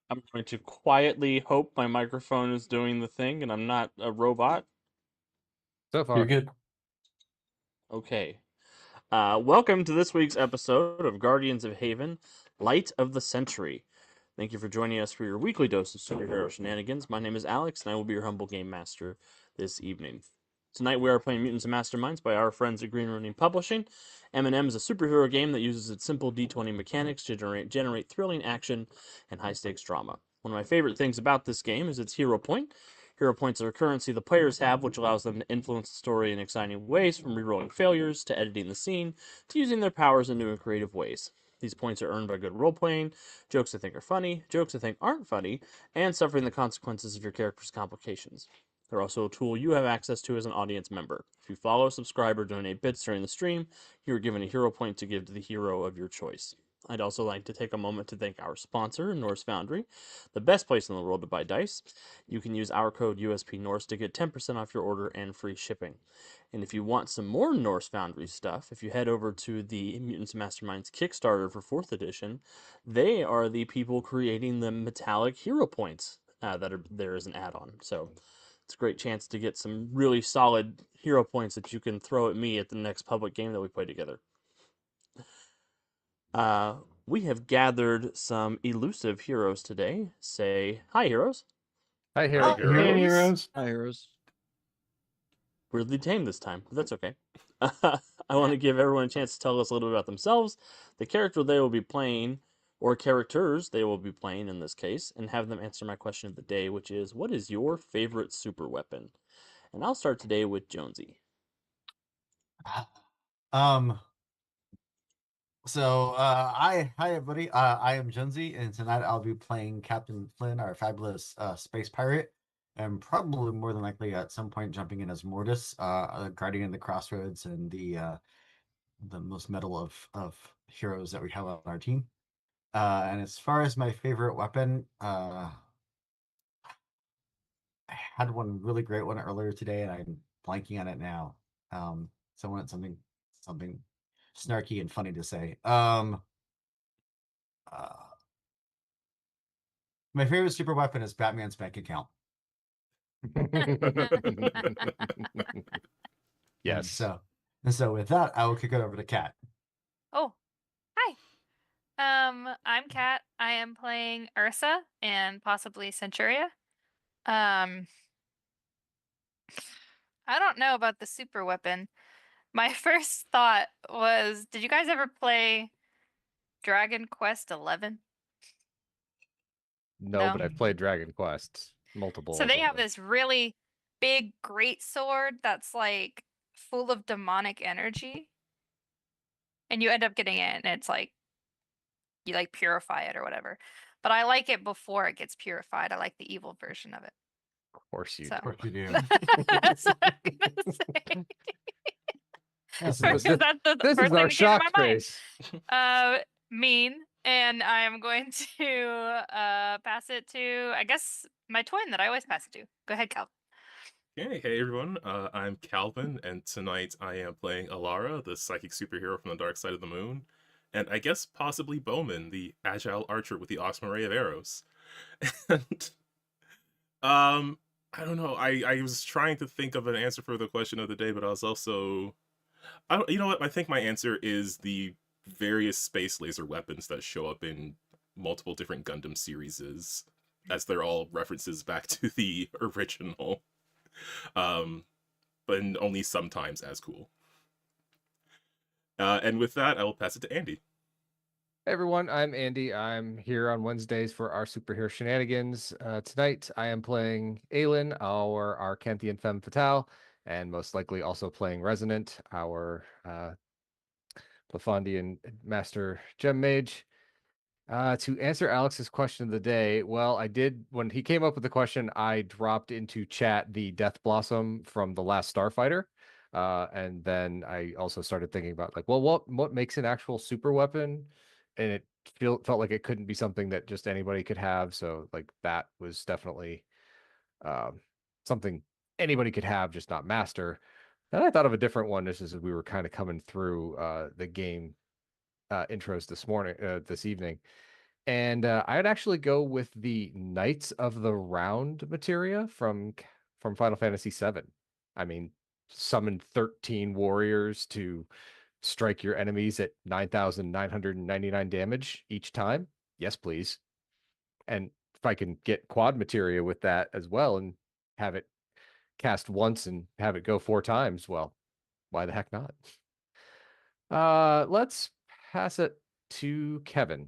I'm going to quietly hope my microphone is doing the thing and I'm not a robot. So You're far. good. Okay. Welcome to this week's episode of Guardians of Haven, Light of the Century. Thank you for joining us for your weekly dose of superhero shenanigans. My name is Alex, and I will be your humble game master this evening. Tonight we are playing Mutants and Masterminds by our friends at Green Ronin Publishing. M&M is a superhero game that uses its simple D20 mechanics to generate thrilling action and high-stakes drama. One of my favorite things about this game is its hero point. Hero points are a currency the players have, which allows them to influence the story in exciting ways, from rerolling failures to editing the scene to using their powers in new and creative ways. These points are earned by good role playing, jokes I think are funny, jokes I think aren't funny, and suffering the consequences of your character's complications. They're also a tool you have access to as an audience member. If you follow, subscribe, or donate bits during the stream, you are given a hero point to give to the hero of your choice. I'd also like to take a moment to thank our sponsor, Norse Foundry, the best place in the world to buy dice. You can use our code USP Norse to get 10% off your order and free shipping. And if you want some more Norse Foundry stuff, if you head over to the Mutants Masterminds Kickstarter for 4th edition, they are the people creating the metallic hero points that are there as an add-on. So it's a great chance to get some really solid hero points that you can throw at me at the next public game that we play together. We have gathered some elusive heroes today. Say hi, heroes. Hi, Hi, Hero. Hey, heroes. Hi, heroes. Weirdly tame this time, but that's okay. I want to give everyone a chance to tell us a little bit about themselves, the character they will be playing, or characters they will be playing in this case, and have them answer my question of the day, which is, what is your favorite super weapon? And I'll start today with Jonesy. Um. Hi everybody. I am Jonesy, and tonight I'll be playing Captain Flynn, our fabulous space pirate, and probably more than likely at some point jumping in as Mortis, Guardian of the Crossroads, and the most metal of heroes that we have on our team. And as far as my favorite weapon, I had one really great one earlier today, and I'm blanking on it now. So I wanted something snarky and funny to say. Uh, my favorite super weapon is Batman's bank account. Yes. So with that, I will kick it over to Kat. Oh, hi. I'm Kat. I am playing Ursa and possibly Centuria. I don't know about the super weapon. My first thought was, did you guys ever play Dragon Quest 11? No, but I've played Dragon Quest multiple. So they have them. this really big great sword that's like full of demonic energy. And you end up getting it and it's like you like purify it or whatever. But I like it before it gets purified. I like the evil version of it. Of course you So. Of course you do. That's what I'm gonna say. Yes, Because yes. that's the This first is thing our that came to shock my mind. face. Mean, and I'm going to pass it to, I guess, my twin that I always pass it to. Go ahead, Cal. Hey everyone, I'm Calvin, and tonight I am playing Alara, the psychic superhero from the dark side of the moon, and I guess possibly Bowman, the agile archer with the awesome array of arrows. And, I don't know, I was trying to think of an answer for the question of the day, but I was also... you know what, I think my answer is the various space laser weapons that show up in multiple different Gundam series, as they're all references back to the original. But only sometimes as cool. And with that, I will pass it to Andy. Hey everyone, I'm Andy. I'm here on Wednesdays for our superhero shenanigans. Tonight I am playing Aelin, our Arcanthian femme fatale, and most likely also playing Resonant, our Plafondian master gem mage. To answer Alex's question of the day, well, I did, when he came up with the question, I dropped into chat the Death Blossom from the last Starfighter. And then I also started thinking about like, well, what makes an actual super weapon? And it felt like it couldn't be something that just anybody could have. So like that was definitely something anybody could have, just not master. And I thought of a different one just as we were kind of coming through the game intros this evening. And I'd actually go with the Knights of the Round materia from Final Fantasy VII. I mean, summon 13 warriors to strike your enemies at 9,999 damage each time. Yes, please. And if I can get quad materia with that as well and have it cast once and have it go 4 times, well, why the heck not? Let's pass it to Kevin.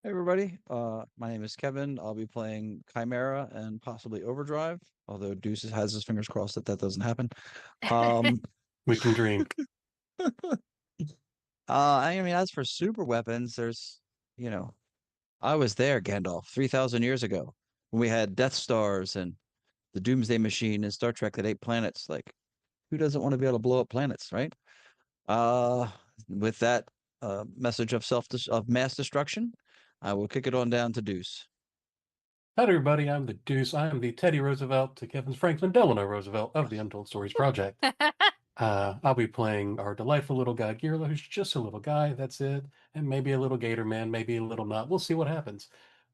Hey everybody, my name is Kevin. I'll be playing Chimera and possibly Overdrive, although Deuce has his fingers crossed that that doesn't happen. We can dream. I mean, as for super weapons, there's, you know, I was there, Gandalf, 3,000 years ago when we had Death Stars and the Doomsday Machine and Star Trek that ate planets. Like, who doesn't want to be able to blow up planets, right? With that message of of mass destruction, I will kick it on down to Deuce. Hi, everybody. I'm the Deuce. I am the Teddy Roosevelt to Kevin's Franklin Delano Roosevelt of the Untold Stories Project. I'll be playing our delightful little guy, Girla, who's just a little guy. That's it. And maybe a little gator man, maybe a little nut. We'll see what happens.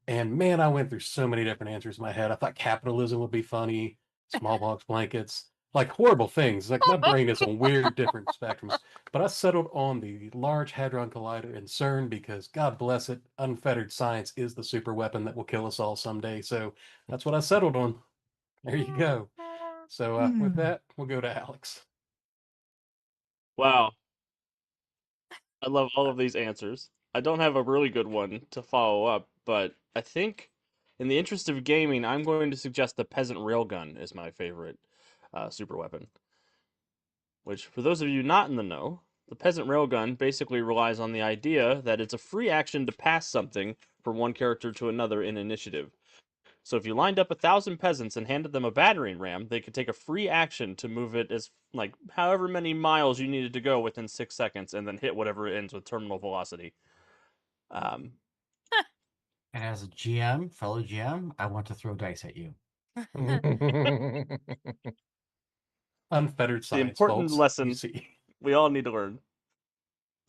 And man, I went through so many different answers in my head. I thought capitalism would be funny, smallpox blankets, like horrible things. Like my brain is on weird different spectrums. But I settled on the Large Hadron Collider in CERN because, God bless it, unfettered science is the super weapon that will kill us all someday. So that's what I settled on. There you go. So with that, we'll go to Alex. Wow. I love all of these answers. I don't have a really good one to follow up, but I think in the interest of gaming, I'm going to suggest the Peasant Railgun is my favorite super weapon. Which, for those of you not in the know, the Peasant Railgun basically relies on the idea that it's a free action to pass something from one character to another in initiative. So if you lined up 1,000 peasants and handed them a battering ram, they could take a free action to move it as, like, however many miles you needed to go within 6 seconds and then hit whatever it ends with terminal velocity. And as a GM, fellow GM, I want to throw dice at you. Unfettered The science. important folks. lesson You see. we all need to learn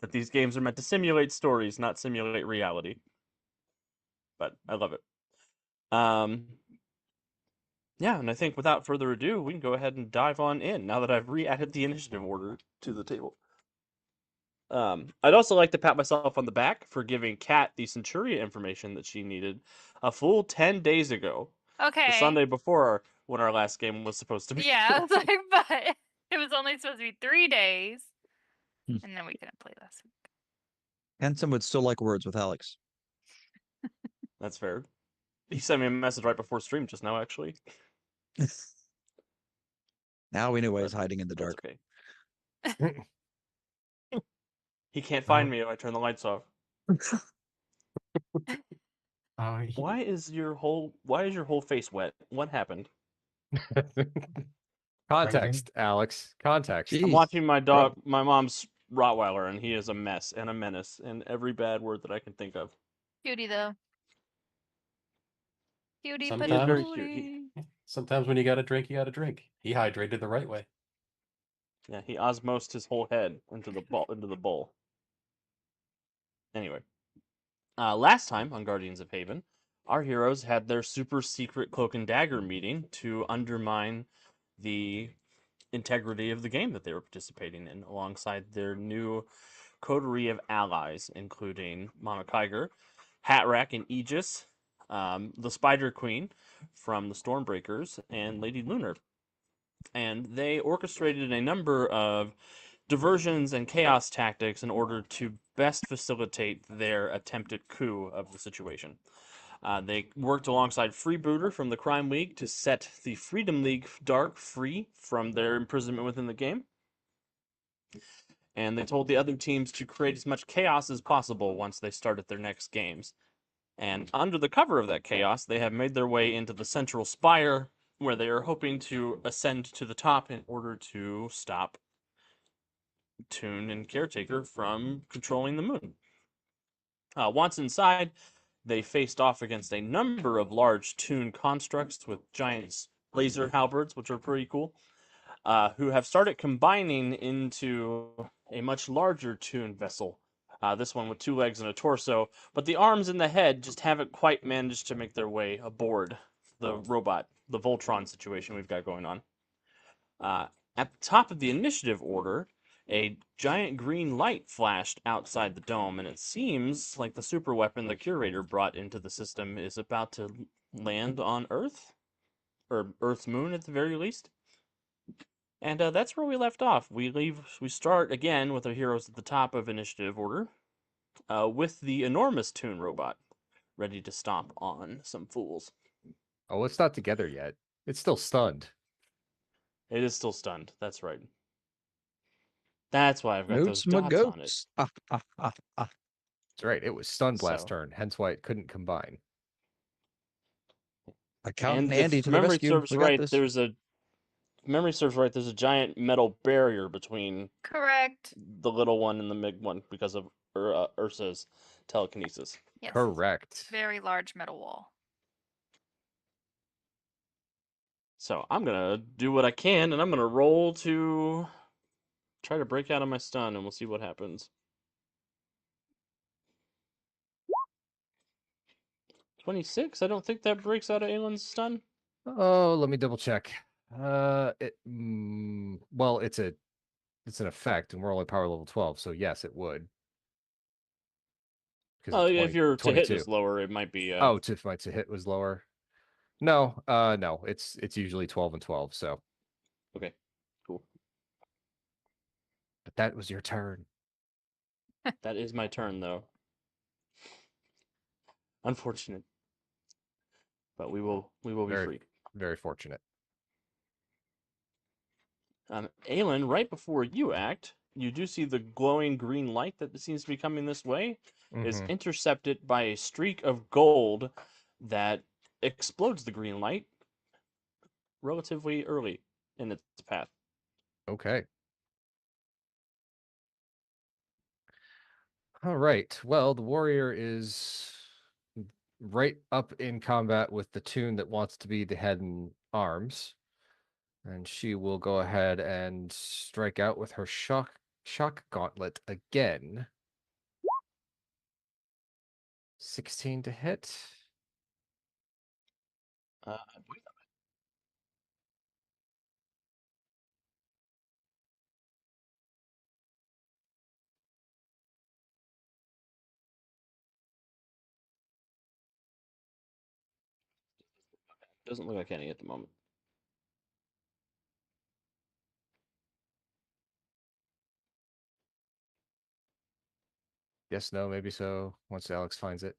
that these games are meant to simulate stories, not simulate reality. But I love it. Yeah, and I think without further ado, we can go ahead and dive on in now that I've re-added the initiative order to the table. I'd also like to pat myself on the back for giving Kat the Centuria information that she needed a full 10 days ago. Okay. The Sunday before when our last game was supposed to be. Yeah, I was like, but it was only supposed to be 3 days. Hmm. And then we couldn't play last week. Henson would still like words with Alex. That's fair. He sent me a message right before stream just now, actually. Now we know why But he's hiding in the that's dark. okay. He can't find me if I turn the lights off. Why is your whole face wet? What happened? Context, Alex. Context. I'm Jeez. watching my dog, my mom's Rottweiler, and he is a mess and a menace and every bad word that I can think of. Cutie, though. Cutie, but Sometimes- very cute. Sometimes when you got to drink, you got to drink. He hydrated the right way. Yeah, he osmosed his whole head into the bowl. Anyway, last time on Guardians of Haven, our heroes had their super secret cloak and dagger meeting to undermine the integrity of the game that they were participating in, alongside their new coterie of allies, including Mama Kiger, Hatrack and Aegis, the Spider Queen from the Stormbreakers, and Lady Lunar. And they orchestrated a number of diversions and chaos tactics in order to best facilitate their attempted coup of the situation. They worked alongside Freebooter from the Crime League to set the Freedom League Dark free from their imprisonment within the game. And they told the other teams to create as much chaos as possible once they started their next games. And under the cover of that chaos, they have made their way into the Central Spire, where they are hoping to ascend to the top in order to stop Toon and Caretaker from controlling the moon. Once inside, they faced off against a number of large Toon constructs with giant laser halberds, which are pretty cool, who have started combining into a much larger Toon vessel This one with 2 legs and a torso, but the arms and the head just haven't quite managed to make their way aboard the robot, the Voltron situation we've got going on. At the top of the initiative order, a giant green light flashed outside the dome, and it seems like the super weapon the Curator brought into the system is about to land on Earth, or Earth's moon at the very least. And that's where we left off. We start again with our heroes at the top of initiative order, with the enormous Toon robot, ready to stomp on some fools. Oh, it's not together yet. It's still stunned. It is still stunned. That's right. That's why I've got those Notes my dots on it. goats. That's right. It was stunned last So- turn, hence why it couldn't combine. Accountant And Andy if to the memory rescue. serves We got right, this. there's a giant metal barrier between Correct. the little one and the big one because of Ursa's telekinesis. Yes. Correct. Very large metal wall. So I'm gonna do what I can, and I'm gonna roll to try to break out of my stun, and we'll see what happens. 26. I don't think that breaks out of Aylin's stun. Oh, let me double check. Well, it's an effect, and we're only power level 12, so yes, it would. 'Cause Oh, it's if your to hit 22. is lower, it might be. Oh, my to hit was lower. No, no, it's usually 12 and 12. So, Okay, cool. but that was your turn. That is my turn, though. Unfortunate, but we will be Very- free. Very fortunate. Aylin, right before you act, you do see the glowing green light that seems to be coming this way is Mhm. intercepted by a streak of gold that explodes the green light relatively early in its path. Okay. All right. Well, the warrior is right up in combat with the Toon that wants to be the head and arms. And she will go ahead and strike out with her shock gauntlet again. 16 to hit. I believe doesn't look like any at the moment. Yes, no, maybe so. Once Alex finds it.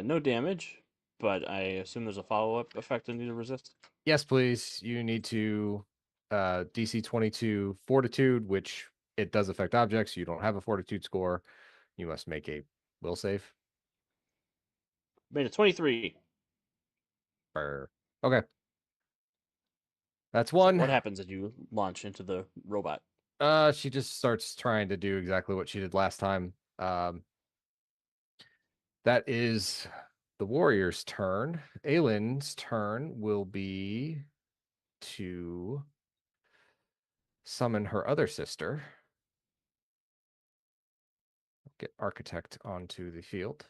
No damage, but I assume there's a follow-up effect I need to resist. Yes, please. You need to DC 22 Fortitude, which it does affect objects. You don't have a Fortitude score. You must make a will save. Made a 23. Okay. That's So one. what happens as you launch into the robot? She just starts trying to do exactly what she did last time. That is the warrior's turn. Aylin's turn will be to summon her other sister. Get Architect onto the field.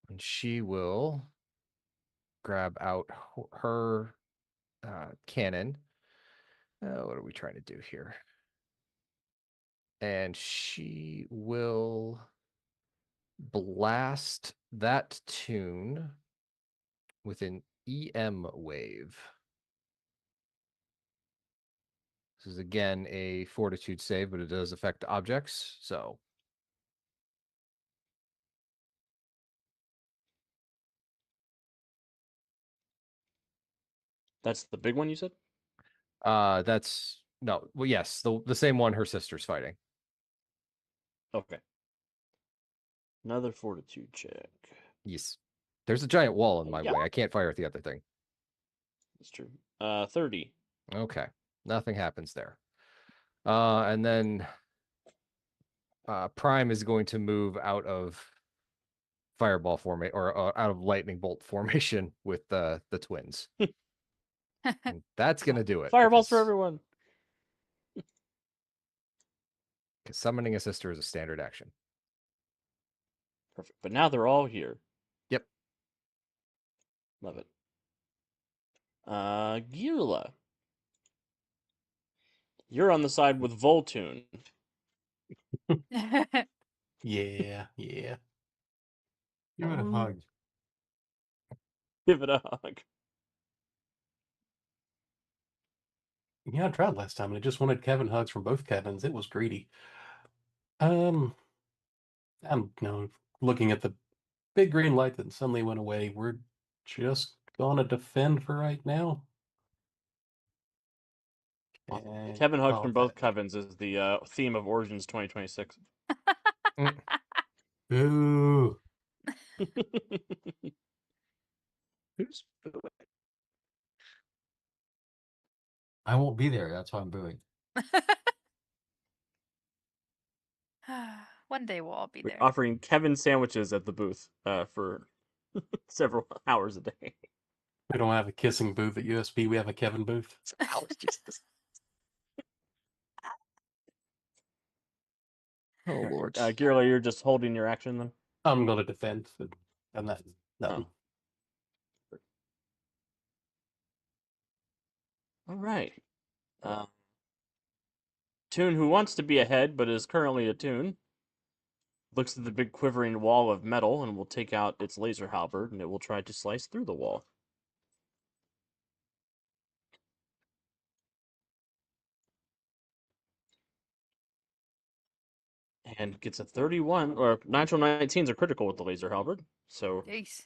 And she will grab out her cannon. What are we trying to do here? And she will blast that Toon with an EM wave. This is again a fortitude save, but it does affect objects. So That's the big one you said? that's no, well, yes, the same one her sister's fighting. Okay. Another fortitude check. Yes. There's a giant wall in my Yeah. way. I can't fire at the other thing. That's true. 30. Okay. Nothing happens there. And then Prime is going to move out of fireball formation or out of lightning bolt formation with the twins. And that's gonna do it. Fireballs for because everyone. and summoning a sister is a standard action. Perfect. But now they're all here. Yep. Love it. Girla. You're on the side with Voltune. Yeah, yeah. Give it a hug. Give it a hug. Yeah, I tried last time and it just wanted Kevin hugs from both Kevins. It was greedy. I'm looking at the big green light that suddenly went away. We're just gonna defend for right now. And Kevin hugs call from it both that. Kevins is the theme of Origins 2026. Boo. Who's I won't be there. That's why I'm booing. One day we'll all be We're there. offering Kevin sandwiches at the booth for several hours a day. We don't have a kissing booth at USB. We have a Kevin booth. Jesus. Oh Lord. Girla, you're just holding your action then? I'm gonna defend, and that's Oh. nothing. All right. Toon, who wants to be ahead but is currently a Toon, looks at the big quivering wall of metal and will take out its laser halberd and it will try to slice through the wall. And gets a 31, or natural 19s are critical with the laser halberd. So, Jeez.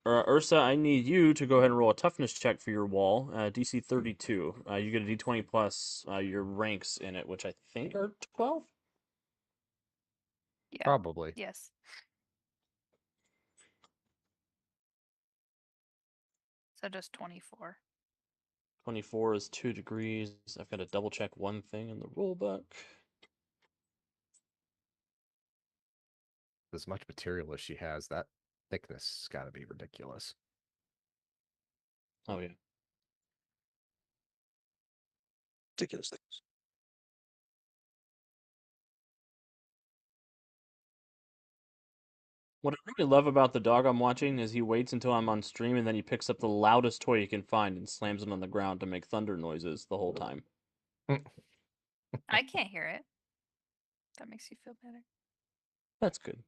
Ursa, I need you to go ahead and roll a toughness check for your wall, DC 32. You get a d20 plus your ranks in it, which I think are 12? Yeah. Probably. Yes. So just 24. 24 is 2 degrees. I've got to double check one thing in the rule book. As much material as she has, that thickness has got to be ridiculous. Oh, yeah. Ridiculous things. What I really love about the dog I'm watching is he waits until I'm on stream and then he picks up the loudest toy he can find and slams it on the ground to make thunder noises the whole time. I can't hear it. That makes you feel better. That's good.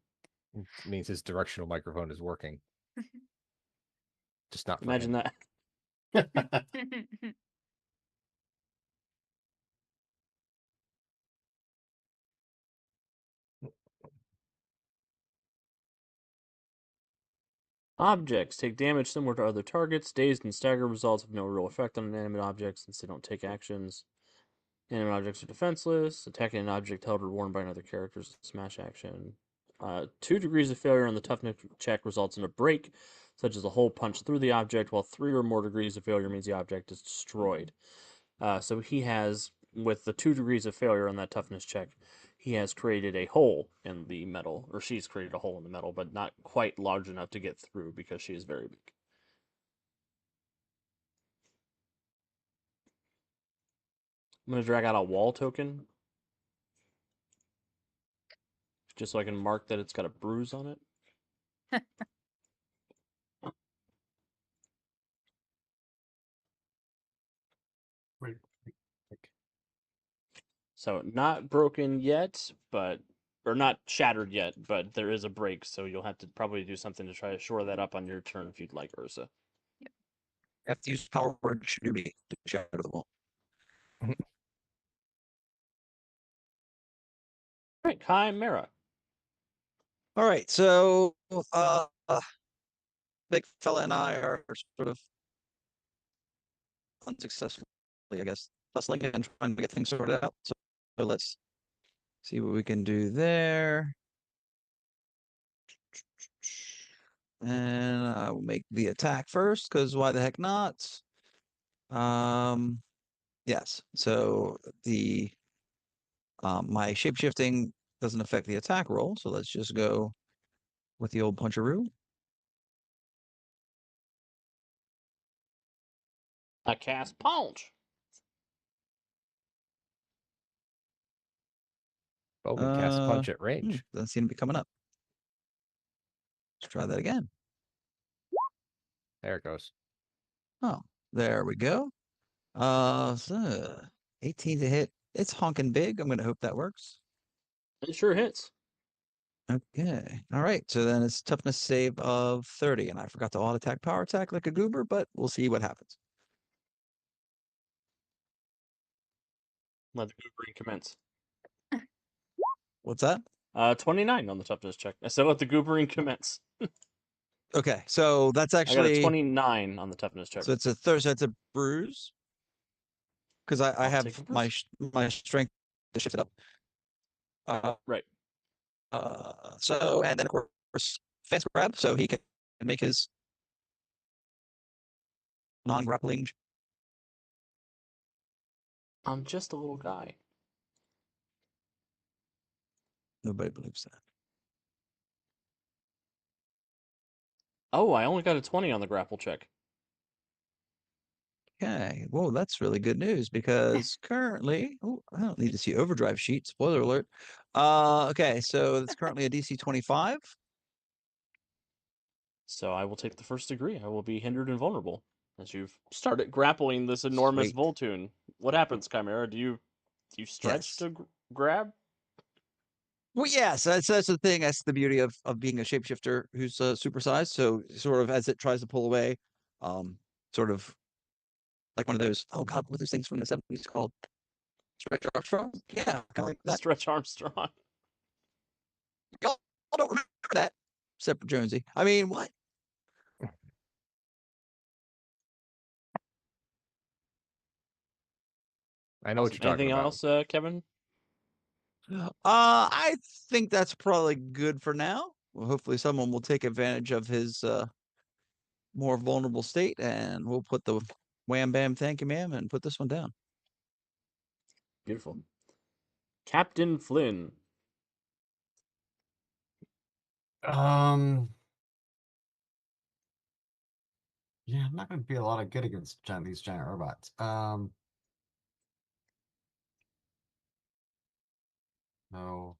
It means his directional microphone is working. Just not for Imagine him. that. Objects take damage similar to other targets. Dazed and staggered results have no real effect on inanimate objects since they don't take actions. Inanimate objects are defenseless. Attacking an object held or worn by another character is a smash action. 2 degrees of failure on the toughness check results in a break, such as a hole punched through the object, while 3 or more degrees of failure means the object is destroyed. So he has, with the 2 degrees of failure on that toughness check, he has created a hole in the metal, or she's created a hole in the metal, but not quite large enough to get through because she is very big. I'm going to drag out a wall token, just so I can mark that it's got a bruise on it. So not broken yet, or not shattered yet, but there is a break, so you'll have to probably do something to try to shore that up on your turn if you'd like, Ursa. I have to use power word duty to shatter the wall. All right, Chimera. All right, so big fella and I are sort of unsuccessfully, I guess, hustling and trying to get things sorted out. So let's see what we can do there. And I will make the attack first, because why the heck not? Yes. So the my shapeshifting doesn't affect the attack roll, so let's just go with the old puncheroo. I cast Punch. Oh, we cast punch at Hmm, range. doesn't seem to be coming up. Let's try that again. There it goes. Oh, there we go. So 18 to hit. It's honking big. I'm gonna hope that works. It sure hits. Okay. All right. So then it's toughness save of 30, and I forgot to auto attack power attack like a goober, but we'll see what happens. Let the goobering commence. What's that? 29 on the toughness check. I said let the goobering commence. Okay, so that's I got a actually 29 on the toughness check. so it's a third. So it's a bruise because I I'll have take a my bruise. my strength to shift it up. Right. So and then of course fence grab, so he can make his non-grappling. I'm just a little guy. Nobody believes that. Oh, I only got a 20 on the grapple check. Okay, whoa, that's really good news because currently, oh, I don't need to see overdrive sheet. Spoiler alert. Okay, so it's currently a DC 25. So I will take the first degree. I will be hindered and vulnerable as you've started grappling this enormous Sweet. Voltoon. What happens, Chimera? Do you stretch Yes. to grab? Well, yes, that's the thing. That's the beauty of being a shapeshifter who's supersized. So sort of as it tries to pull away, sort of like one of those. Oh God, what are those things from the 70s called? Stretch Armstrong? Yeah, kind of like that. Stretch Armstrong. Y'all don't remember that, except for Jonesy. I mean, what? I know what Awesome. you're talking Anything about. else, Kevin? I think that's probably good for now. Well, hopefully someone will take advantage of his more vulnerable state, and we'll put the wham bam thank you ma'am and put this one down. Beautiful. Captain Flynn. Yeah, I'm not going to be a lot of good against these giant robots. No.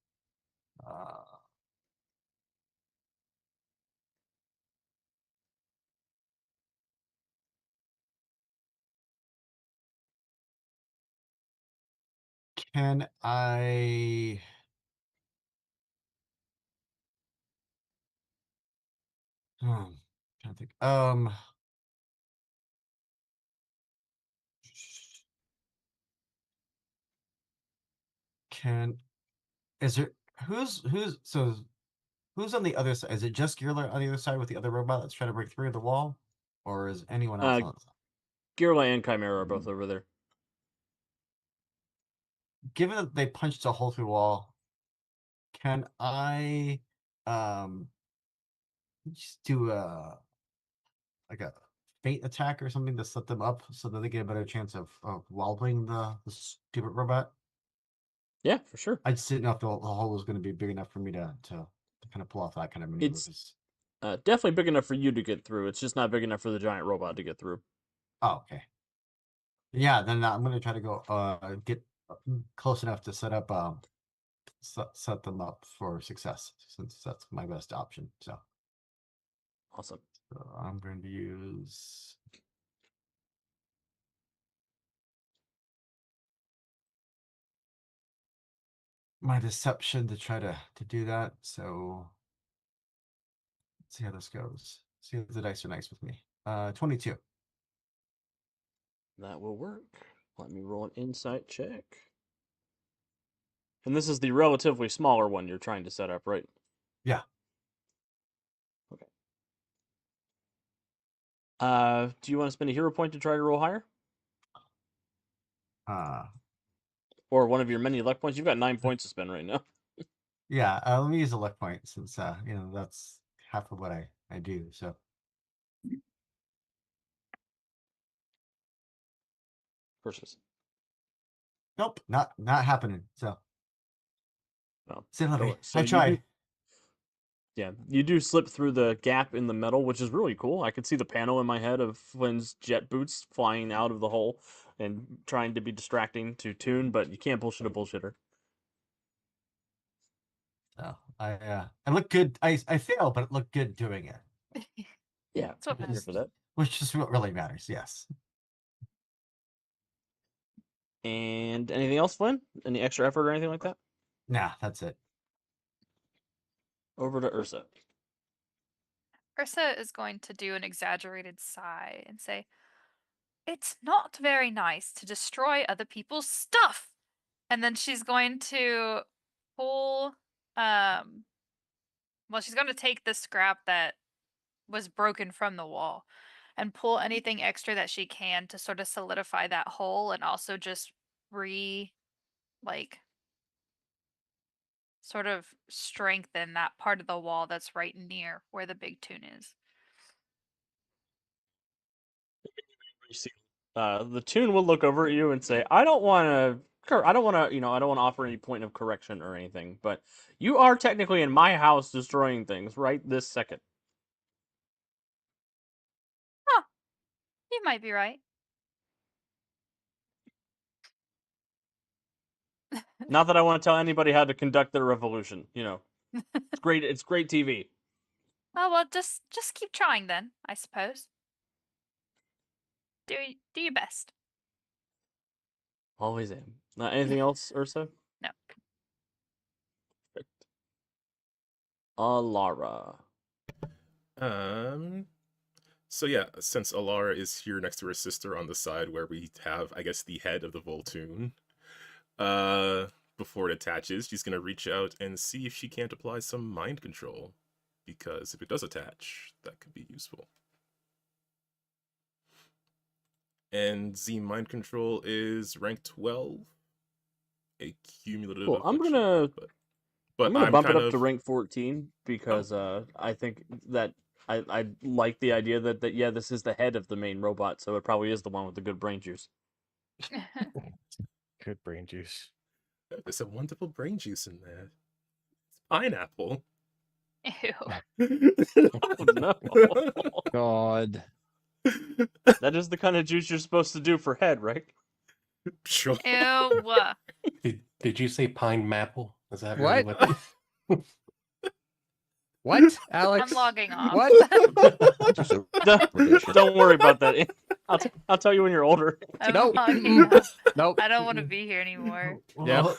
Can I? Trying to think. Is there who's on the other side? Is it just Gearla on the other side with the other robot that's trying to break through the wall, or is anyone else on the side? Girla and Chimera are both over there. Given that they punched a hole through the wall, can I just do like a feint attack or something to set them up so that they get a better chance of wobbling the stupid robot? Yeah, for sure. I just didn't know if the hole was going to be big enough for me to kind of pull off that kind of maneuver. It's definitely big enough for you to get through. It's just not big enough for the giant robot to get through. Oh, okay. Yeah, then I'm going to try to go get close enough to set up set them up for success, since that's my best option. So Awesome. I'm going to use my deception to try to do that. So let's see how this goes. See if the dice are nice with me. 22. That will work. Let me roll an insight check. And this is the relatively smaller one you're trying to set up, right? Yeah. Okay. Do you want to spend a hero point to try to roll higher? Or one of your many luck points? You've got 9 points to spend right now. Yeah, let me use a luck point since that's half of what I do. So Curses. nope, not happening. So No. see you later. Go- so I you tried. Yeah, you do slip through the gap in the metal, which is really cool. I can see the panel in my head of Flynn's jet boots flying out of the hole and trying to be distracting to Toon, but you can't bullshit a bullshitter. So I look good. I fail, but it looked good doing it, Yeah, That's what I'm here matters. for that. which is what really matters. Yes. And anything else, Flynn? Any extra effort or anything like that? Nah, that's it. Over to Ursa. Ursa is going to do an exaggerated sigh and say, "It's not very nice to destroy other people's stuff." And then she's going to pull well, she's going to take the scrap that was broken from the wall and pull anything extra that she can to sort of solidify that hole and also just like sort of strengthen that part of the wall that's right near where the big tune is. The tune will look over at you and say, I don't want to, I don't want to offer any point of correction or anything, but you are technically in my house destroying things right this second. You might be right. Not that I want to tell anybody how to conduct their revolution. It's great. It's great TV. Oh well, just keep trying then, I suppose. Do your best. Always am. Anything else, Ursa? No. Perfect. Alara. So yeah, since Alara is here next to her sister on the side where we have, I guess, the head of the Voltoon, before it attaches, she's gonna reach out and see if she can't apply some mind control. Because if it does attach, that could be useful. And Z mind control is rank 12. A cumulative. Cool. I'm affliction, gonna but I'm bump it kind up of to rank 14 because I think that I like the idea that yeah, this is the head of the main robot, so it probably is the one with the good brain juice. Good brain juice. There's some wonderful brain juice in there. It's pineapple. Ew. Oh, no. God. That is the kind of juice you're supposed to do for head, right? Sure. Ew. Did you say pine maple? Is that What? really what? What, Alex? I'm logging off. What? Just a Don't worry about that. I'll tell you when you're older. I'm Nope. logging off. Nope. I don't want to be here anymore. Yeah.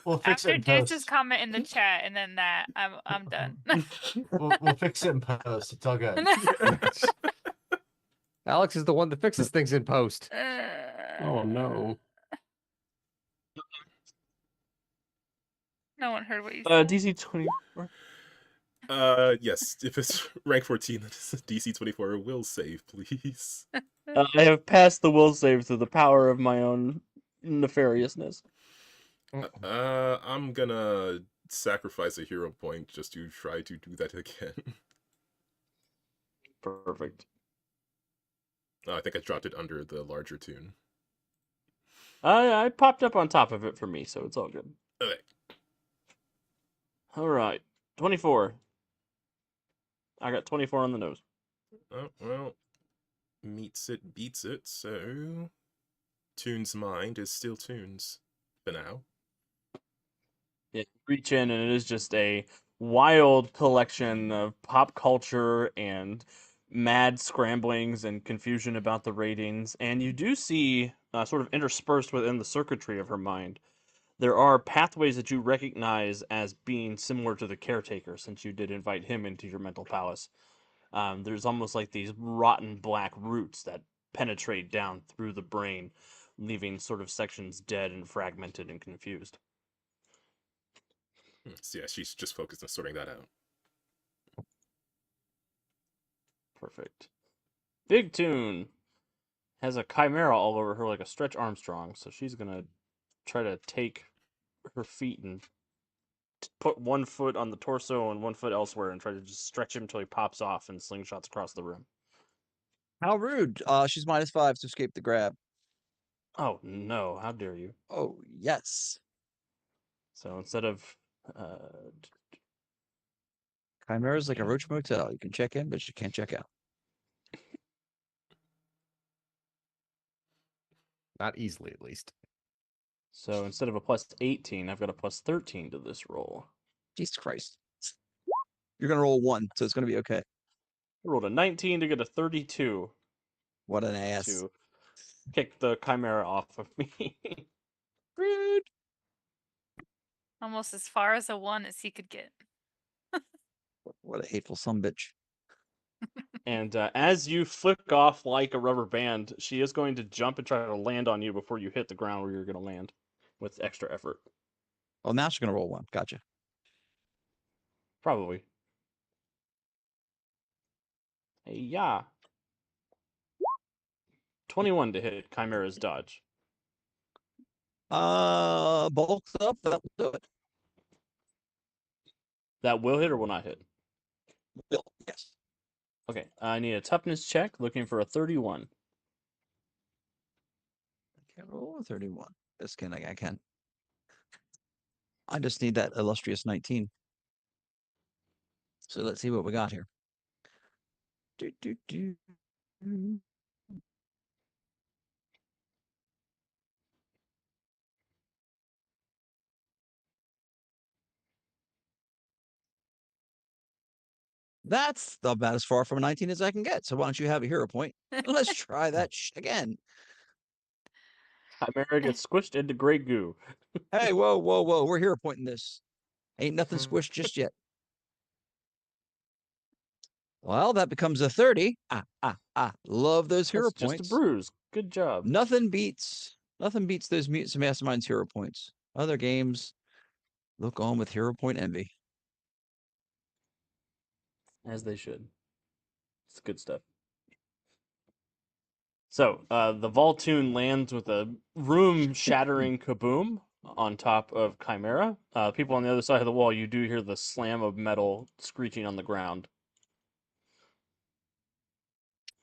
We'll fix After it in Juice's post. comment in the chat and then that, I'm done. We'll fix it in post. It's all good. Alex is the one that fixes things in post. Oh no. No one heard what you said. DC 24. Yes, if it's rank 14, then DC 24 will save, please. I have passed the will save through the power of my own nefariousness. I'm gonna sacrifice a hero point just to try to do that again. Perfect. I think I dropped it under the larger tune. I popped up on top of it for me, so it's all good. Okay. All right, 24. I got 24 on the nose. Oh, well, meets it, beats it, so Toon's mind is still Toon's for now. Yeah, reach in, and it is just a wild collection of pop culture and mad scramblings and confusion about the ratings. And you do see, sort of interspersed within the circuitry of her mind, there are pathways that you recognize as being similar to the caretaker, since you did invite him into your mental palace. There's almost like these rotten black roots that penetrate down through the brain, leaving sort of sections dead and fragmented and confused. So yeah, she's just focused on sorting that out. Perfect. Big Tune has a chimera all over her like a Stretch Armstrong, so she's gonna try to take her feet and put one foot on the torso and one foot elsewhere and try to just stretch him until he pops off and slingshots across the room. How rude. She's -5 to escape the grab. Oh no, how dare you. Oh, yes. So instead of Chimera's like a roach motel. You can check in, but you can't check out. Not easily, at least. so instead of a plus 18, I've got a plus 13 to this roll. Jesus Christ. You're gonna roll 1, so it's gonna be okay. I rolled a 19 to get a 32 What an ass. to kick the Chimera off of me. Rude. Almost as far as a 1 as he could get. What a hateful sumbitch. And as you flick off like a rubber band, she is going to jump and try to land on you before you hit the ground where you're going to land with extra effort. Oh, now she's gonna roll 1. Gotcha. Probably. Hey, yeah. 21 to hit Chimera's dodge. Bulks up. That'll do it. That will hit or will not hit? Will, yes. Okay, I need a toughness check, looking for a 31. I can't roll a 31. This can I can. I just need that illustrious 19. So let's see what we got here. Do, do, do. That's about as far from a 19 as I can get. So why don't you have a hero point? Let's try that again. Chimera gets squished into gray goo. Hey, whoa, whoa, whoa. We're hero pointing this. Ain't nothing squished just yet. Well, that becomes a 30. Love those hero That's points. just a bruise. Good job. Nothing beats those Mutants and Masterminds hero points. Other games look on with hero point envy. As they should. It's good stuff. So, the Voltoon lands with a room-shattering kaboom on top of Chimera. People on the other side of the wall, you do hear the slam of metal screeching on the ground.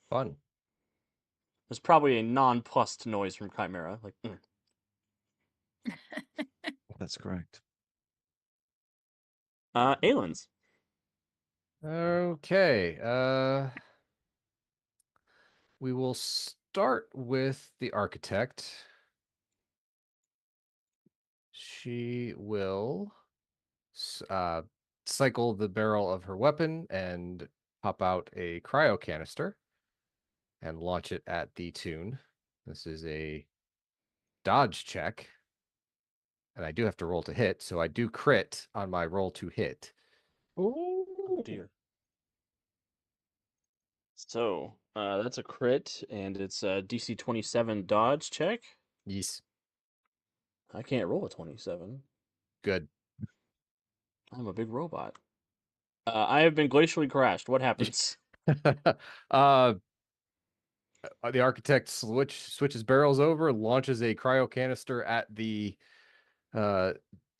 Fun. There's probably a nonplussed noise from Chimera, like. That's correct. Aelins. Okay. We will start with the architect. She will cycle the barrel of her weapon and pop out a cryo canister and launch it at the tune. This is a dodge check. And I do have to roll to hit, so I do crit on my roll to hit. Oh dear. So, that's a crit, and it's a DC 27 dodge check. Yes. I can't roll a 27. Good. I'm a big robot. I have been glacially crashed. What happens? The architect switches barrels over, launches a cryo canister at the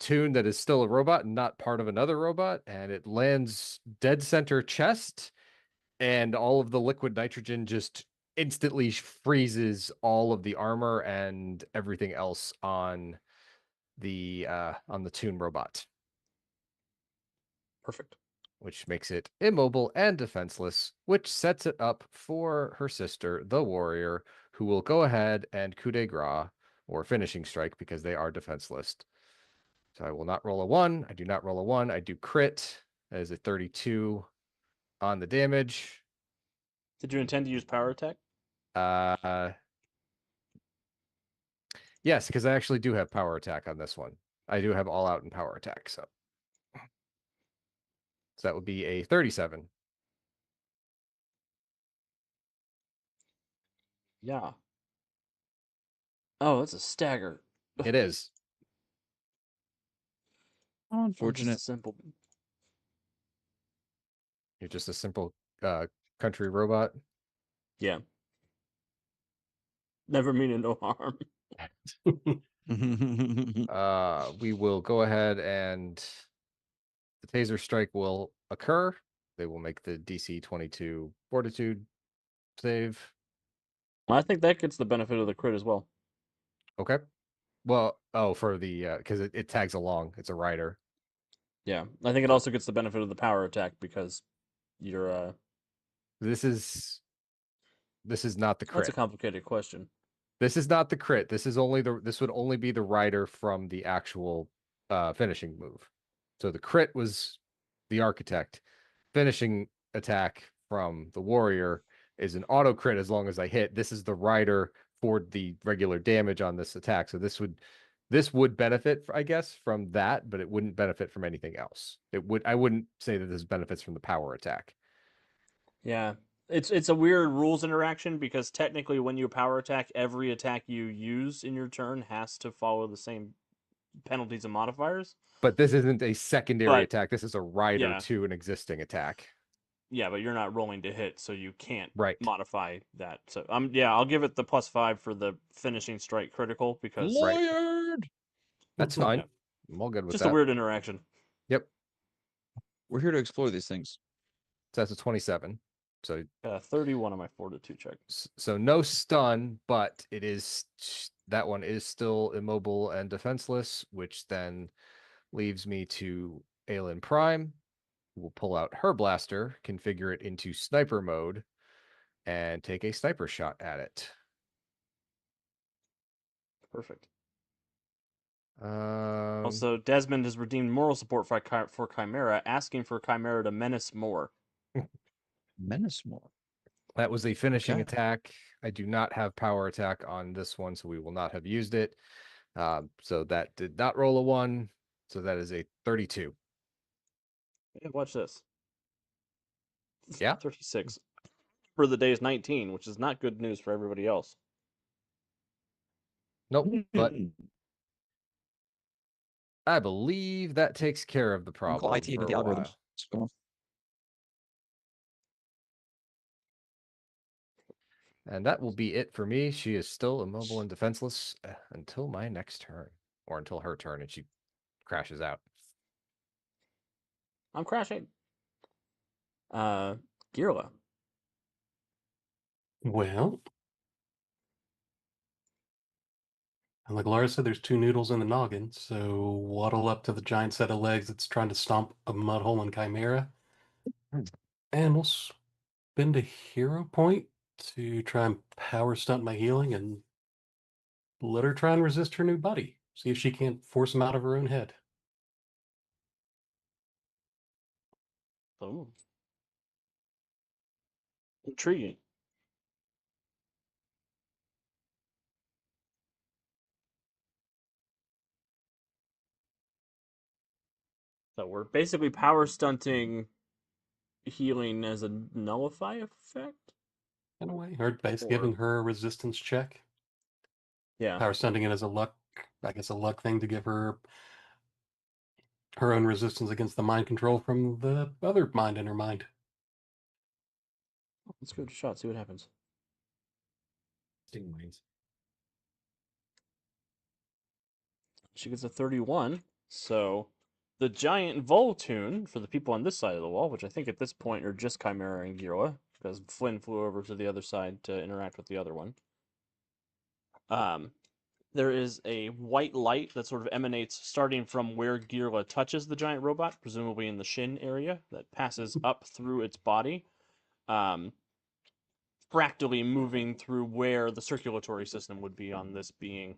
tune that is still a robot and not part of another robot, and it lands dead center chest, and all of the liquid nitrogen just instantly freezes all of the armor and everything else on the tune robot, Perfect. which makes it immobile and defenseless, which sets it up for her sister, the warrior, who will go ahead and coup de grace, or finishing strike, because they are defenseless. So I will not roll a 1. I do not roll a 1. I do crit. That is a 32 on the damage. Did you intend to use power attack? Yes, because I actually do have power attack on this one. I do have all out and power attack, so that would be a 37. Yeah. Oh, that's a stagger. It is. Unfortunate. Just a simple. You're just a simple country robot. Yeah. Never meaning no harm. We will go ahead and the taser strike will occur. They will make the DC 22 fortitude save. I think that gets the benefit of the crit as well. Okay. Well, for the because it tags along. It's a rider. Yeah, I think it also gets the benefit of the power attack because you're. This is not the crit. That's a complicated question. This is not the crit. This would only be the rider from the actual finishing move. So the crit was the architect. Finishing attack from the warrior is an auto crit as long as I hit. This is the rider for the regular damage on this attack. So this would benefit, I guess, from that, but it wouldn't benefit from anything else. I wouldn't say that this benefits from the power attack. Yeah. It's a weird rules interaction because technically when you power attack, every attack you use in your turn has to follow the same penalties and modifiers. But this isn't a secondary But- attack. This is a rider yeah. to an existing attack. Yeah, but you're not rolling to hit, so you can't Right. modify that. So I'll give it the +5 for the finishing strike critical because Right. Lawyered! That's fine. Yeah. I'm all good with just that. a weird interaction. Yep. We're here to explore these things. So that's a 27. So 31 on my Fortitude check. so no stun, but it is that one is still immobile and defenseless, which then leaves me to Aelin Prime. We'll pull out her blaster, configure it into sniper mode, and take a sniper shot at it. Perfect. Um, Also, Desmond has redeemed moral support for Chimera, asking for Chimera to menace more. Menace more. that was a finishing Okay. attack. I do not have power attack on this one, so we will not have used it. So that did not roll a 1. So that is a 32. Yeah, watch this. Yeah. 36. For the day is 19, which is not good news for everybody else. Nope, but I believe that takes care of the Call problem. IT for into the a algorithms. while. What's going on? And that will be it for me. She is still immobile and defenseless until my next turn, or until her turn, and she crashes out. I'm crashing. Girla. Well, and like Laura said, there's 2 noodles in the noggin, so waddle up to the giant set of legs that's trying to stomp a mud hole in Chimera. And we'll spend a hero point to try and power stunt my healing and let her try and resist her new buddy. See if she can't force him out of her own head. Oh. Intriguing. So we're basically power stunting healing as a nullify effect? In a way, or basically giving her a resistance check. Yeah. Power stunting it as a luck thing to give her her own resistance against the mind control from the other mind in her mind. Let's give it a shot, see what happens. Sting mines. She gets a 31. So the giant Voltune for the people on this side of the wall, which I think at this point are just Chimera and Girla, because Flynn flew over to the other side to interact with the other one. There is a white light that sort of emanates starting from where Girla touches the giant robot, presumably in the shin area, that passes up through its body, fractally moving through where the circulatory system would be on this being,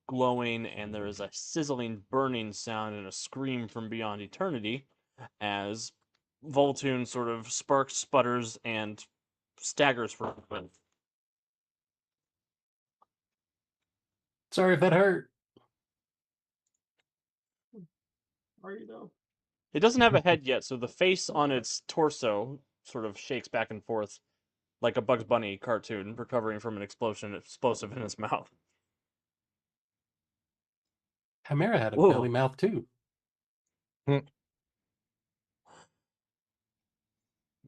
glowing, and there is a sizzling, burning sound and a scream from beyond eternity as Voltune sort of sparks, sputters, and staggers for a moment. Sorry if that hurt. Are you though? It doesn't have a head yet, so the face on its torso sort of shakes back and forth like a Bugs Bunny cartoon recovering from an explosive in its mouth. Chimera had a Whoa. belly mouth too. I'm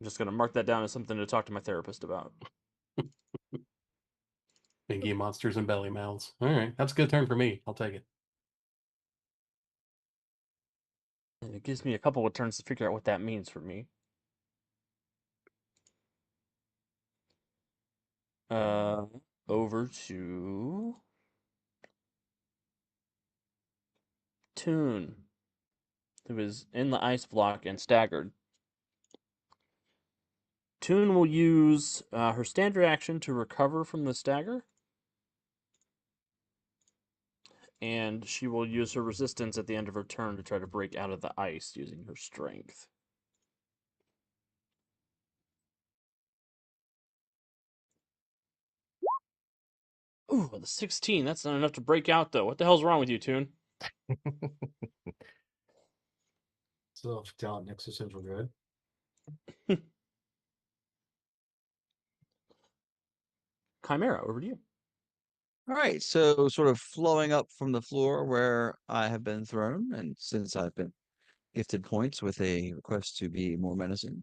just gonna mark that down as something to talk to my therapist about. Bingy monsters and belly mouths. All right, that's a good turn for me. I'll take it. And it gives me a couple of turns to figure out what that means for me. Over to Toon, who is in the ice block and staggered. Toon will use her standard action to recover from the stagger. and she will use her resistance at the end of her turn to try to break out of the ice using her strength. Ooh, the 16. That's not enough to break out, though. What the hell's wrong with you, Toon? So talent next to Central Dread. Chimera, over to you. All right, so sort of flowing up from the floor where I have been thrown, and since I've been gifted points with a request to be more menacing,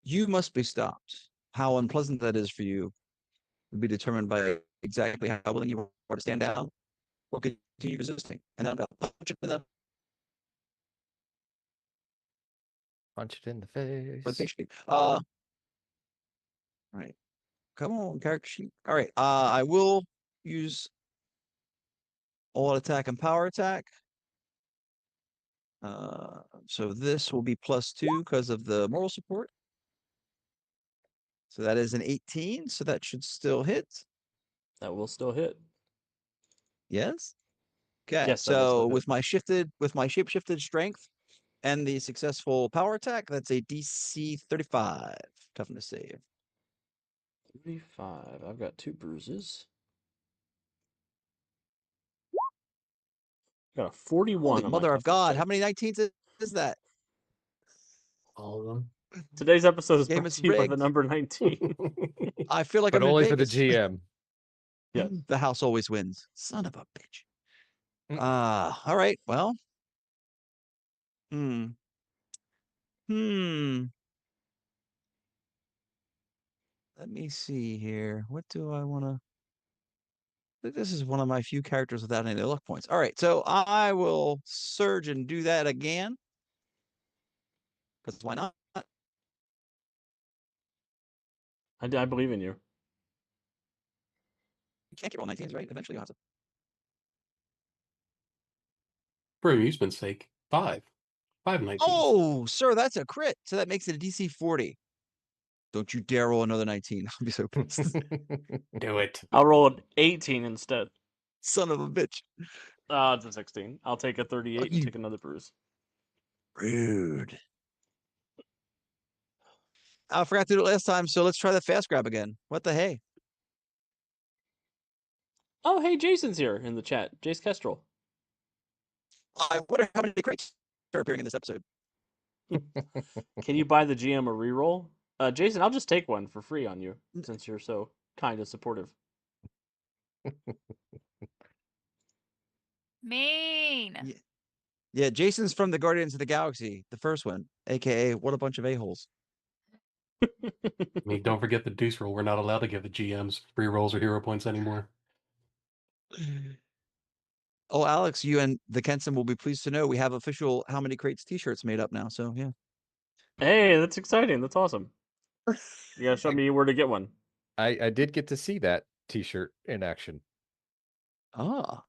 you must be stopped. How unpleasant that is for you will be determined by exactly how willing you are to stand down or continue resisting. And then I'll punch it in the Punch it in the face. face. All right. Come on, character sheet. All right. I will use all attack and power attack. So this will be +2 because of the moral support. So that is an 18. So that should still hit. That will still hit. Yes. Okay. Yes, that will still So hit. with my shape-shifted strength and the successful power attack, that's a DC 35 toughness save. 35. I've got 2 bruises. Got a 41 Holy on my mother of toughness God! save. How many 19s is that? All of them. Today's episode is Game brought is to you by the rigged. number 19. I feel like But I'm in only for the Vegas. GM. Yes. The house always wins. Son of a bitch. Mm. All right. Well. Hmm. Let me see here. What do I want to? This is one of my few characters without any luck points. All right, so I will surge and do that again. Because why not? I believe in you. You can't get all 19s, right? Eventually you'll have to. For amusement's sake, 5. 5 19s. Oh, sir, that's a crit. So that makes it a DC 40. Don't you dare roll another 19. I'll be so pissed. Do it. I'll roll an 18 instead. Son of a bitch. It's a 16. I'll take a 38 and you- take another bruise. Rude. I forgot to do it last time, so let's try the fast grab again. What the hey? Oh, hey, Jason's here in the chat. Jace Kestrel. I wonder how many crates are appearing in this episode. Can you buy the GM a reroll? Jason, I'll just take one for free on you since you're so kind and supportive. Mean. Yeah. Yeah, Jason's from the Guardians of the Galaxy, the first one, aka what a bunch of a-holes. I mean, don't forget the deuce roll. We're not allowed to give the GMs free rolls or hero points anymore. Oh, Alex, you and the Kenson will be pleased to know we have official How Many Crates t-shirts made up now. So yeah. Hey, that's exciting. That's awesome. You gotta show me where to get one. I did get to see that T-shirt in action. Ah,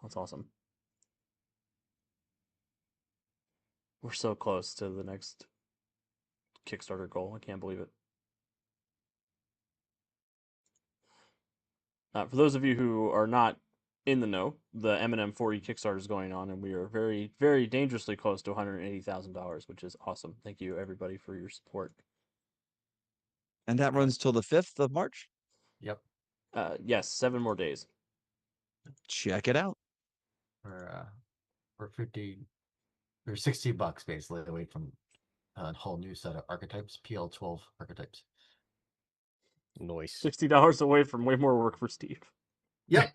That's awesome. We're so close to the next Kickstarter goal. I can't believe it. For those of you who are not in the know, the Eminem 4E Kickstarter is going on, and we are very, very dangerously close to $180,000, which is awesome. Thank you, everybody, for your support. and that runs till the 5th of March. Yep. Yes, 7 more days. Check it out. We're 50 or $60 basically away from a whole new set of archetypes, PL12 archetypes. Nice. $60 away from way more work for Steve. Yep.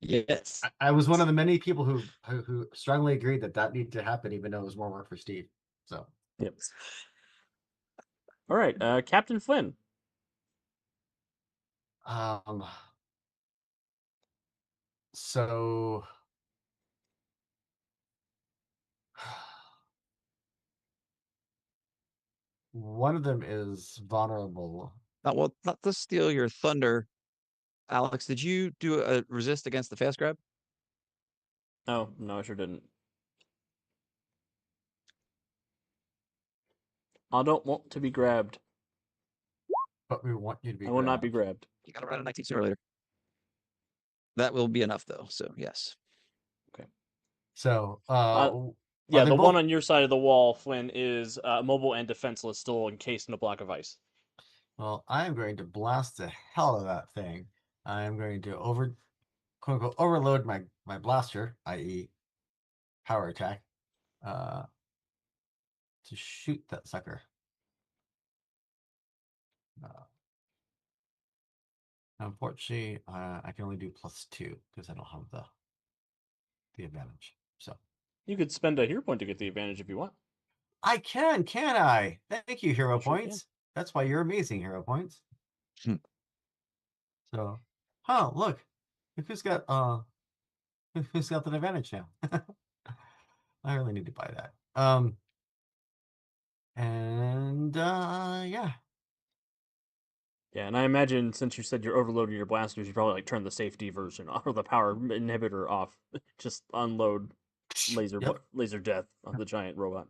Yes. I was one of the many people who strongly agreed that needed to happen, even though it was more work for Steve. So Yep. All right, Captain Flynn. So one of them is vulnerable. Well, not to steal your thunder, Alex. Did you do a resist against the fast grab? Oh, no, I sure didn't. I don't want to be grabbed. But we want you to be I will not be grabbed. You gotta run a 19 sooner or later. That will be enough, though. So yes. So, Yeah, they the one both- on your side of the wall, Flynn, is mobile and defenseless, still encased in a block of ice. well, I am going to blast the hell out of that thing. I am going to quote unquote, overload my blaster, i.e., power attack, to shoot that sucker. Unfortunately, I can only do +2 because I don't have the advantage. So You could spend a hero point to get the advantage if you want. I can I? Thank you, hero You sure points. That's why you're amazing, hero points. Hmm. So, look, who's got who's got the advantage now? I really need to buy that. And yeah. Yeah, and I imagine since you said you're overloading your blasters, you probably like turn the safety version off or the power inhibitor off. Just unload Yep. laser death on the giant robot.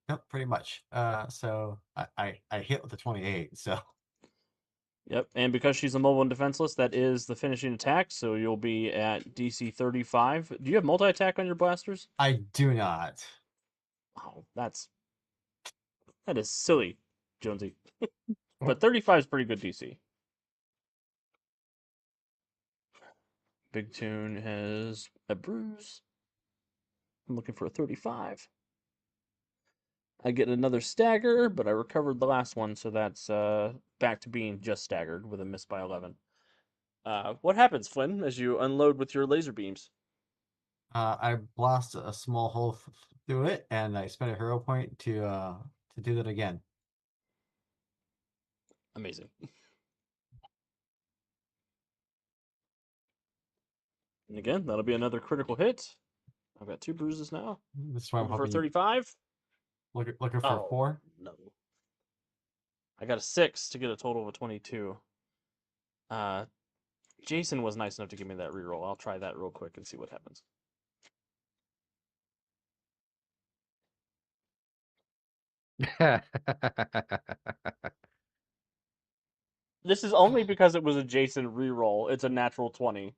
Yep, pretty much. So I hit with the 28, so Yep, and because she's a mobile and defenseless, that is the finishing attack, so you'll be at DC 35. Do you have multi-attack on your blasters? I do not. Oh, that is silly, Jonesy. But 35 is pretty good DC. Big Tune has a bruise. I'm looking for a 35. I get another stagger, but I recovered the last one, so that's back to being just staggered with a miss by 11. What happens, Flynn, as you unload with your laser beams? I blast a small hole through it, and I spend a hero point to do that again. Amazing. And again, that'll be another critical hit. I've got 2 bruises now. This is why I'm Looking for hoping 35. looking for a 4. No. I got a 6 to get a total of a 22. Jason was nice enough to give me that reroll. I'll try that real quick and see what happens. This is only because it was a Jason reroll. It's a natural 20.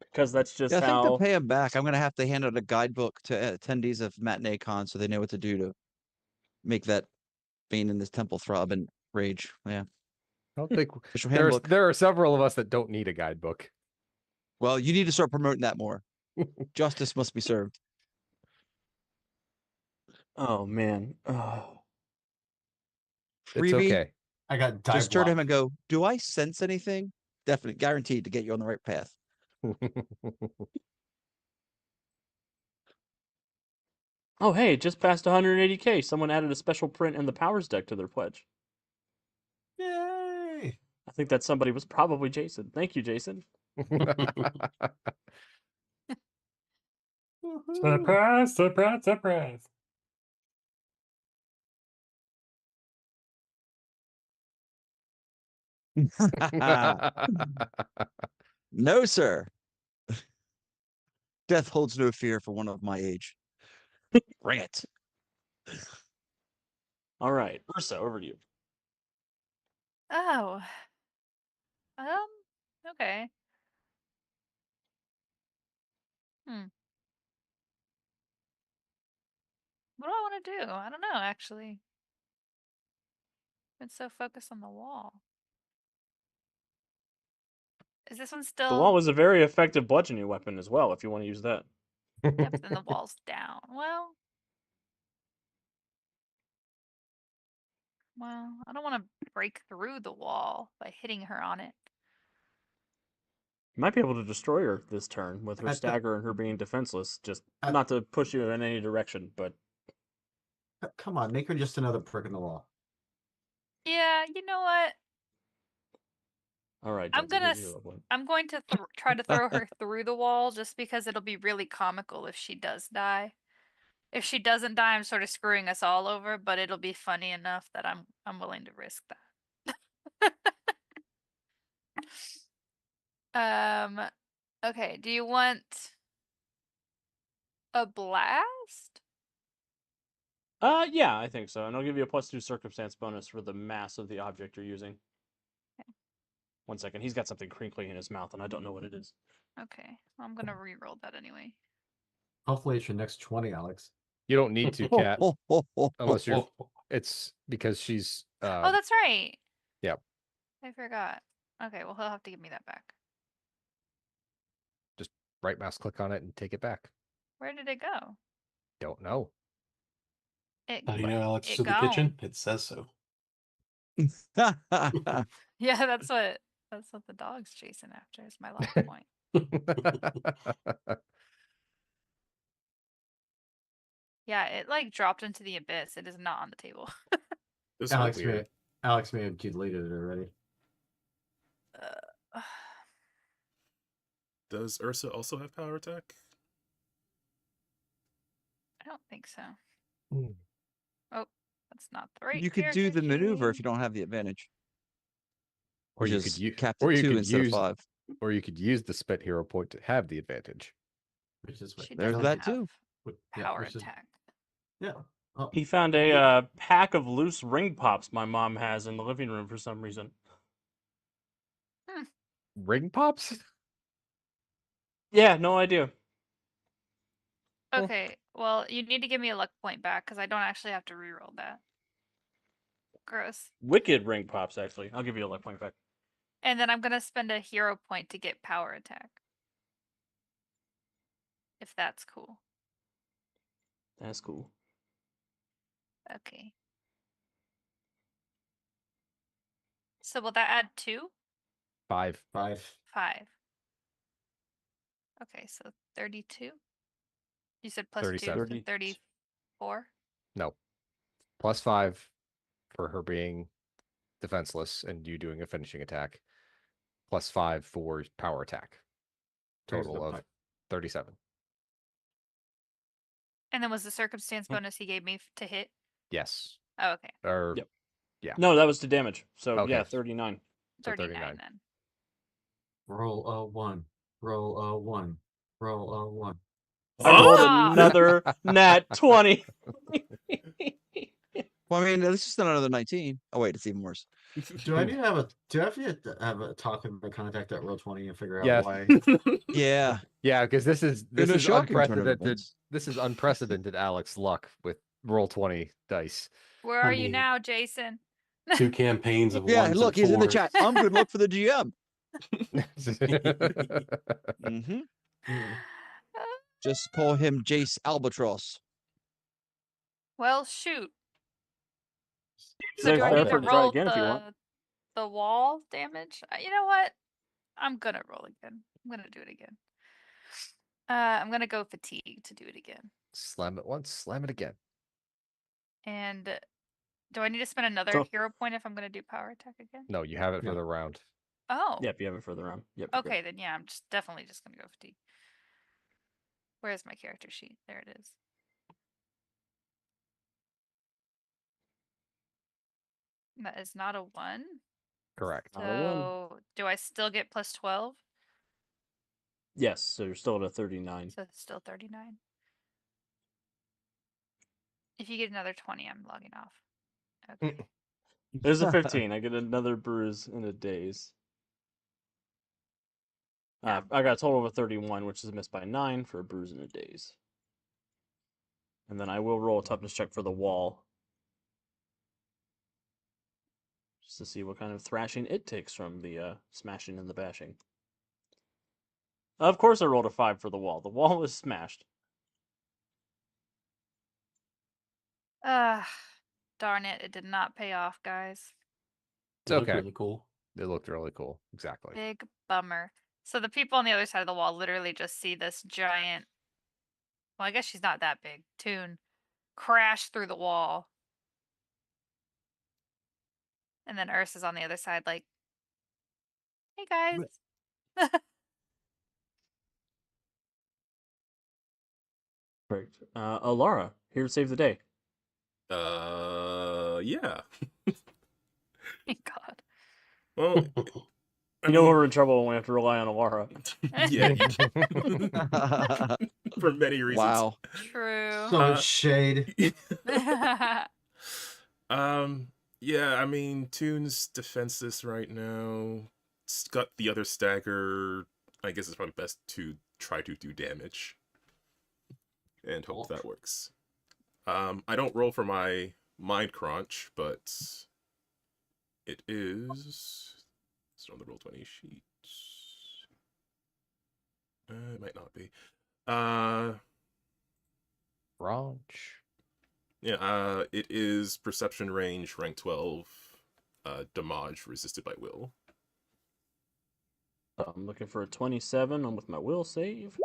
Because that's just Yeah, I think to how. pay him back, I'm gonna have to hand out a guidebook to attendees of Matinee Con so they know what to do to make that vein in this temple throb and rage. Yeah. I don't think Official handbook. there are several of us that don't need a guidebook. Well, you need to start promoting that more. Justice must be served. Oh, man. It's Freebie, okay. I got die just turn to him block. and go, "Do I sense anything?" Definitely, guaranteed to get you on the right path. Oh, hey, it just passed 180k. Someone added a special print in the Powers deck to their pledge. Yay! I think that somebody was probably Jason. Thank you, Jason. Woohoo. Surprise, surprise, surprise. No, sir. Death holds no fear for one of my age. Bring it. All right, Ursa, over to you. Oh. Okay. What do I want to do? I don't know, actually. Been so focused on the wall. Is this one still? The wall is a very effective bludgeoning weapon as well, if you want to use that. Yeah, but then the wall's down. Well, I don't want to break through the wall by hitting her on it. You might be able to destroy her this turn with her At the- stagger and her being defenseless. Just At- not to push you in any direction, but Come on, make her just another prick in the wall. Yeah, you know what? all right. I'm Jonesy, gonna here's your roll point. I'm going to try to throw her through the wall just because it'll be really comical if she does die. If she doesn't die, I'm sort of screwing us all over, but it'll be funny enough that I'm willing to risk that. Okay, do you want a blast? Yeah, I think so. And I'll give you a +2 circumstance bonus for the mass of the object you're using. 1 second. He's got something crinkly in his mouth, and I don't know what it is. Okay, well, I'm gonna re-roll that anyway. Hopefully it's your next 20, Alex. You don't need to, Cat, unless you're. Oh, It's because she's. Oh, that's right. Yep. I forgot. Okay, well, he'll have to give me that back. Right mouse click on it and take it back. Where did it go? Don't know. It how do you know Alex It is in the gone. kitchen? It says so. Yeah, that's what the dog's chasing after. Is my last point. Yeah, it like dropped into the abyss. It is not on the table. This Alex is weird. may, Alex may have deleted it already. Does Ursa also have power attack? I don't think so. Hmm. Oh, that's not the right. You could do character the maneuver if sheet. you don't have the advantage. Or you Which could is use. capped Or at you 2 could instead use. of 5. Or you could use the spent hero point to have the advantage. Which is what, She There's doesn't that have too. power which is- attack. yeah. Oh, He found a pack of loose ring pops my mom has in the living room for some reason. Ring pops. Yeah, no idea. Cool. Okay, well, you need to give me a luck point back because I don't actually have to reroll that. Gross. Wicked ring pops, actually. I'll give you a luck point back. And then I'm gonna spend a hero point to get power attack. If that's cool. That's cool. Okay. So will that add 2? 5. 5. 5. Okay, so 32. You said plus 2, 37. so 34. No. Plus 5 for her being defenseless and you doing a finishing attack. Plus 5 for power attack. Total the of point. 37. And then was the circumstance bonus he gave me to hit? Yes. Oh, okay. Or Yep. Yeah. No, that was to damage. So Okay. yeah, 39. So 39 39. then. Roll a 1. Roll a 1. Roll a 1. I rolled Ah! another nat 20. Well, I mean, this is not another 19. Oh, wait, it's even worse. Do I need to have a talk with my contact at Roll20 and figure out Yes. why? Yeah. Yeah, because this is In a shocking turn of unprecedented. events. This is unprecedented Alex luck with roll 20 dice. Where are you mean- now, Jason? 2 campaigns of Yeah, 1s look, and he's in the 4s. chat. I'm good luck for the GM. hmm Just call him Jace Albatross. Well, shoot. So There's do I the need effort to to try roll again if you want. the wall damage? You know what? I'm gonna roll again. I'm gonna do it again. I'm gonna go fatigue to do it again. Slam it once, slam it again. And do I need to spend another So- hero point if I'm gonna do power attack again? No, you have it for Yeah. the round. Oh. Yep, you have it further on. Yep. you're good. Okay, then yeah, I'm definitely just gonna go fatigue. Where's my character sheet? There it is. That is not a 1. Correct. Not a one. So do I still get plus 12? Yes, so you're still at a 39. So it's still 39. If you get another 20, I'm logging off. Okay. There's a 15. I get another bruise in a daze. I got a total of a 31, which is missed by 9 for a bruise in a daze. And then I will roll a toughness check for the wall. Just to see what kind of thrashing it takes from the smashing and the bashing. Of course I rolled a 5 for the wall. The wall is smashed. Darn it, it did not pay off, guys. It's It looked okay. really cool. It looked really cool. Exactly. Big bummer. So the people on the other side of the wall literally just see this giant, well, I guess she's not that big, Toon, crash through the wall. And then Ursa's on the other side like, hey guys. Perfect. Alara, here to save the day. Yeah. Thank God. Well, I You know mean, we're in trouble when we have to rely on Alara. yeah. For many reasons. Wow. True. So much shade. Yeah, I mean, Toon's defenseless right now. got the other stagger, I guess it's probably best to try to do damage. And hope that works. I don't roll for my Mind Crunch, but it is... It's on the Roll20 sheet. It might not be. Ranch. Yeah, it is Perception Range, rank 12, Damage, resisted by will. I'm looking for a 27 on with my will save.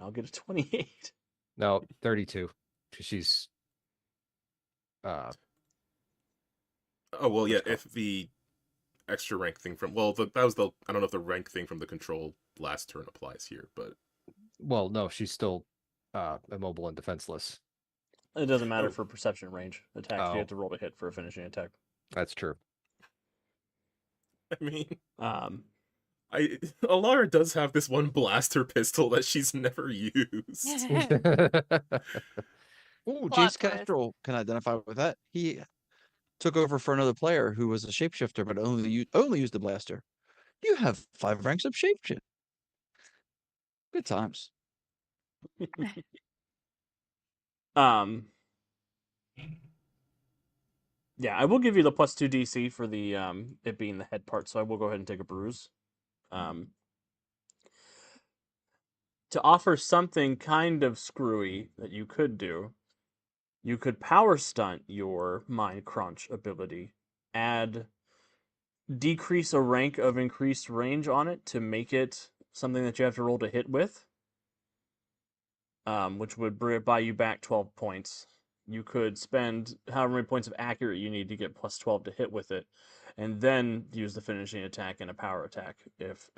I'll get a 28. No, 32. She's Oh, well, yeah, if the extra rank thing from... Well, that was the... I don't know if the rank thing from the control last turn applies here, but... well, no, she's still immobile and defenseless. It doesn't matter Oh. for perception range attacks. Oh. You have to roll to hit for a finishing attack. That's true. I mean... Um, Alara does have this one blaster pistol that she's never used. Oh, Plot Jace twist. Castrol can identify with that. He took over for another player who was a shapeshifter, but only used the blaster. You have 5 ranks of shapeshift. Good times. Yeah, I will give you the +2 DC for the it being the head part, so I will go ahead and take a bruise. To offer something kind of screwy that you could do, you could power stunt your Mind Crunch ability, decrease a rank of increased range on it to make it something that you have to roll to hit with, which would buy you back 12 points. You could spend however many points of accurate you need to get +12 to hit with it, and then use the finishing attack and a power attack. If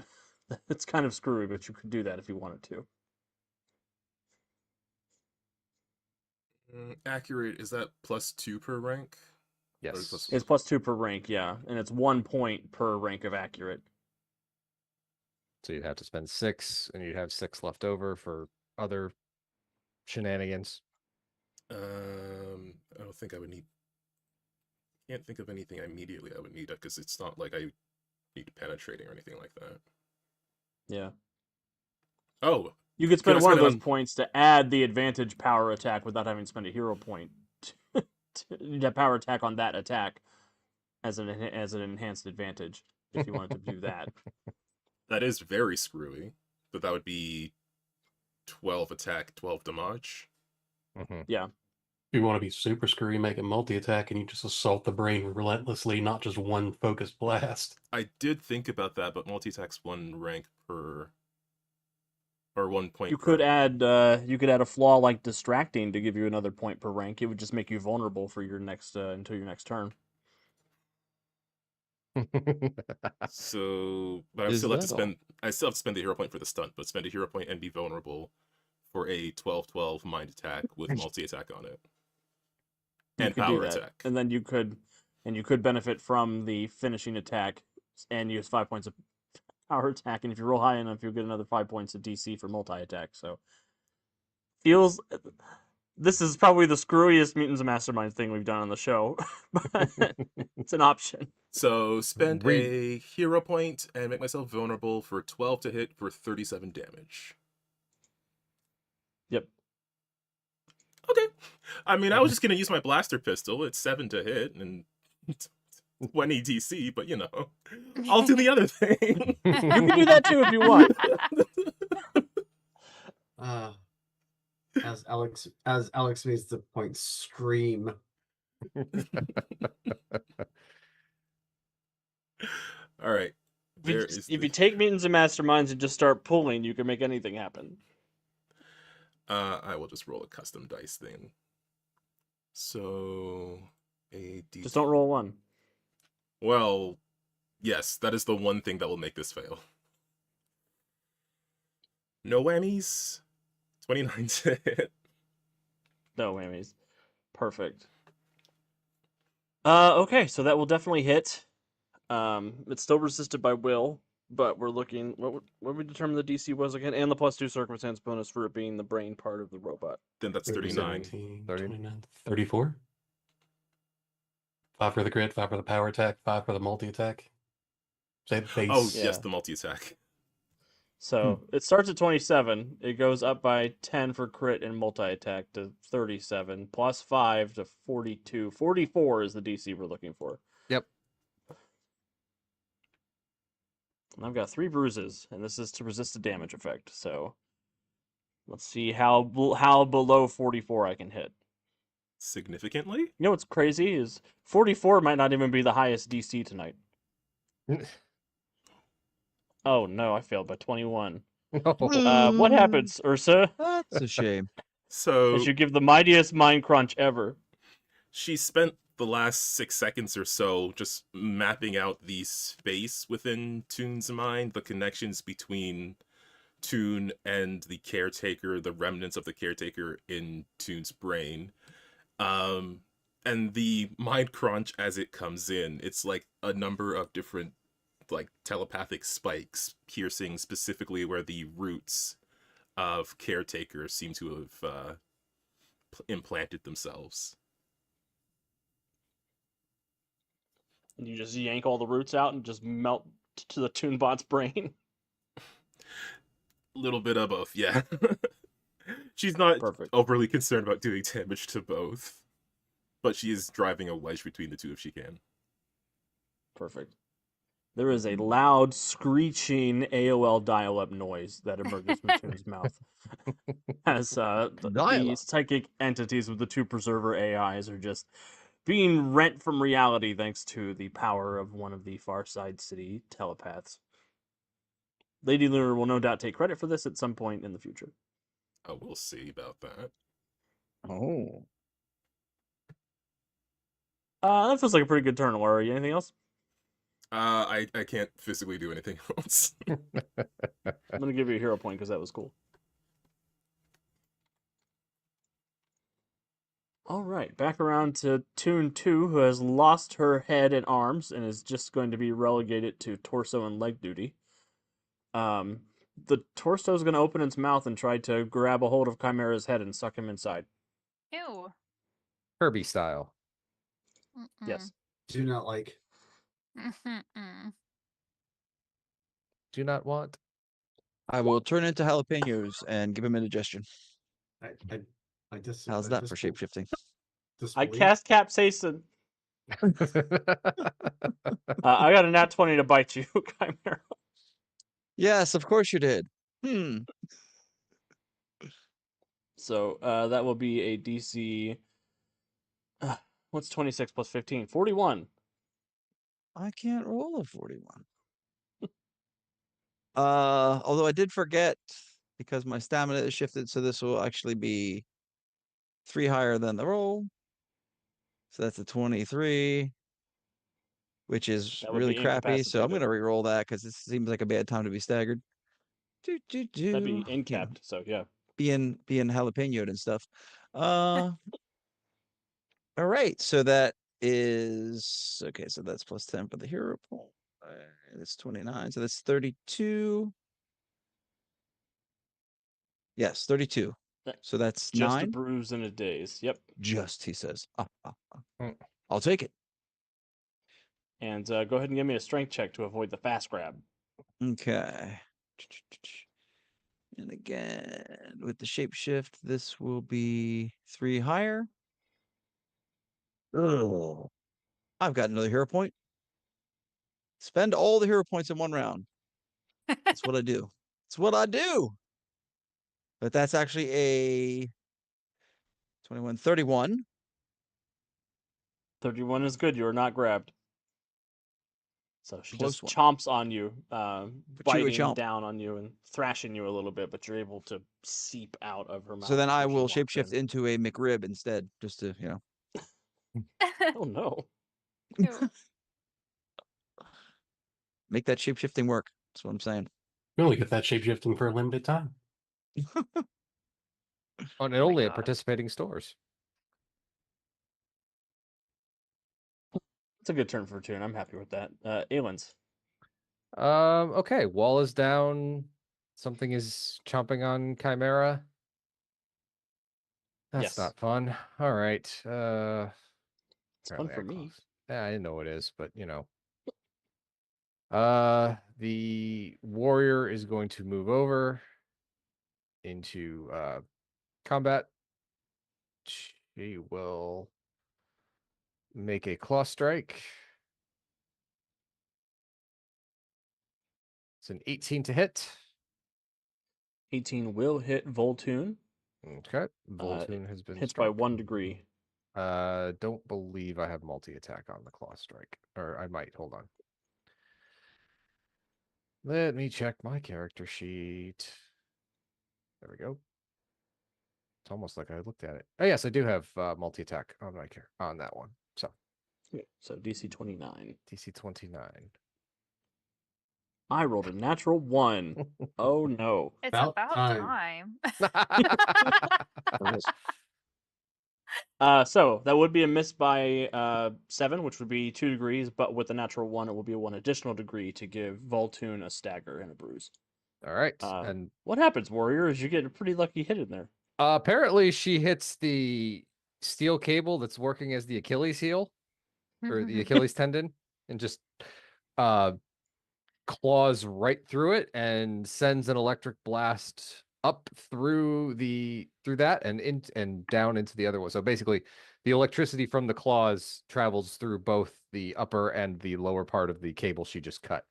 it's kind of screwy, but you could do that if you wanted to. Accurate, is that +2 per rank? Yes. It's +2 per rank, yeah, and it's 1 point per rank of accurate. So you'd have to spend 6, and you'd have 6 left over for other shenanigans. I don't think I would need... Can't think of anything immediately I would need, because it's not like I need penetrating or anything like that. Yeah. Oh, You could spend I one of spend it those on- points to add the advantage power attack without having to spend a hero point. The power attack on that attack as an enhanced advantage, if you wanted to do that. that is very screwy, but that would be 12 attack, 12 damage. Mhm. If you want to be super screwy, make it multi-attack and you just assault the brain relentlessly, not just one focused blast. I did think about that, but multi-attack's 1 rank per... Or 1 point You per... could add a flaw like distracting to give you another point per rank. It would just make you vulnerable for your next until your next turn. So, but I Is still have to that all? spend. I still have to spend the hero point for the stunt, but spend a hero point and be vulnerable for a 12/12 mind attack with multi attack on it You and could do power that. attack. And then you could benefit from the finishing attack and use 5 points of power attack. And if you roll high enough, you'll get another 5 points of DC for multi attack. So this is probably the screwiest Mutants and Masterminds thing we've done on the show, but it's an option. So spend Read- a hero point and make myself vulnerable for 12 to hit for 37 damage. Yep. Okay. I mean, I was just gonna use my blaster pistol. It's 7 to hit and 20 DC, but you know, I'll do the other thing. You can do that too if you want. As Alex makes the point, scream. All right. If you take Mutants and Masterminds and just start pulling, you can make anything happen. I will just roll a custom dice thing. So a D. Just don't roll one. Well, yes, that is the one thing that will make this fail. No whammies. 29 to hit. No whammies. Perfect. Okay, so that will definitely hit. It's still resisted by will, but we're looking. What we determined the DC was again, and the +2 circumstance bonus for it being the brain part of the robot. Then that's 39. 17, 30. 29, 34. 5 for the crit, 5 for the power attack, 5 for the multi attack. Say base. Oh, Yeah. yes, the multi-attack. So it starts at 27. It goes up by 10 for crit and multi-attack to 37, plus 5 to 42. 44 is the DC we're looking for. Yep. And I've got 3 bruises, and this is to resist the damage effect. So let's see how below 44 I can hit. Significantly? You know what's crazy is 44 might not even be the highest DC tonight. Oh no, I failed by 21. What happens, Ursa? That's a shame. So As you give the mightiest mind crunch ever. she spent the last 6 seconds or so just mapping out the space within Toon's mind, the connections between Toon and the caretaker, the remnants of the caretaker in Toon's brain. And the mind crunch as it comes in, it's like a number of different like telepathic spikes piercing specifically where the roots of caretaker seem to have implanted themselves. And you just yank all the roots out and just melt to the Toonbot's brain. Little bit of both, yeah. She's not Perfect. overly concerned about doing damage to both, but she is driving a wedge between the two if she can. Perfect. There is a loud, screeching AOL dial-up noise that emerges from Toon's mouth as the Dial-up. psychic entities with the 2 preserver AIs are just being rent from reality thanks to the power of one of the Far Side City telepaths. Lady Lunar will no doubt take credit for this at some point in the future. Oh, we'll see about that. Oh. That feels like a pretty good turn, Laurie. Anything else? I can't physically do anything else. I'm going to give you a hero point because that was cool. All right, back around to Toon 2, who has lost her head and arms and is just going to be relegated to torso and leg duty. The torso is going to open its mouth and try to grab a hold of Chimera's head and suck him inside. Ew. Kirby style. Yes. Do not like. Mm-mm. Do not want. I will turn into jalapenos and give him indigestion. I just. How's that for shapeshifting? I cast Capsaicin. I got a nat 20 to bite you, Chimera. Yes, of course you did. So that will be a DC. What's 26 plus 15? 41. I can't roll a 41. Although I did forget because my stamina is shifted, so this will actually be 3 higher than the roll. So that's a 23, which is That would really be crappy. So I'm incapacitated. gonna re-roll that because this seems like a bad time to be staggered. That'd be You know, incapped, so yeah. being jalapenoed and stuff. All right, so that is okay. So that's plus 10 for the hero point. That's 29. So that's 32. Yes, 32. That- So that's Just a 9. bruise and a daze. Yep. Just, he says. Mm. I'll take it. And go ahead and give me a strength check to avoid the fast grab. Okay. And again, with the shapeshift, this will be 3 higher. Ugh. I've got another hero point. Spend all the hero points in one round. That's what I do. It's what I do. But that's actually a 21, 31. 31 is good. You are not grabbed. So she Close just one. chomps on you, you a biting chomp. down on you and thrashing you a little bit, but you're able to seep out of her mouth. So then I before she will walks shapeshift in. into a McRib instead, just to, Oh no. Ew. make that shapeshifting work. That's what I'm saying. We only get that shapeshifting for a limited time. And my only at God. participating stores. It's a good turn for Toon. I'm happy with that. Aelins. Okay, wall is down. Something is chomping on Chimera. That's Yes. not fun. All right. It's fun apparently for I me. closed. Yeah, I know it is, but The warrior is going to move over into combat. She will make a claw strike. It's an 18 to hit. 18 will hit Voltoon. Okay. Voltoon has been Hits by struck. 1 degree. Don't believe I have multi-attack on the claw strike. Or I might. Hold on. Let me check my character sheet. There we go. It's almost like I looked at it. Oh yes, I do have multi-attack on my on that one. So Okay, so DC 29. DC 29. I rolled a natural 1. Oh no. It's About about time. time. So that would be a miss by 7, which would be 2 degrees, but with the natural 1, it will be 1 additional degree to give Voltoon a stagger and a bruise. All right. Uh, And What happens, Warrior, is you get a pretty lucky hit in there. apparently she hits the steel cable that's working as the Achilles heel or the Achilles tendon and just claws right through it and sends an electric blast up through that and down into the other one. So basically the electricity from the claws travels through both the upper and the lower part of the cable she just cut.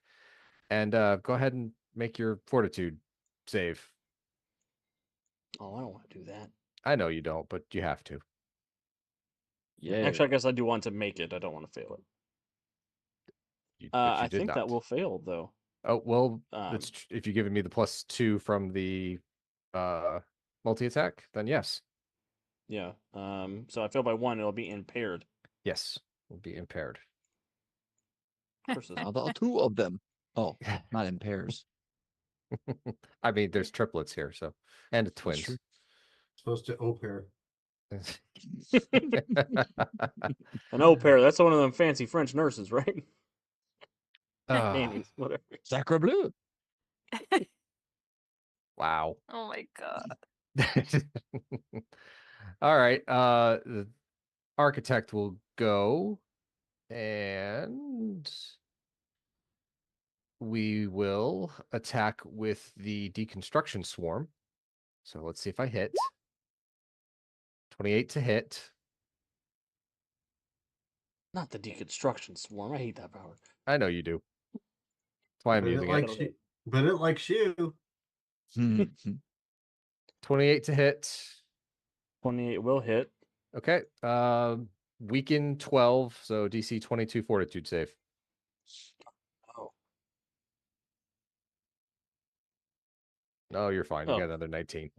And go ahead and make your fortitude save. Oh, I don't want to do that. I know you don't, but you have to. Yeah. Actually, I guess I do want to make it. I don't want to fail it. But you I did think that not. will fail, though. Oh well, Um, if you're giving me the +2 from the multi-attack, then yes. Yeah. So I fail by 1, it'll be impaired. Yes, will be impaired. Versus Now the two of them. Oh, not in pairs. I mean, there's triplets here, so and That's twins. true. Supposed to au pair. an au pair. That's one of them fancy French nurses, right? Ah, Nannies, whatever. Sacre bleu. wow. Oh my god. All right. The architect will go, and we will attack with the deconstruction swarm. So let's see if I hit. 28 to hit. Not the deconstruction swarm. I hate that power. I know you do. That's why I'm But it using likes it. you. But it likes you. 28 to hit. 28 will hit. Okay. Weaken 12, so DC 22 fortitude save. Oh. No, you're fine. You Oh. got another 19.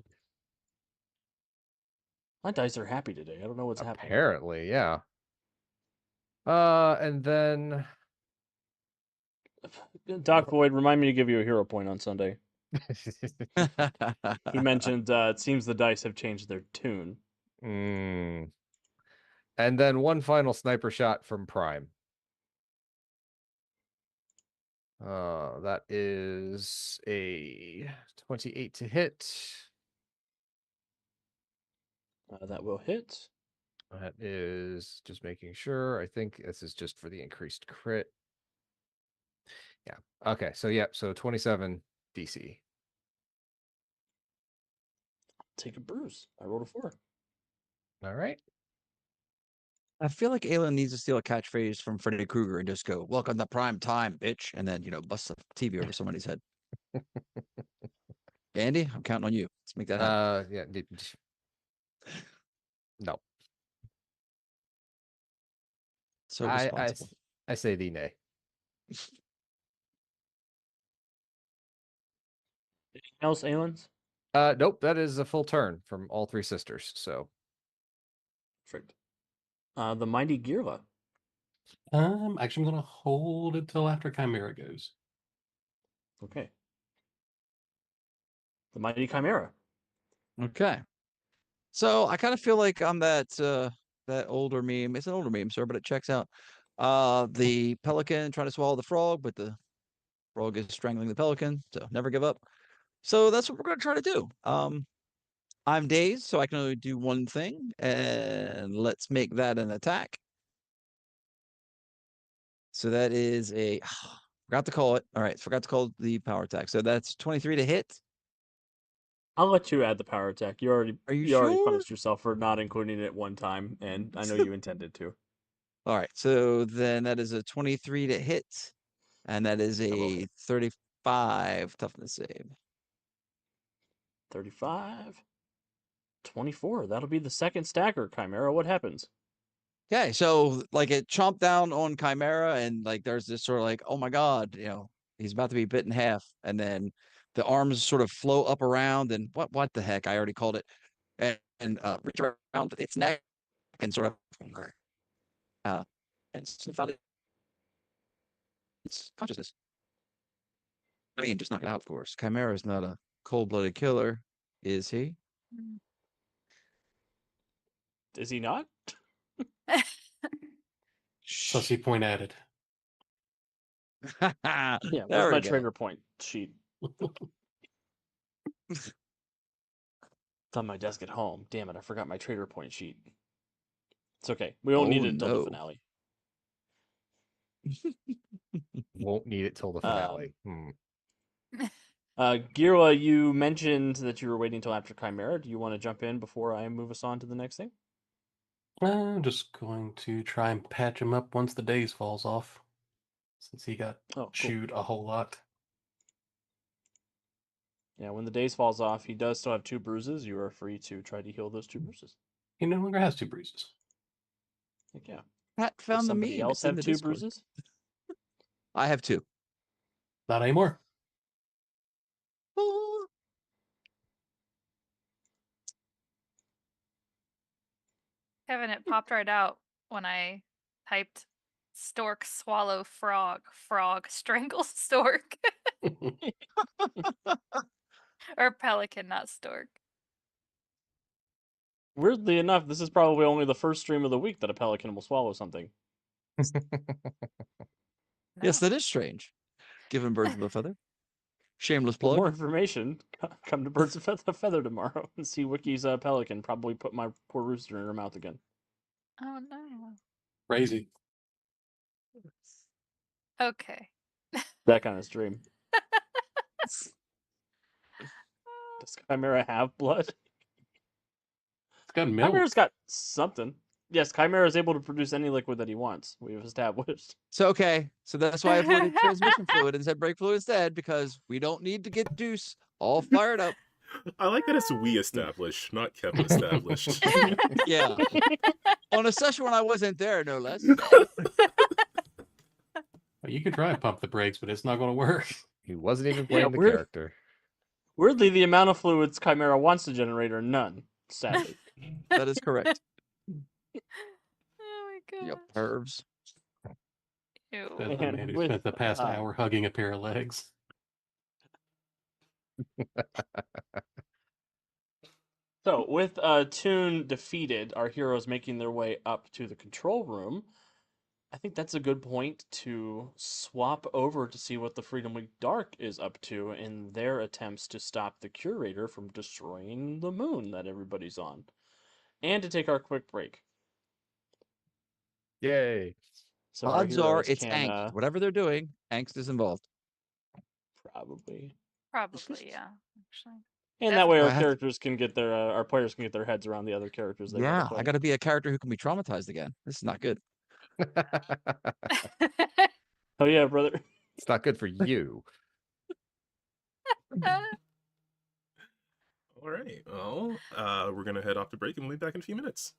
My dice are happy today. I don't know what's happening. Apparently, yeah. And then Doc Void, remind me to give you a hero point on Sunday. He mentioned it seems the dice have changed their tune. And then one final sniper shot from Prime. That is a 28 to hit. That will hit. That is just making sure. I think this is just for the increased crit. Yeah. Okay. So, yeah. So 27 DC. Take a bruise. I rolled a 4. All right. I feel like Aelin needs to steal a catchphrase from Freddy Krueger and just go, "Welcome to prime time, bitch," and then bust the TV over somebody's head. Andy, I'm counting on you. Let's make that happen. Yeah. No. So I responsible. I say the nay. Anything else, Aelins? Nope. That is a full turn from all 3 sisters. So Perfect. The Mighty Girla. Actually, I'm gonna hold it till after Chimera goes. Okay. The Mighty Chimera. Okay. So I kind of feel like I'm that older meme. It's an older meme, sir, but it checks out. The pelican trying to swallow the frog, but the frog is strangling the pelican. So never give up. So that's what we're gonna try to do. I'm dazed, so I can only do one thing, and let's make that an attack. So that is a Forgot to call it. All right, forgot to call the power attack. So that's 23 to hit. I'll let you add the power attack. You already Are you already sure? punished yourself for not including it one time, and I know you intended to. All right, so then that is a 23 to hit, and that is a 35 toughness save. 35. 24. That'll be the second stagger, Chimera. What happens? Okay, so like it chomped down on Chimera, and like there's this sort of like, oh my god, he's about to be bit in half, and then the arms sort of flow up around, and what the heck? I already called it, and reach around its neck and sort of and sniff out its consciousness. I mean, just knock it out, of course. Chimera is not a cold-blooded killer, is he? Is he not? Sussy point added. Yeah, There where's we my go. trigger point sheet? It's on my desk at home. Damn it, I forgot my trigger point sheet. It's okay. We won't need Oh, it until no. the finale. Won't need it till the finale. Girla, you mentioned that you were waiting until after Chimera. Do you want to jump in before I move us on to the next thing? I'm just going to try and patch him up once the daze falls off, since he got Oh, cool. chewed a whole lot. Yeah, when the daze falls off, he does still have 2 bruises. You are free to try to heal those 2 bruises. He no longer has 2 bruises. Heck yeah. Pat Does found the somebody meme. else It's in have the 2 Discord. bruises? I have 2. Not anymore. Kevin, it popped right out when I typed stork swallow frog, frog strangle stork. Or pelican, not stork. Weirdly enough, this is probably only the first stream of the week that a pelican will swallow something. Yes, that is strange. Given birds of a feather. Shameless For plug. more information, come to Birds of a Feather tomorrow and see Wiki's pelican probably put my poor rooster in her mouth again. Oh no. Crazy. Okay. That kind of stream. Does Chimera have blood? It's got milk. Chimera's got something. Yes, Chimera is able to produce any liquid that he wants. We've established. So okay, so that's why I avoided transmission fluid and said brake fluid instead, because we don't need to get Deuce all fired up. I like that it's we established, not Kevin established. Yeah. On a session when I wasn't there, no less. Well, you could try and pump the brakes, but it's not going to work. He wasn't even playing the we're- character. Weirdly, the amount of fluids Chimera wants to generate are none, sadly. That is correct. Oh my god. You pervs. Ew. That's the And man who with, spent the past uh, hour hugging a pair of legs. So, with Toon defeated, our heroes making their way up to the control room, I think that's a good point to swap over to see what the Freedom League Dark is up to in their attempts to stop the Curator from destroying the moon that everybody's on. And to take our quick break. Yay. So our Odds are heroes it's can, angst. Whatever they're doing, angst is involved. probably. Probably, yeah. Actually. And that way our I have to- characters can get their, our players can get their heads around the other characters they Yeah, want to I got to be a character who can be traumatized again. This is not good. Oh yeah, brother. It's not good for you. All right. Well, we're gonna head off to break and we'll be back in a few minutes.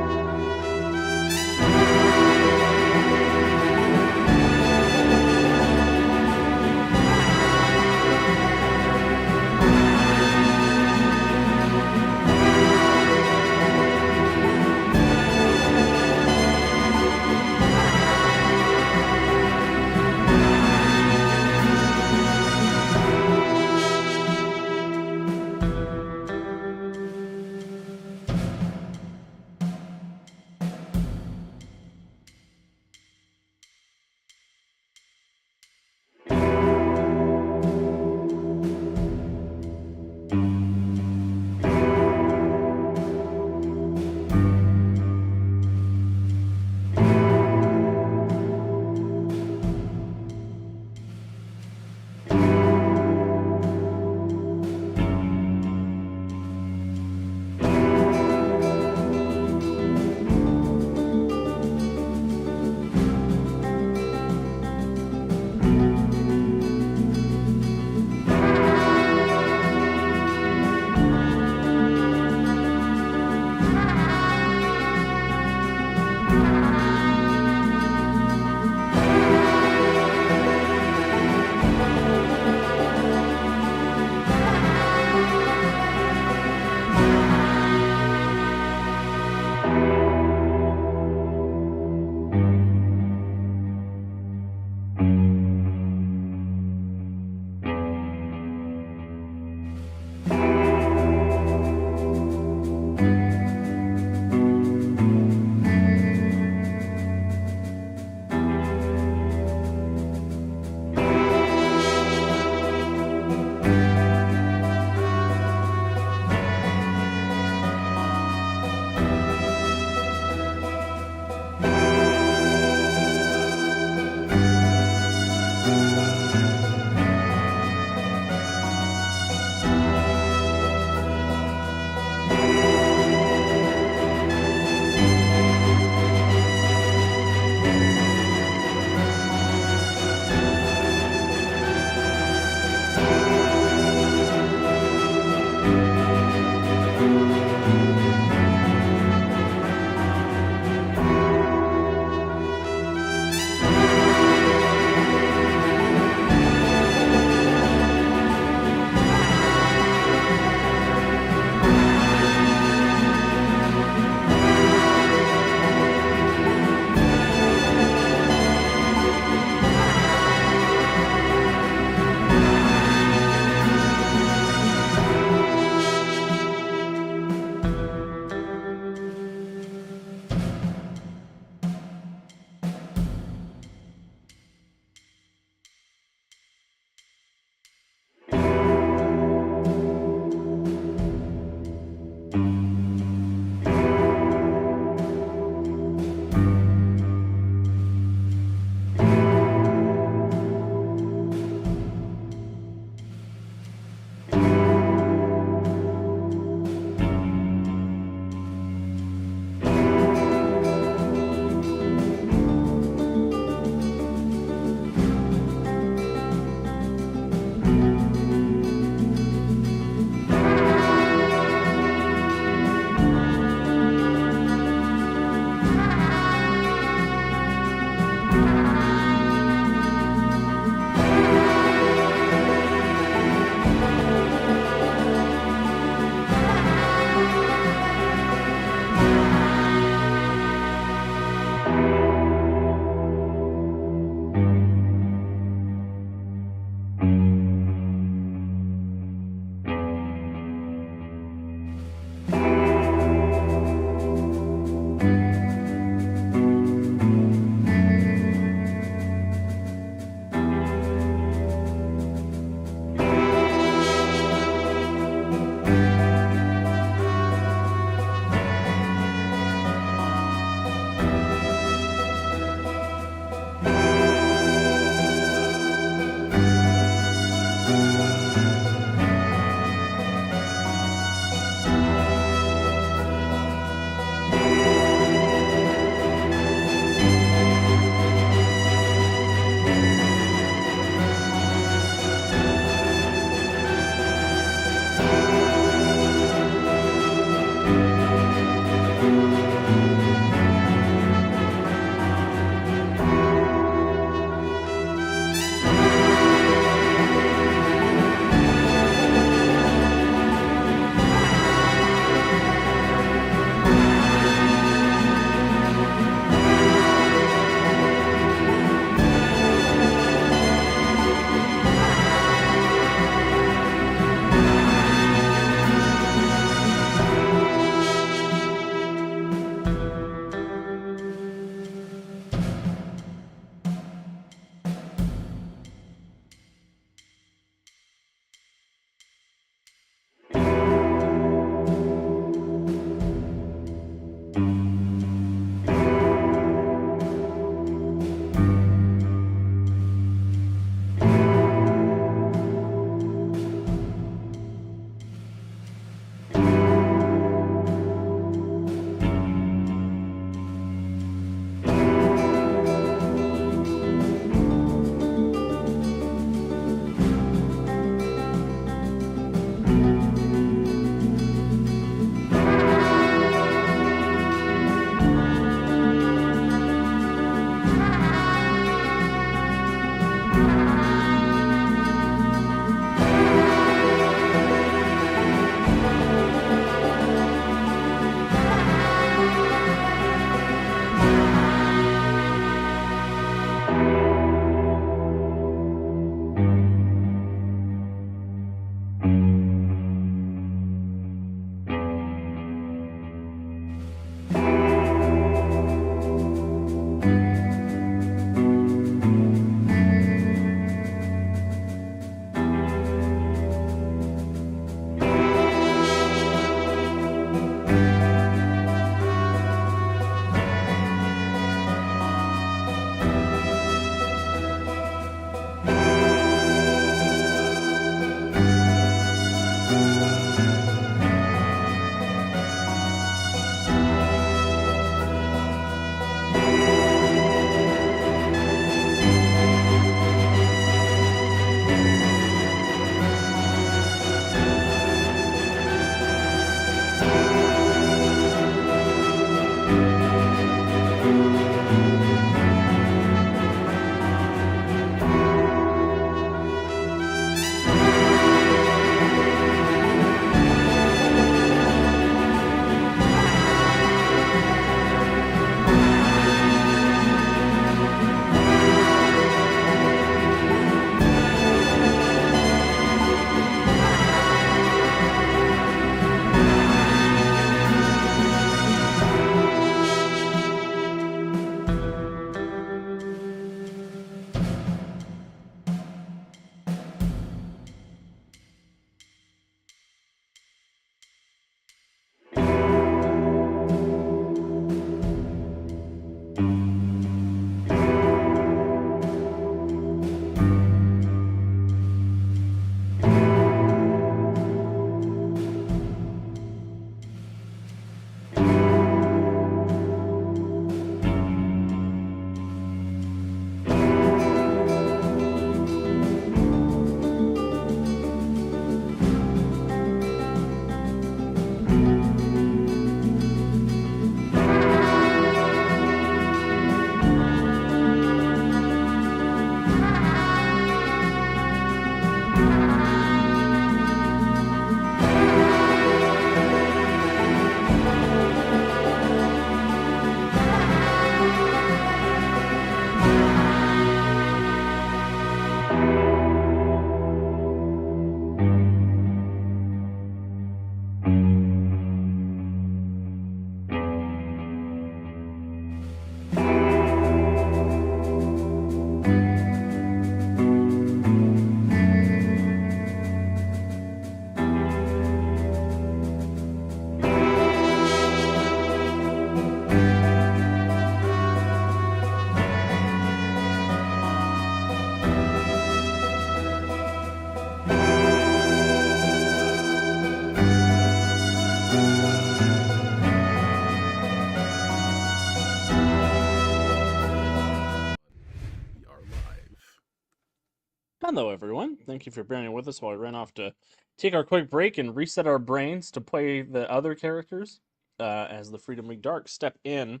Hello, everyone. Thank you for bearing with us while we ran off to take our quick break and reset our brains to play the other characters as the Freedom League Dark step in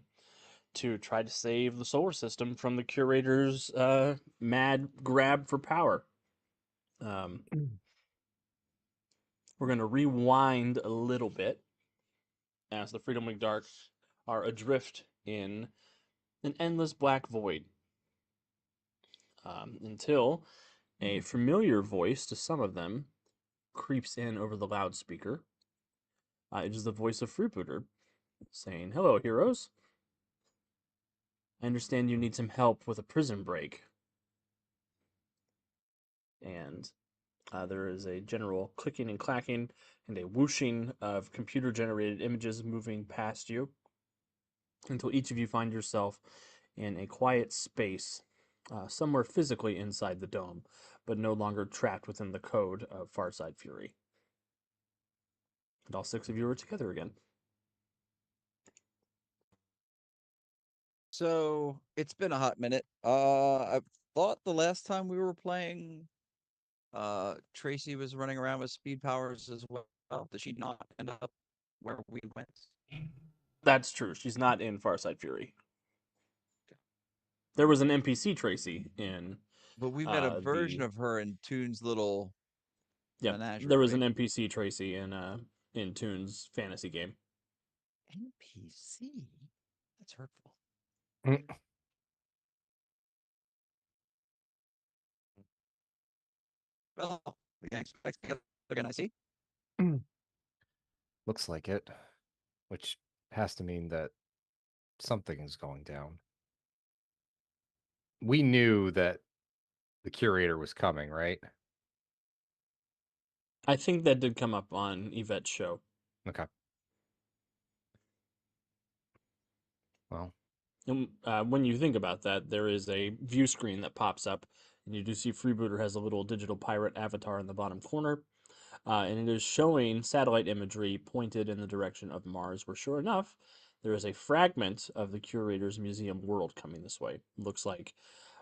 to try to save the solar system from the Curator's mad grab for power. We're going to rewind a little bit as the Freedom League Dark are adrift in an endless black void until a familiar voice to some of them creeps in over the loudspeaker. It is the voice of Freebooter saying, "Hello, heroes. I understand you need some help with a prison break." And there is a general clicking and clacking and a whooshing of computer-generated images moving past you until each of you find yourself in a quiet space somewhere physically inside the dome, but no longer trapped within the code of Farside Fury. And all 6 of you are together again. So it's been a hot minute. I thought the last time we were playing, Tracy was running around with speed powers as well. Did she not end up where we went? That's true. She's not in Farside Fury. There was an NPC Tracy in. But we met a version the- of her in Toon's little Yeah, menagerie. there was right? an NPC Tracy in Toon's fantasy game. NPC? That's hurtful. Well, we can expect together again, I see. Looks like it, which has to mean that something is going down. We knew that the Curator was coming, right? I think that did come up on Yvette's show. Okay. Well, And, when you think about that, there is a view screen that pops up, and you do see Freebooter has a little digital pirate avatar in the bottom corner, and it is showing satellite imagery pointed in the direction of Mars, where sure enough, there is a fragment of the Curator's museum world coming this way. Looks like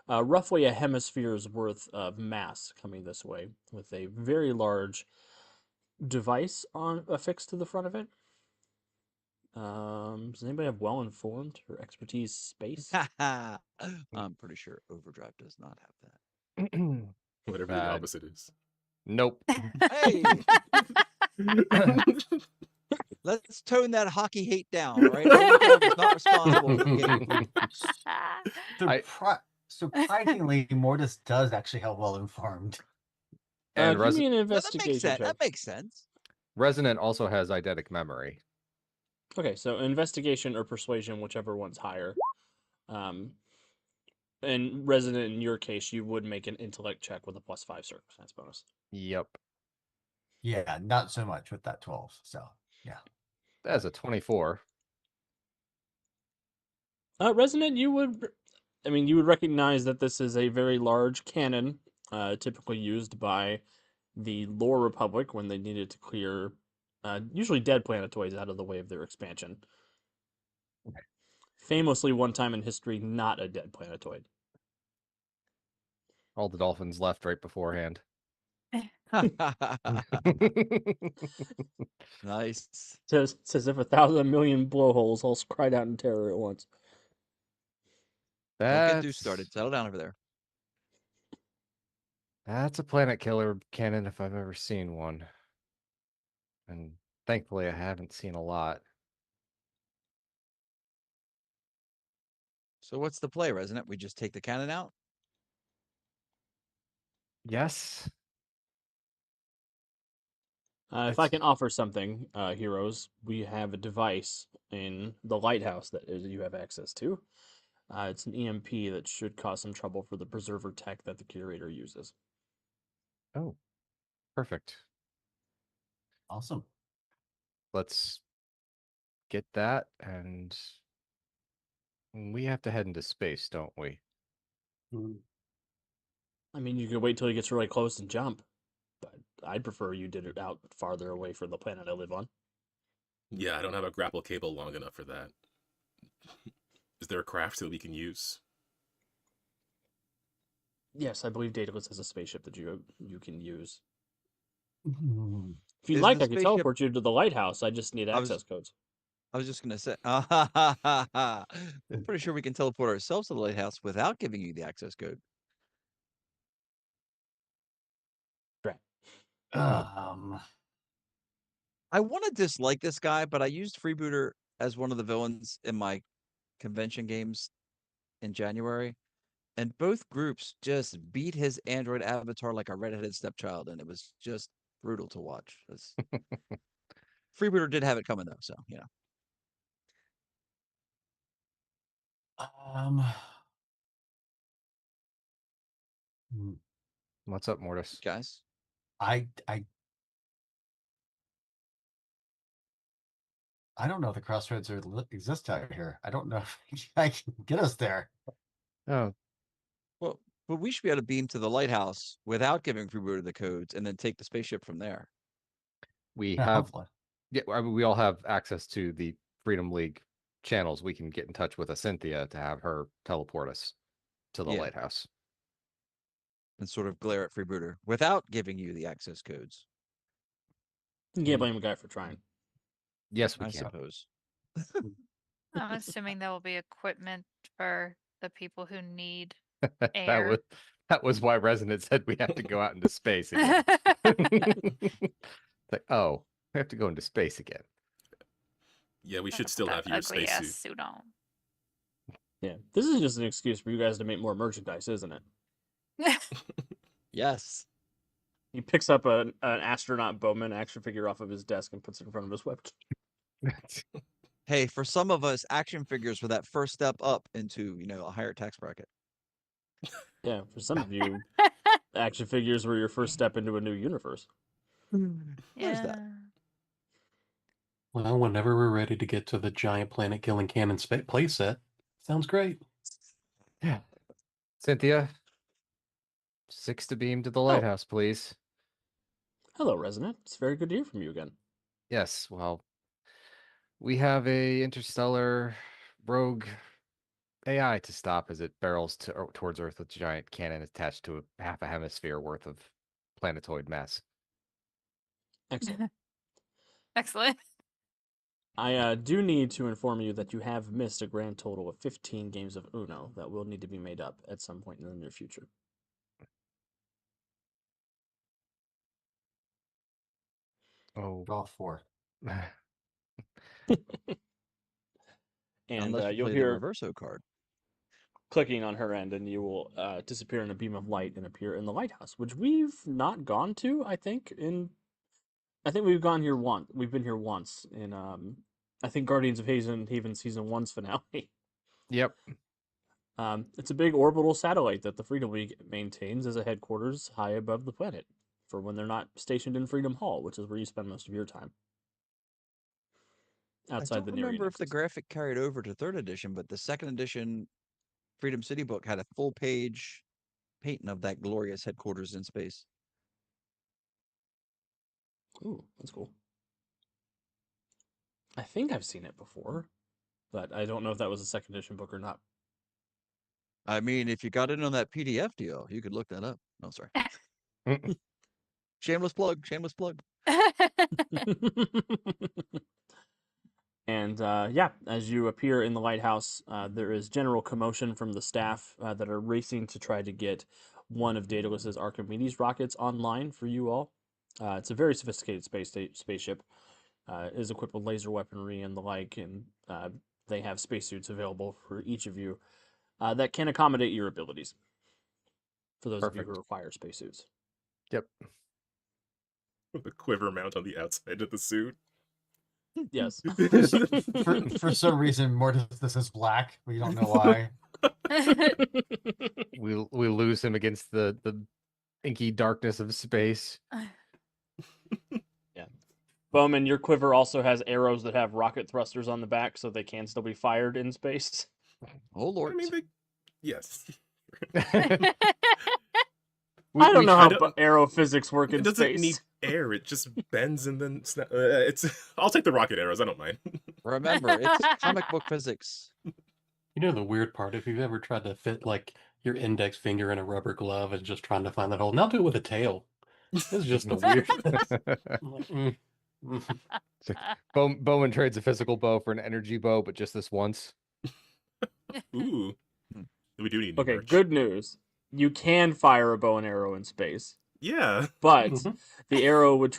roughly a hemisphere's worth of mass coming this way, with a very large device affixed to the front of it. Does anybody have well-informed or expertise space? I'm pretty sure Overdrive does not have that. Whatever the Bad. opposite is. Nope. Hey, let's tone that hockey hate down, all right? Overdrive is not responsible for getting Surprisingly, Mortis does actually have well informed. And Give me an Well, investigation check. that makes sense. Resonant also has eidetic memory. Okay, so investigation or persuasion, whichever one's higher. And Resident, in your case, you would make an intellect check with a +5 circumstance bonus. Yep. Yeah, not so much with that 12. So That's a 24. Resonant, you would recognize that this is a very large cannon, typically used by the Lore Republic when they needed to clear usually dead planetoids out of the way of their expansion. Okay. Famously, one time in history, not a dead planetoid. All the dolphins left right beforehand. Nice. It's as if 1,000 million blowholes all cried out in terror at once. Don't get too That's started. Settle down over there. That's a planet killer cannon if I've ever seen one. And thankfully I haven't seen a lot. So what's the play, Resonant? We just take the cannon out? Yes. If I can offer something, heroes, we have a device in the lighthouse that you have access to. It's an EMP that should cause some trouble for the preserver tech that the Curator uses. Oh, perfect. awesome. Let's get that, and we have to head into space, don't we? I mean, you could wait till he gets really close and jump, but I'd prefer you did it out farther away from the planet I live on. Yeah, I don't have a grapple cable long enough for that. Is there a craft that we can use? Yes, I believe Daedalus has a spaceship that you can use. Hmm. If you'd Is like, the I could spaceship- teleport you to the lighthouse. I just need I was- access codes. I was just gonna say, I'm pretty sure we can teleport ourselves to the lighthouse without giving you the access code. Um, I want to dislike this guy, but I used Freebooter as one of the villains in my convention games in January, and both groups just beat his android avatar like a redheaded stepchild, and it was just brutal to watch. Freebooter did have it coming though, so you know. um, hmm, What's up, Mortis? Guys, I don't know if the crossroads exist out here. I don't know if I can get us there. Oh, well, but we should be able to beam to the lighthouse without giving Freebooter the codes, and then take the spaceship from there. we Yeah, have. hopefully. Yeah, I mean, we all have access to the Freedom League channels. We can get in touch with a Cynthia to have her teleport us to the Yeah. lighthouse. And sort of glare at Freebooter without giving you the access codes, You can't blame a guy for trying. Yes, we I can. suppose. I'm assuming there will be equipment for the people who need that air. was why Resonant said we have to go out into space again. Like, oh, we have to go into space again. Yeah, we should Put still that have your ugly ass spacesuit. suit on. Yeah, this is just an excuse for you guys to make more merchandise, isn't it? Yes. He picks up an astronaut Bowman action figure off of his desk and puts it in front of his webcam. Hey, for some of us, action figures were that first step up into, a higher tax bracket. Yeah, for some of you, action figures were your first step into a new universe. There's that. Well, whenever we're ready to get to the giant planet killing cannon playset, sounds great. Yeah. Cynthia, 6 to beam to the lighthouse, please. Hello, Resonant. It's very good to hear from you again. Yes, well, we have a interstellar rogue AI to stop as it barrels towards Earth with a giant cannon attached to half a hemisphere worth of planetoid mass. Excellent. Excellent. I do need to inform you that you have missed a grand total of 15 games of Uno that will need to be made up at some point in the near future. Oh. Draw 4. And Unless you you'll play hear the Reverso card. clicking on her end, and you will disappear in a beam of light and appear in the lighthouse, which we've not gone to. I think we've gone here once. We've been here once in I think Guardians of Haven season 1's finale. Yep. It's a big orbital satellite that the Freedom League maintains as a headquarters high above the planet for when they're not stationed in Freedom Hall, which is where you spend most of your time. Outside I don't the Neary remember if the Nexus. graphic carried over to 3rd edition, but the 2nd edition Freedom City book had a full page painting of that glorious headquarters in space. Ooh, that's cool. I think I've seen it before, but I don't know if that was a 2nd edition book or not. I mean, if you got in on that PDF deal, you could look that up. No, sorry. Shameless plug. Shameless plug. And yeah, as you appear in the lighthouse, there is general commotion from the staff that are racing to try to get one of Daedalus's Archimedes rockets online for you all. It's a very sophisticated spaceship. It is equipped with laser weaponry and the like, and they have spacesuits available for each of you that can accommodate your abilities. For those of you who Perfect. require spacesuits. Yep. With the quiver mount on the outside of the suit. Yes. For some reason, Mortis, this is black. We don't know why. We lose him against the inky darkness of space. Yeah. Bowman, your quiver also has arrows that have rocket thrusters on the back, so they can still be fired in space. Oh, Lord. I mean, yes. I don't know how arrow physics work in It doesn't space. need air. It just bends and then it's. I'll take the rocket arrows. I don't mind. Remember, it's comic book physics. You know the weird part, if you've ever tried to fit like your index finger in a rubber glove and just trying to find that hole, now do it with a tail. This is just the weirdest. I'm like, It's like Bowman trades a physical bow for an energy bow, but just this once. Ooh. Hmm. We do need new Okay, merch. good news. You can fire a bow and arrow in space, Yeah. but Mhm. the arrow would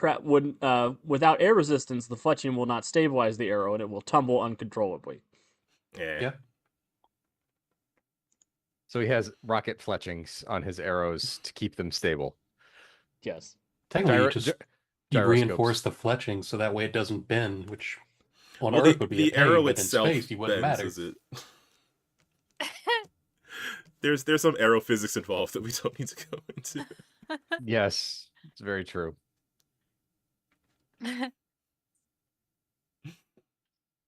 without air resistance, the fletching will not stabilize the arrow and it will tumble uncontrollably. Yeah. Yeah. So he has rocket fletchings on his arrows to keep them stable. Yes. Technically, Gyro- you gy- reinforce gyroscopes. the fletching so that way it doesn't bend, which on Well, Earth would be a the pain, arrow but in itself space you wouldn't bends, matter. is it? There's some arrow physics involved that we don't need to go into. Yes, it's very true. But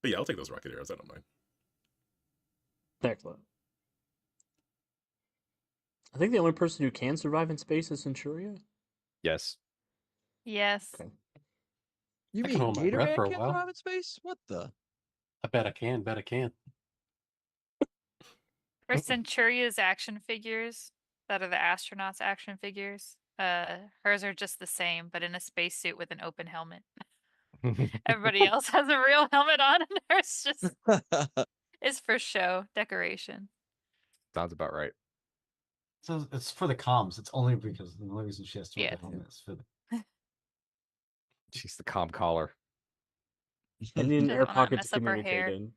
yeah, I'll take those rocket arrows. I don't mind. Excellent. I think the only person who can survive in space is Centuria. Yes. Yes. Okay. You I can mean hold my breath Gatorade for a can't while. survive in space? What the? I bet I can. Bet I can. For Centuria's action figures, that are the astronauts' action figures, hers are just the same, but in a spacesuit with an open helmet. Everybody else has a real helmet on, and hers just is for show, decoration. Sounds about right. So it's for the comms. It's only because the only reason she has to wear Yeah. the helmet is for the. She's the calm collar. I need an Doesn't air wanna pocket to mess up her communicate hair. in.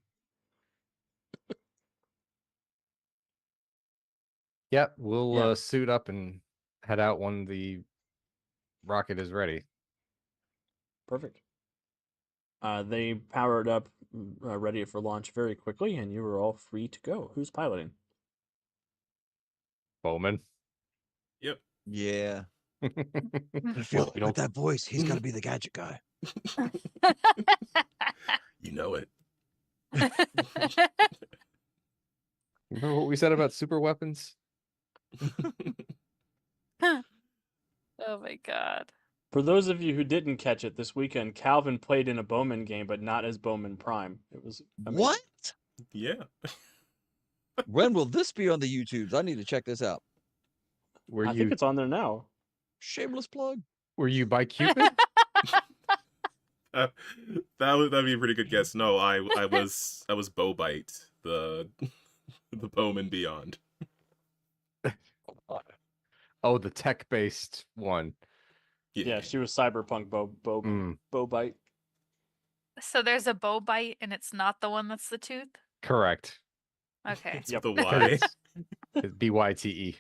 Yep, we'll Yeah. suit up and head out when the rocket is ready. Perfect. They powered up, ready for launch very quickly, and you were all free to go. Who's piloting? Bowman. Yep. Yeah. I Well, feel you with don't. that voice, he's got to be the gadget guy. You know it. Remember what we said about super weapons? Oh my god. For those of you who didn't catch it this weekend, Calvin played in a Bowman game, but not as Bowman Prime. It was amazing. What? Yeah. When will this be on the YouTubes? I need to check this out. Were I you think it's on there now. Shameless plug. by Cupid? That'd be a pretty good guess. No, I was Bowbite, the the Bowman Beyond. Oh, the tech-based one. Yeah, she was Cyberpunk Mm, Bowbite. So there's a bow bite, and it's not the one that's the tooth? correct. Okay. It's Yep. with a Because Y. it's BYTE.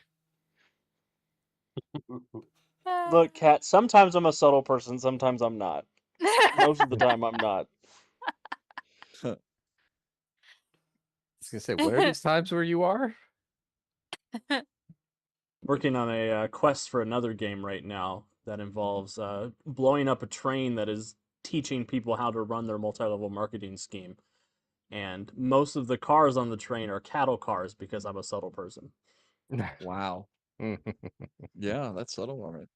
Look, Kat, sometimes I'm a subtle person, sometimes I'm not. Most of the time, I'm not. I was gonna say, what are these times where you are? Working on a quest for another game right now that involves blowing up a train that is teaching people how to run their multi-level marketing scheme. And most of the cars on the train are cattle cars because I'm a subtle person. Wow. Yeah, that's subtle. All right.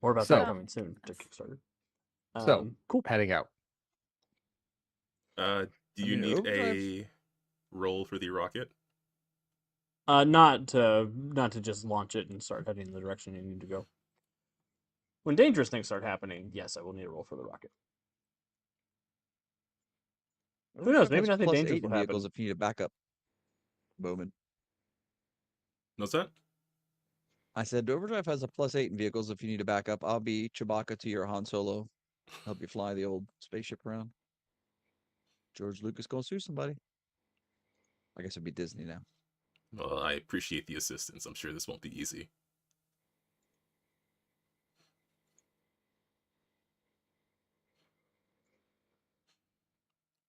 More about So- that coming soon to Kickstarter. So, Cool. heading out. Do I you mean, need Overdrive's- a roll for the rocket? Not to just launch it and start heading in the direction you need to go. When dangerous things start happening, yes, I will need a roll for the rocket. Who knows? Overdrive Maybe has nothing plus dangerous 8 in will happen. vehicles if you need a backup. Bowman. What's that? I said Overdrive has a plus 8 in vehicles if you need a backup. I'll be Chewbacca to your Han Solo. Help you fly the old spaceship around. George Lucas gonna sue somebody. I guess it'd be Disney now. Well, I appreciate the assistance. I'm sure this won't be easy.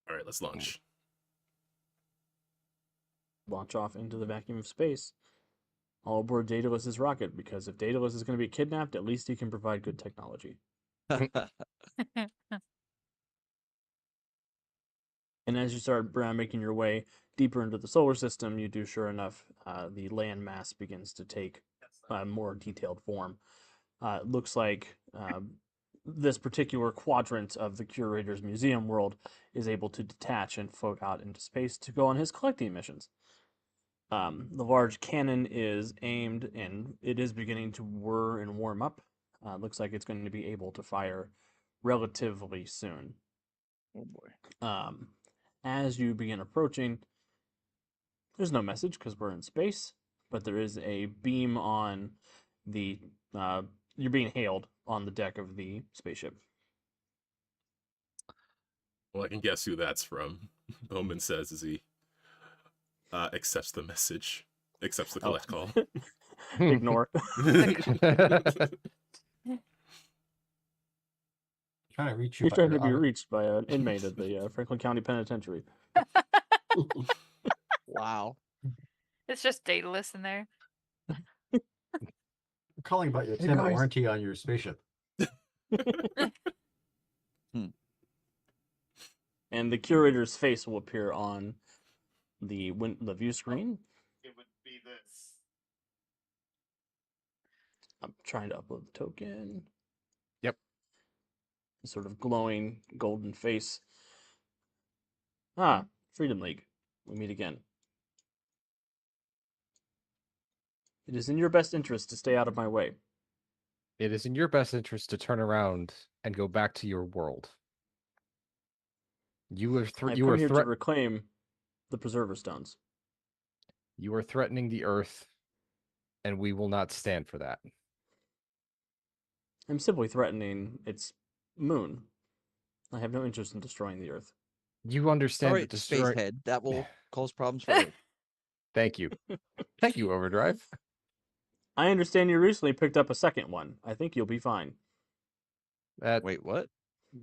All right, let's launch. Launch off into the vacuum of space. All aboard Daedalus' rocket, because if Daedalus is going to be kidnapped, at least he can provide good technology. And as you start making your way deeper into the solar system, you do, sure enough, the land mass begins to take more detailed form. It looks like this particular quadrant of the curator's museum world is able to detach and float out into space to go on his collecting missions. The large cannon is aimed and it is beginning to whir and warm up. Looks like it's going to be able to fire relatively soon. Oh boy. As you begin approaching, there's no message because we're in space, but there is a beam on the. You're being hailed on the deck of the spaceship. Well, I can guess who that's from. Bowman says as he accepts the message, accepts the collect call. Ignore. Trying to reach you. He's but trying you're to be on it. reached by an inmate at the Franklin County Penitentiary. Wow. It's just Daedalus in there. I'm calling about your Hey, 10 guys. warranty on your spaceship. And the curator's face will appear on the view screen. It would be this. I'm trying to upload the token. Yep. Sort of glowing golden face. Ah, Freedom League. We meet again. It is in your best interest to stay out of my way. It is in your best interest to turn around and go back to your world. You are I've come you are here to reclaim the Preserver Stones. you are threatening the Earth, and we will not stand for that. I'm simply threatening its moon. I have no interest in destroying the Earth. You understand Sorry, that destroy... Spacehead. That will cause problems for you. Thank you. Thank you, Overdrive. I understand you recently picked up a second one. I think you'll be fine. That Wait, what?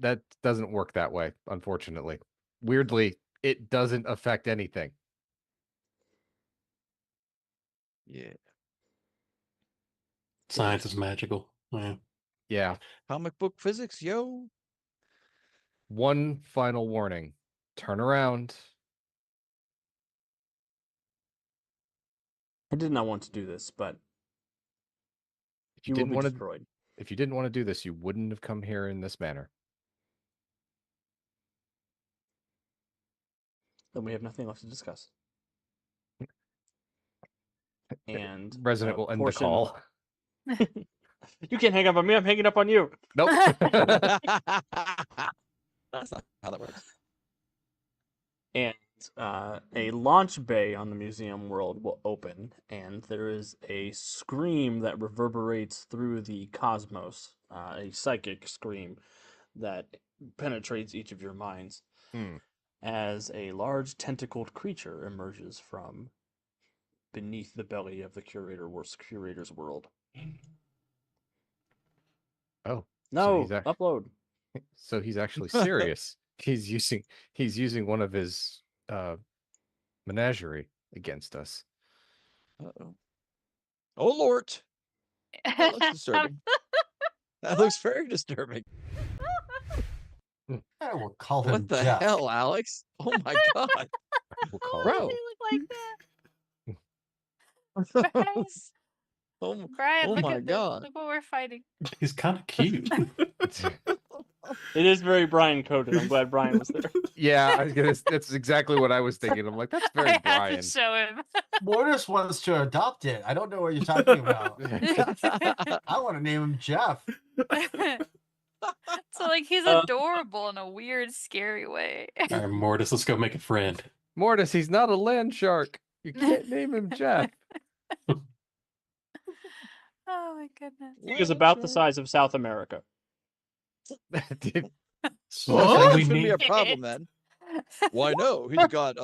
that doesn't work that way, unfortunately. Weirdly, it doesn't affect anything. Yeah. Science is magical. Yeah. Yeah. Comic book physics, yo. One final warning. Turn around. I did not want to do this, but If you will didn't be want to destroyed. if you didn't want to do this, you wouldn't have come here in this manner. Then we have nothing left to discuss. And Resident a will end the portion- call. You can't hang up on me. I'm hanging up on you. Nope. That's not how that works. And a launch bay on the museum world will open, and there is a scream that reverberates through the cosmos, a psychic scream that penetrates each of your minds Hmm. as a large tentacled creature emerges from beneath the belly of the curator's world. Oh, No, he's act- upload. so he's actually serious. He's using one of his menagerie against us. Uh-oh. Oh, Lord. That looks disturbing. That looks very disturbing. I will call him What the Jeff. hell, Alex? Oh my god. We'll call Why it. do Bro. they look like that? Brian, Oh, Brian, oh look my at God. Look what we're fighting. He's kind of cute. It is very Brian coded. I'm glad Brian was there. Yeah, that's exactly what I was thinking. I'm like, that's very I had Brian. to show him. Mortis wants to adopt it. I don't know what you're talking about. I want to name him Jeff. So like he's adorable in a weird, scary way. All right, Mortis, let's go make a friend. Mortis, he's not a land shark. You can't name him Jeff. Oh my goodness. He is about the size of South America. Dude, So That I think we shouldn't be need a problem then. Why no? He's got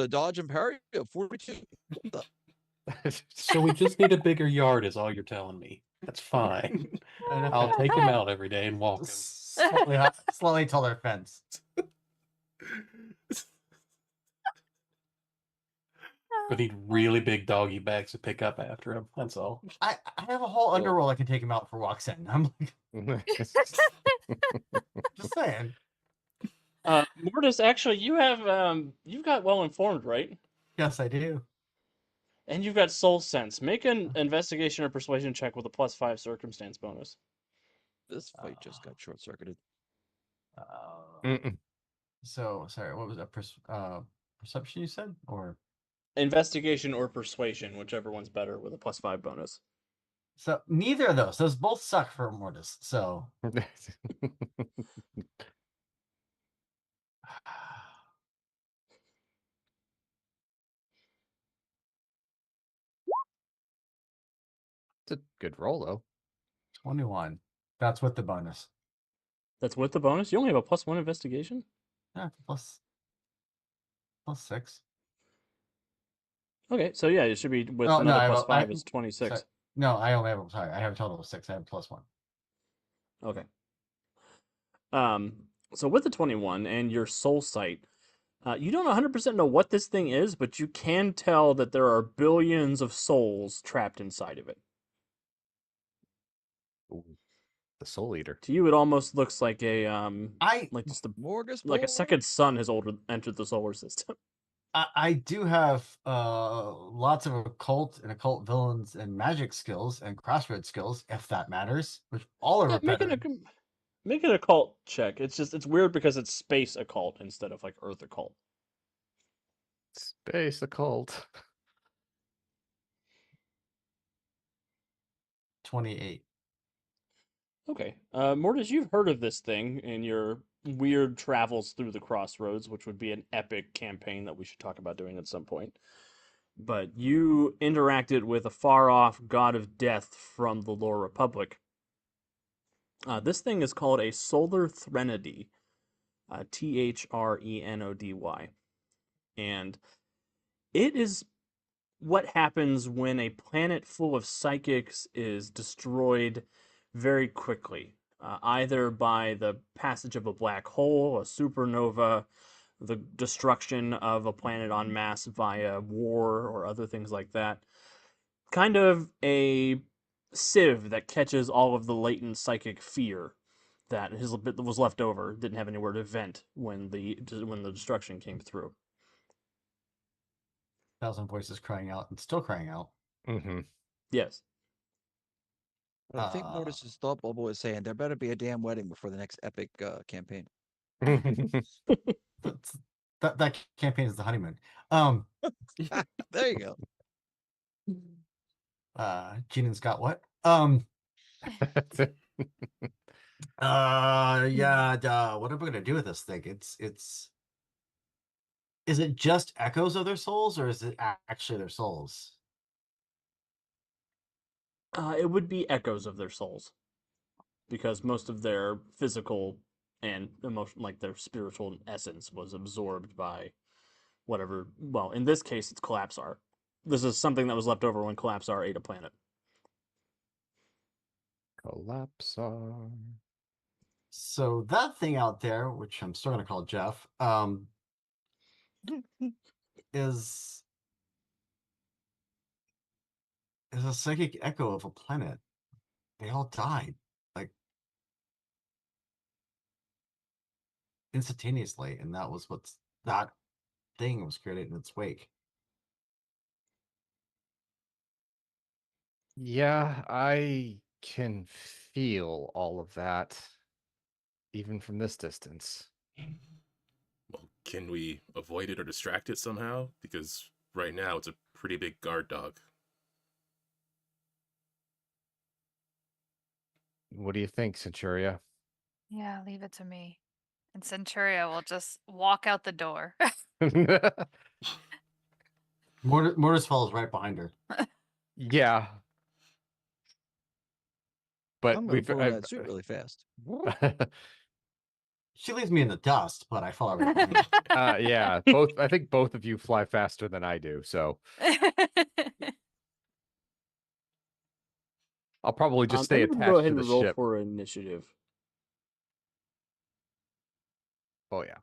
a Dodge Imperio 42. What the- So we just need a bigger yard, is all you're telling me. That's fine. And a I'll fence. take him out every day and walk him. Slightly taller fence. We need really big doggy bags to pick up after him. That's all. I have a whole underworld I can take him out for walks in. I'm like, just saying. Mortis, actually, you've got well informed, right? Yes, I do. And you've got soul sense. Make an investigation or persuasion check with a +5 circumstance bonus. This fight just got short circuited. Mm-mm. So sorry, what was that? Perception you said, or Investigation or persuasion, whichever one's better, with a +5 bonus. so neither of those. Those both suck for Mortis. So It's a good roll though. 21. That's with the bonus. That's with the bonus. You only have a +1 investigation. Yeah, plus 6. Okay, so yeah, it should be with Oh, no, another I have a- +5 I- is 26. Sorry. No, I only have. Sorry, I have a total of 6. I have +1. Okay. So with the 21 and your soul sight, you don't 100% know what this thing is, but you can tell that there are billions of souls trapped inside of it. Ooh, the Soul Eater. To you, it almost looks like a like just like a second sun has entered the solar system. I do have lots of occult and occult villains and magic skills and crossroads skills, if that matters, which all are Yeah, repetitive. make an occult check. It's weird because it's space occult instead of like earth occult. Space occult. 28. Okay. Mortis, you've heard of this thing in your weird travels through the crossroads, which would be an epic campaign that we should talk about doing at some point. But you interacted with a far-off god of death from the Lore Republic. This thing is called a Solar Threnody, Threnody. And it is what happens when a planet full of psychics is destroyed very quickly, either by the passage of a black hole, a supernova, the destruction of a planet en masse via war or other things like that. Kind of a sieve that catches all of the latent psychic fear that was left over, didn't have anywhere to vent when the destruction came through. 1,000 voices crying out and still crying out. Mm-hmm. Yes. I think Mortis's thought bubble was saying there better be a damn wedding before the next epic campaign. That campaign is the honeymoon. There you go. Gene and Scott, what? Yeah. What are we gonna do with this thing? It's. Is it just echoes of their souls, or is it actually their souls? It would be echoes of their souls, because most of their physical and emotion, like their spiritual essence, was absorbed by whatever. Well, in this case, it's Collapsar. This is something that was left over when Collapsar ate a planet. Collapsar. So that thing out there, which I'm still gonna call Jeff, is a psychic echo of a planet. They all died, like instantaneously, and that thing was created in its wake. Yeah, I can feel all of that, even from this distance. Well, can we avoid it or distract it somehow? Because right now it's a pretty big guard dog. What do you think, Centuria? Yeah, leave it to me. And Centuria will just walk out the door. Mortis falls right behind her. Yeah. But I'm gonna we've put on that suit really fast. She leaves me in the dust, but I follow right behind her. yeah, I think both of you fly faster than I do, so I'll probably just stay Everyone attached go ahead to the and roll ship. for initiative. Oh yeah.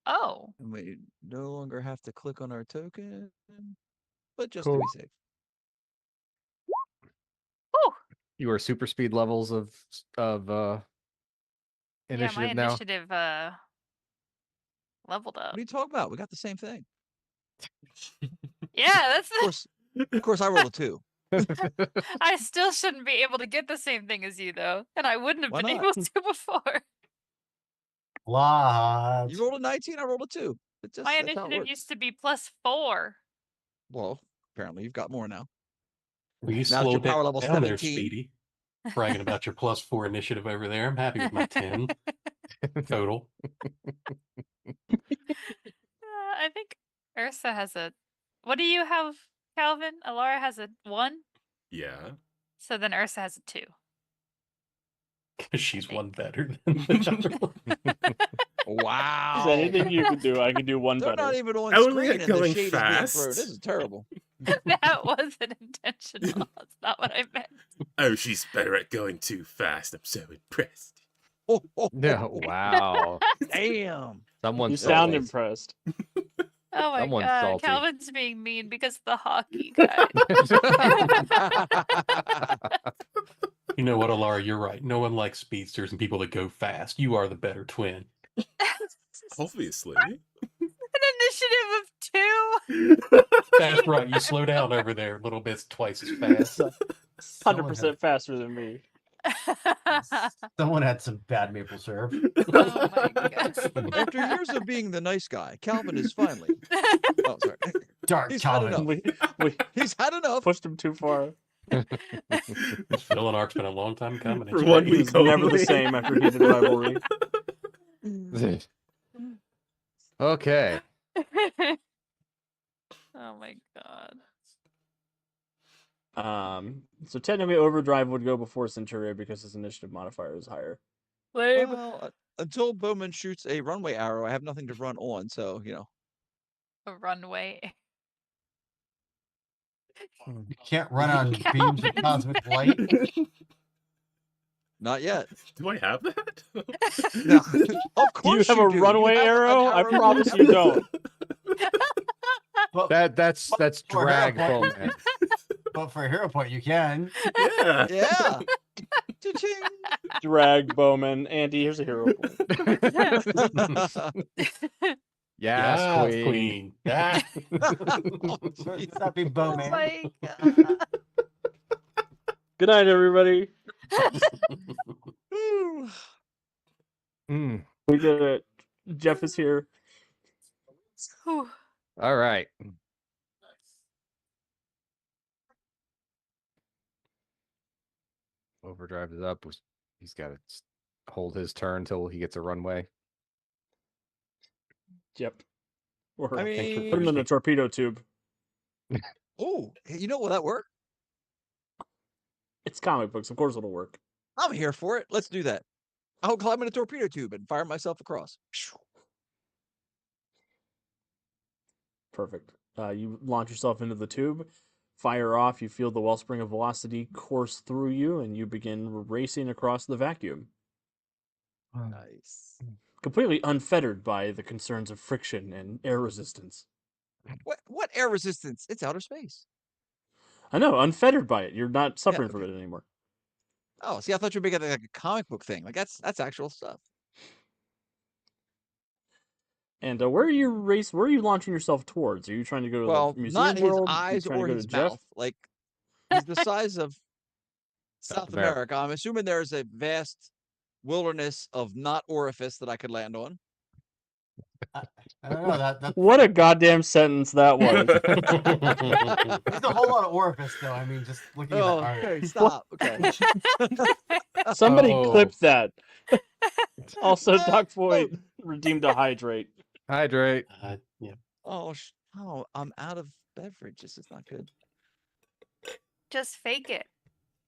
Oh. And we no longer have to click on our token, but just Cool. to be safe. Whew. You are super speed levels of initiative yeah, my now. initiative leveled up. What are you talking about? We got the same thing. Yeah, that's Of course, I rolled a 2. I still shouldn't be able to get the same thing as you, though. And I wouldn't have Why been not? able to before. What? You rolled a 19, I rolled a 2. It just, My that's how it initiative works. used to be +4. Well, apparently you've got more now. Will you Now slow your power down level's there, 17. Speedy? Bragging about your +4 initiative over there. I'm happy with my 10 total. I think Ursa has a. What do you have, Calvin? Alara has a 1. Yeah. So then Ursa has a 2. Because she's one better than the other one. Wow. Is anything you can do, I can do one They're better. not even on Only screen at and the going shade is being thrown. fast. This is terrible. That wasn't intentional. That's not what I meant. Oh, she's better at going too fast. I'm so impressed. Oh, No, wow. damn. Someone's You sound salty. impressed. Oh my Someone's god, salty. Calvin's being mean because of the hockey guy. You know what, Alara? You're right. No one likes speedsters and people that go fast. You are the better twin. Obviously. An initiative of 2. That's right. You slow down over there a little bit, twice as fast. 100% faster than me. Someone had some bad maple syrup. Oh my god. After years of being the nice guy, Calvin is finally. Oh, sorry. Dark He's had Calvin. enough. We He's had enough. pushed him too far. Phil and Art's been a long time coming. For It's one great. He was never the same after heated rivalry. Okay. Oh my god. So technically Overdrive would go before Centuria because his initiative modifier is higher. Lame. Well, until Bowman shoots a runway arrow, I have nothing to run on, so, you know. A runway. You can't run on beams of cosmic light. Not yet. Do I have that? No. Of Do you course have a do. You runway have an arrow? I promise you don't. But, That's For drag Hero Point. Bowman. but for Hero Point, you can. Yeah. Yeah. Cha-ching. Drag Bowman. Andy, here's a hero point. Yes, queen. Yeah. Oh, geez. Happy Oh Bowman. my god. Good night, everybody. Ooh. Mm. We did it. Jeff is here. Whew. All right. Overdrive is up. He's got to hold his turn till he gets a runway. Yep. Or I put him mean, in the torpedo tube. oh, you know, will that work? It's comic books. Of course it'll work. I'm here for it. Let's do that. I'll climb in a torpedo tube and fire myself across. Perfect. You launch yourself into the tube, fire off, you feel the wellspring of velocity course through you, and you begin racing across the vacuum, Nice. completely unfettered by the concerns of friction and air resistance. What air resistance? It's outer space. I know, unfettered by it. You're not suffering from okay. it anymore. Oh, see, I thought you were making like a comic book thing. Like that's actual stuff. And where are you launching yourself towards? Are you trying to go to Well, the museum not his world? Are you eyes trying to or go his to Jeff? mouth. Like he's the size of South America. America. I'm assuming there's a vast wilderness of not orifice that I could land on. I don't know. That's What a goddamn sentence that was. there's a whole lot of orifice, though. I mean, just looking at Oh, that art. okay, stop. Okay. Somebody Oh. clip that. Also, Oh. Doc Void redeemed a hydrate. Hydrate. Yeah. Oh, I'm out of beverage. This is not good. Just fake it.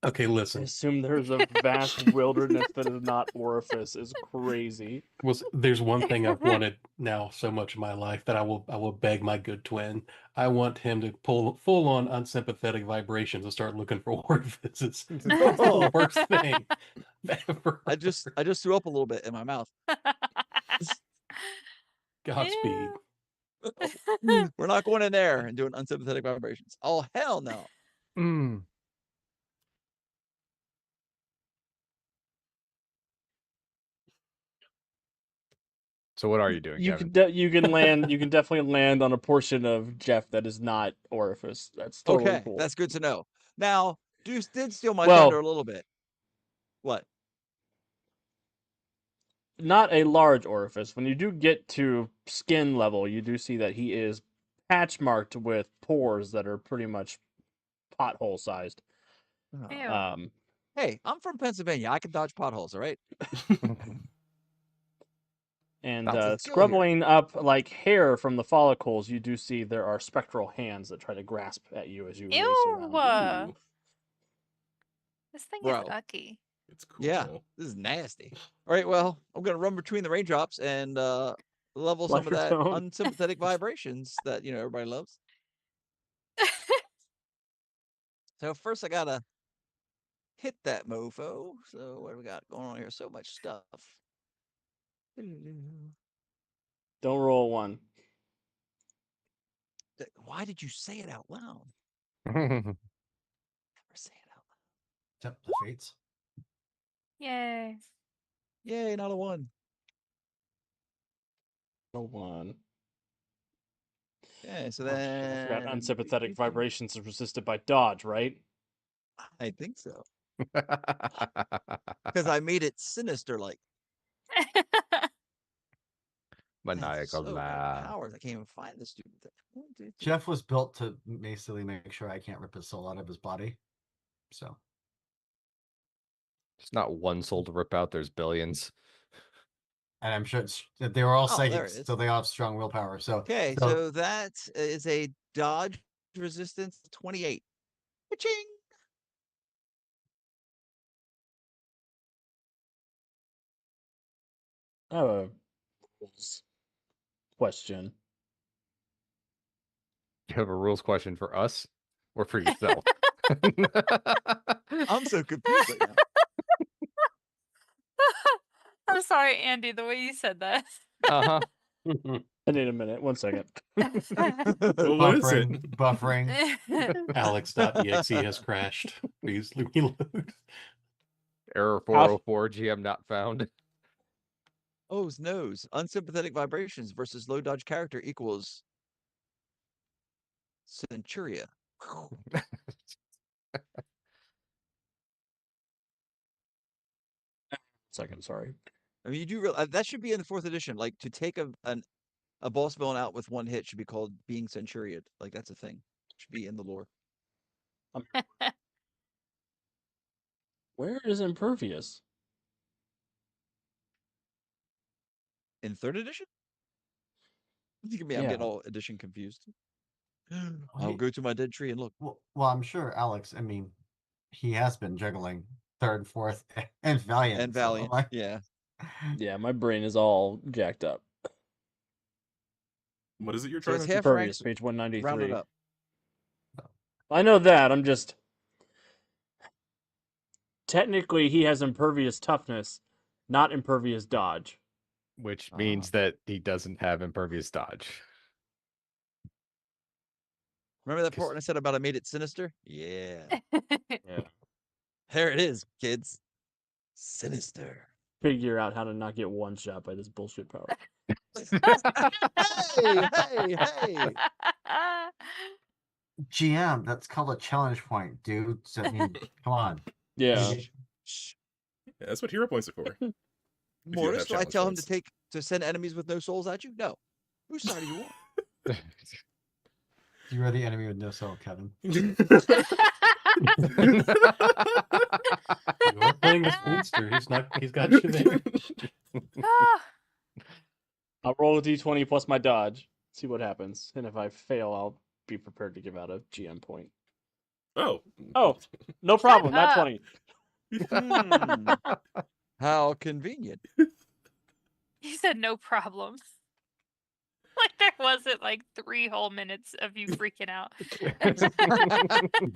Okay, I listen. assume there's a vast wilderness that is not orifice is crazy. There's one thing I've wanted now so much in my life that I will beg my good twin. I want him to pull full on unsympathetic vibrations and start looking for orifices. That's the worst thing ever. I just threw up a little bit in my mouth. Godspeed. We're not going in there and doing unsympathetic vibrations. Oh hell no. Mm. So what are you doing, You Kevin? you can land. You can definitely land on a portion of Jeff that is not orifice. That's totally Okay, cool. that's good to know. Now, Deuce did steal my Well- thunder a little bit. What? Not a large orifice. When you do get to skin level, you do see that he is patch marked with pores that are pretty much pothole sized. Oh. Ew. Hey, I'm from Pennsylvania. I can dodge potholes, all right? And Bounce a skill here. scrubbling up like hair from the follicles, you do see there are spectral hands that try to grasp at you as you race Ew. around. Ooh, This thing Bro. is ucky. it's cool. Yeah, this is nasty. All right, well, I'm gonna run between the raindrops and level some of Lighter that tone. unsympathetic vibrations that everybody loves. So first, I gotta hit that mofo. So what do we got going on here? So much stuff. Don't roll one. Why did you say it out loud? Never say it out loud. Yep, the fates. Yay. Yay, not a one. No one. Yeah, so Oh, shit, I forgot then unsympathetic vibrations are resisted by dodge, right? I think so. Because I made it sinister like. Maniacal So many laugh. powers. I can't even find this stupid thing. 1, 2, 3. Jeff was built to basically make sure I can't rip his soul out of his body. So It's not one soul to rip out. There's billions. and I'm sure they were all Oh, there it psychics, is. so they all have strong willpower. So Okay, so that is a dodge resistance 28. Ka-ching! I have a question. You have a rules question for us or for yourself? I'm so confused right now. I'm sorry, Andy, the way you said that. Uh-huh. I need a minute. 1 second. Well, what is it? buffering. Alex.exe has crashed. Please reload. Error 404, GM not found. Oh's nose. Unsympathetic vibrations versus low dodge character equals Centuria. Second, sorry. I mean, you do real that should be in the 4th edition. Like to take a boss villain out with one hit should be called being Centuriad. Like that's a thing. Should be in the lore. Where is Impervious? In 3rd edition? Look at me, I'm Yeah. getting all edition confused. I'll Wait. go to my dead tree and look. Well, I'm sure Alex. I mean, he has been juggling 3rd, 4th, and Valiant. And so, Valiant. like- Yeah. Yeah, my brain is all jacked up. What is it you're So trying it's to? half Impervious, ranks page 193. rounded up. I know that. I'm just. Technically, he has impervious toughness, not impervious dodge. Which means that he doesn't have impervious dodge. Remember that 'Cause- part when I said about I made it sinister? Yeah. Yeah. There it is, kids. Sinister. Figure out how to not get one shot by this bullshit power. Hey, hey, hey. GM, that's called a challenge point, dude. So, I mean, come on. Yeah. Shh. Yeah, that's what hero points are for. you Mortis, have do I challenge tell him points. to send enemies with no souls at you? No. Whose side do you want? You are the enemy with no soul, Kevin. You are playing the speedster. He's got you there. I'll roll a d20 plus my dodge, see what happens. And if I fail, I'll be prepared to give out a GM point. Oh. Oh, no problem. Not up. 20. How convenient. He said no problem. Like there wasn't like 3 whole minutes of you freaking out.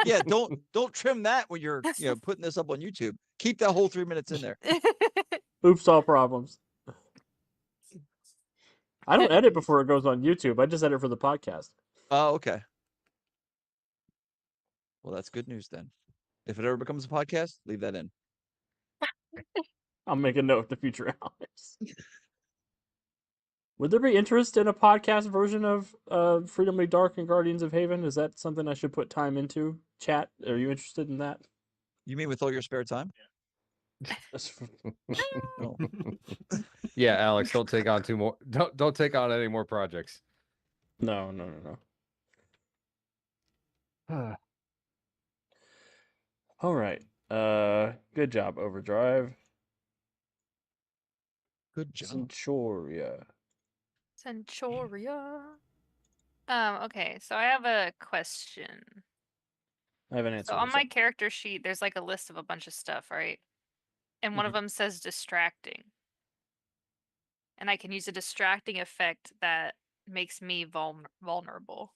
Yeah, don't trim that when you're putting this up on YouTube. Keep that whole 3 minutes in there. Oops, all problems. I don't edit before it goes on YouTube. I just edit for the podcast. Oh, okay. Well, that's good news then. If it ever becomes a podcast, leave that in. I'll make a note to future Alex. Would there be interest in a podcast version of Freedom League Dark and Guardians of Haven? Is that something I should put time into? Chat, are you interested in that? You mean with all your spare time? Oh. Yeah, Alex, don't take on two more. Don't take on any more projects. No. All right. Good job, Overdrive. Good job. Centuria. Centuria. Okay, so I have a question. I have an answer. So on What's my up? character sheet, there's like a list of a bunch of stuff, right? And one of them says distracting. And I can use a distracting effect that makes me vulnerable.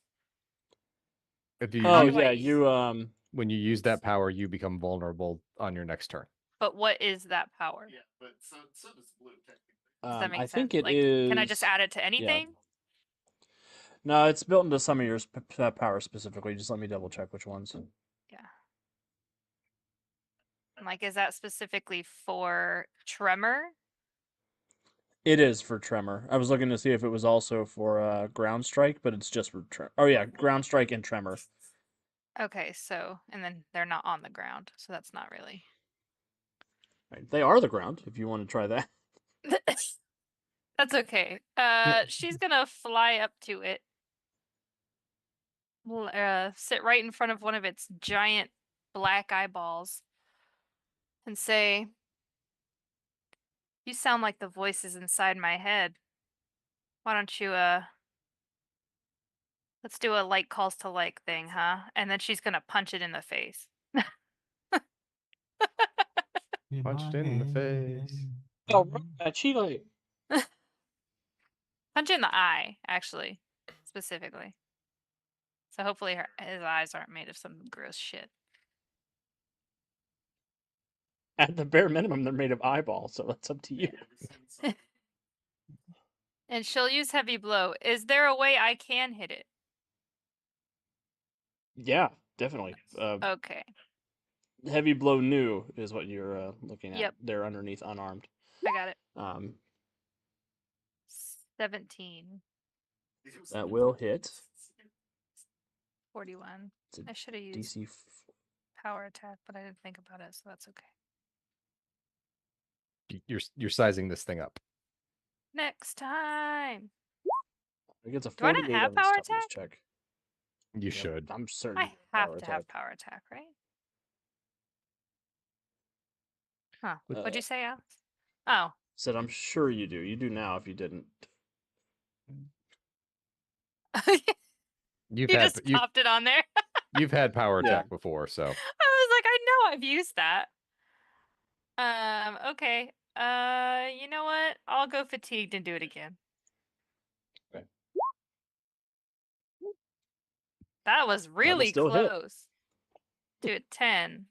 If you Oh use, yeah, I- you when you use that power, you become vulnerable on your next turn. But what is that power? Yeah, but so does blue technically. Does that make I sense? think it like, is. can I just add it to anything? No, it's built into some of your powers specifically. Just let me double check which ones. Yeah. Like, is that specifically for Tremor? It is for Tremor. I was looking to see if it was also for Ground Strike, but it's just for Tremor. Oh yeah, Ground Strike and Tremor. Okay, so, and then they're not on the ground, so that's not really. Right. They are the ground. If you want to try that. That's okay. She's gonna fly up to it. Sit right in front of one of its giant black eyeballs and say, "You sound like the voices inside my head. Why don't you, let's do a like calls to like thing, huh?" And then she's gonna punch it in the face. Punched in the face. Oh, Chile. Punch it in the eye, actually, specifically. So hopefully his eyes aren't made of some gross shit. At the bare minimum, they're made of eyeballs, so that's up to you. And she'll use heavy blow. Is there a way I can hit it? Yeah, definitely. Okay. Heavy blow new is what you're looking at. Yep. They're underneath unarmed. I got it. 17. That will hit. 41. It's a I should have used DC. power attack, but I didn't think about it, so that's okay. You're sizing this thing up. Next time. It gets a Do I 48 not have on its power toughness attack? check. You Yep, should. I'm certain. I have to have power attack, right? Huh. What'd you say, Alex? Oh. Said I'm sure you do. You do now if you didn't. You've You had just popped it on there. you've had power Yeah. attack before, so I was like, I know I've used that. Okay. You know what? I'll go fatigued and do it again. Okay. That was really still hit. close to a 10.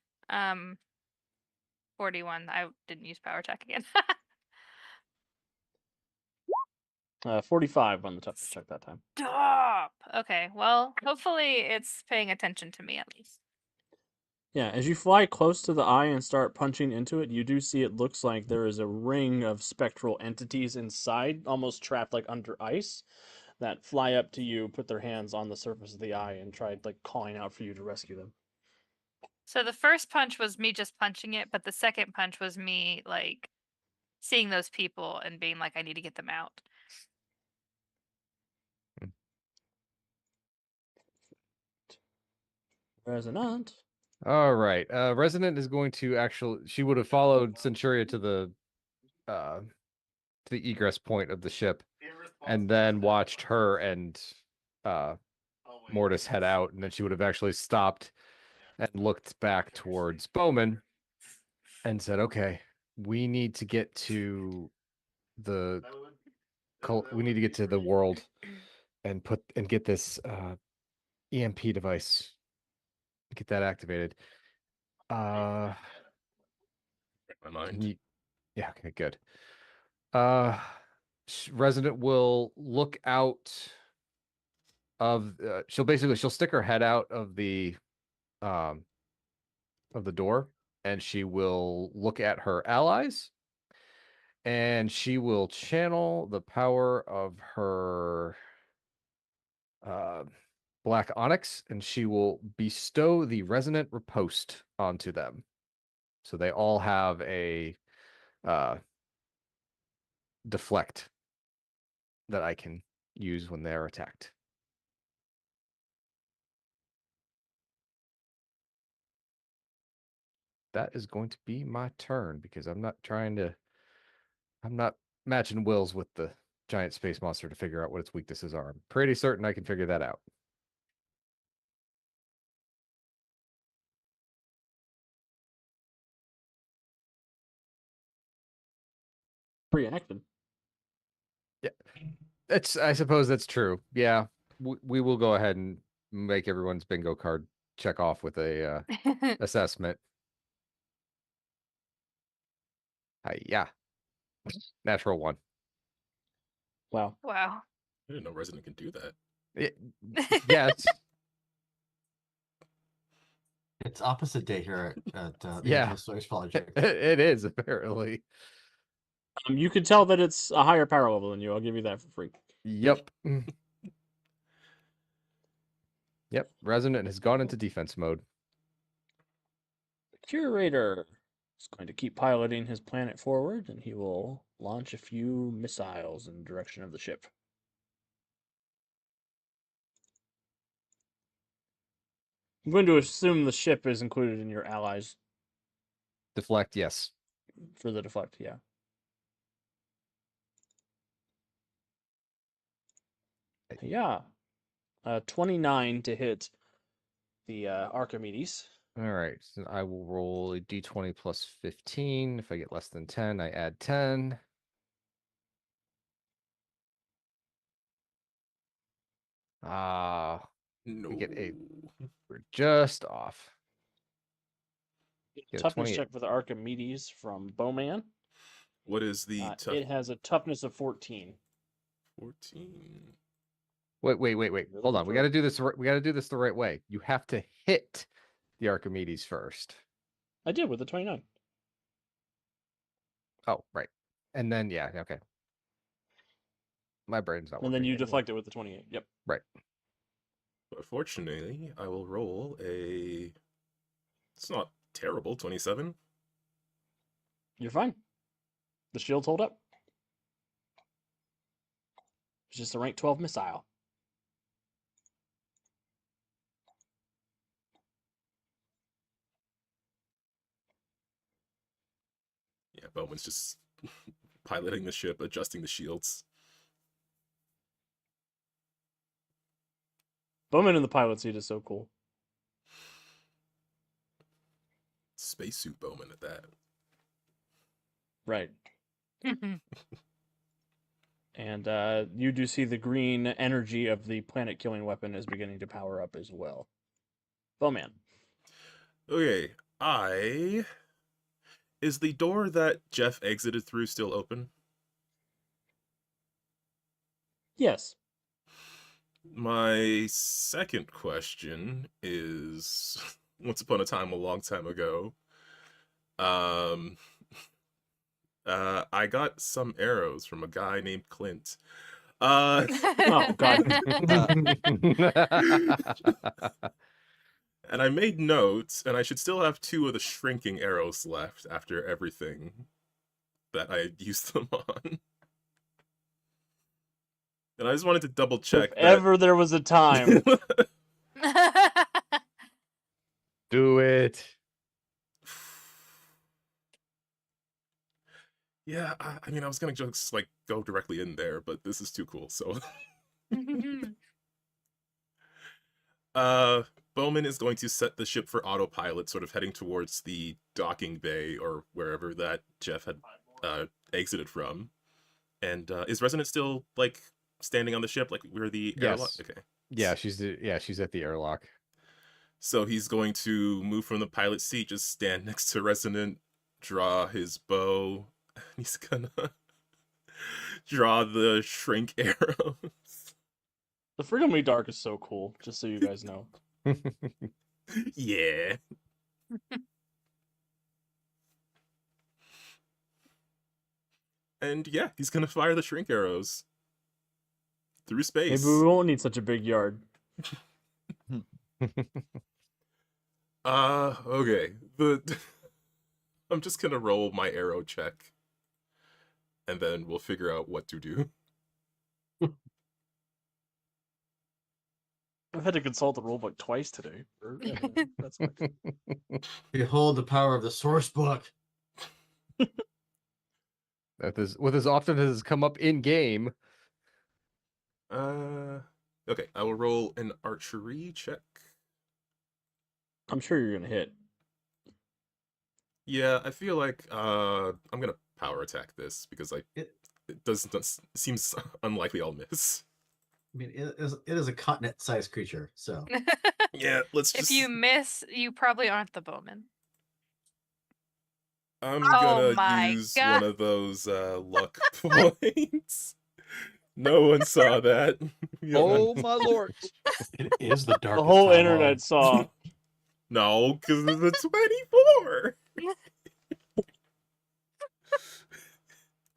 41. I didn't use power attack again. 45 on the toughness check that time. Stop. Okay. Well, hopefully it's paying attention to me at least. Yeah, as you fly close to the eye and start punching into it, you do see it looks like there is a ring of spectral entities inside, almost trapped like under ice, that fly up to you, put their hands on the surface of the eye, and try like calling out for you to rescue them. So the first punch was me just punching it, but the second punch was me like seeing those people and being like, I need to get them out. Resonant. all right. Resident is going to she would have followed Centuria to the egress point of the ship and then watched her and Mortis head out, and then she would have actually stopped and looked back towards Bowman and said, okay, we need to get to the world and get this EMP device, get that activated. My mind. Yeah, okay, good. Resident will look out of she'll stick her head out of the door, and she will look at her allies, and she will channel the power of her black onyx, and she will bestow the resonant riposte onto them. So they all have a deflect that I can use when they're attacked. That is going to be my turn because I'm not matching wills with the giant space monster to figure out what its weaknesses are. I'm pretty certain I can figure that out. Pre-acted. I suppose that's true. Yeah, we will go ahead and make everyone's bingo card check off with a assessment. Yeah, natural one. Wow. Wow. I didn't know Resident can do that. Yes. It's opposite day here at the Yeah. Angel Stories Project. It is apparently. You could tell that it's a higher power level than you. I'll give you that for free. Yep. Yep. Resonant has gone into defense mode. The Curator is going to keep piloting his planet forward, and he will launch a few missiles in the direction of the ship. I'm going to assume the ship is included in your allies Deflect, yes. for the deflect, yeah. Yeah. 29 to hit the Archimedes. All right. So I will roll a d20 plus 15. If I get less than 10, I add 10. No. We get 8. We're just off. Get a Toughness 28. check for the Archimedes from Bowman. What is the It has a toughness of 14. 14? Wait. Really Hold on. We prefer- got to do this. We got to do this the right way. You have to hit the Archimedes first. I did with the 29. Oh, right. And then yeah, okay. My brain's not. And then working you anymore. deflect it with the 28. Yep. Right. But fortunately, I will roll a... It's not terrible, 27. You're fine. The shields hold up. It's just a rank 12 missile. Yeah, Bowman's just piloting the ship, adjusting the shields. Bowman in the pilot seat is so cool. Spacesuit Bowman at that. Right. And you do see the green energy of the planet-killing weapon is beginning to power up as well. Bowman. Okay, Is the door that Jeff exited through still open? Yes. My second question is, once upon a time, a long time ago, I got some arrows from a guy named Clint. Oh, God. And I made notes, and I should still have 2 of the shrinking arrows left after everything that I used them on. And I just wanted to double check If ever there was a time. Do it. Yeah, I mean, I was gonna just like go directly in there, but this is too cool. So, Bowman is going to set the ship for autopilot, sort of heading towards the docking bay or wherever that Jeff had exited from. And is Resonant still like standing on the ship, like where the airlock? Yes. Okay. Yeah, she's at the airlock. So he's going to move from the pilot seat, just stand next to Resonant, draw his bow. He's gonna draw the shrink arrows. The Frequently Dark is so cool, just so you guys know. Yeah. And yeah, he's gonna fire the shrink arrows through space. Maybe we won't need such a big yard. Okay. I'm just gonna roll my arrow check, and then we'll figure out what to do. I've had to consult the rulebook twice today. That's not good. Behold the power of the source book. With as often as has come up in game. Okay, I will roll an archery check. I'm sure you're gonna hit. Yeah, I feel like I'm gonna power attack this because like It- it doesn't seems unlikely I'll miss. I mean, it is a continent-sized creature, so Yeah, let's If just. you miss, you probably aren't the bowman. I'm Oh gonna my use God. one of those luck points. No one saw that. Oh my lord! It is the The darkest whole timeline. internet saw. No, because of the 24.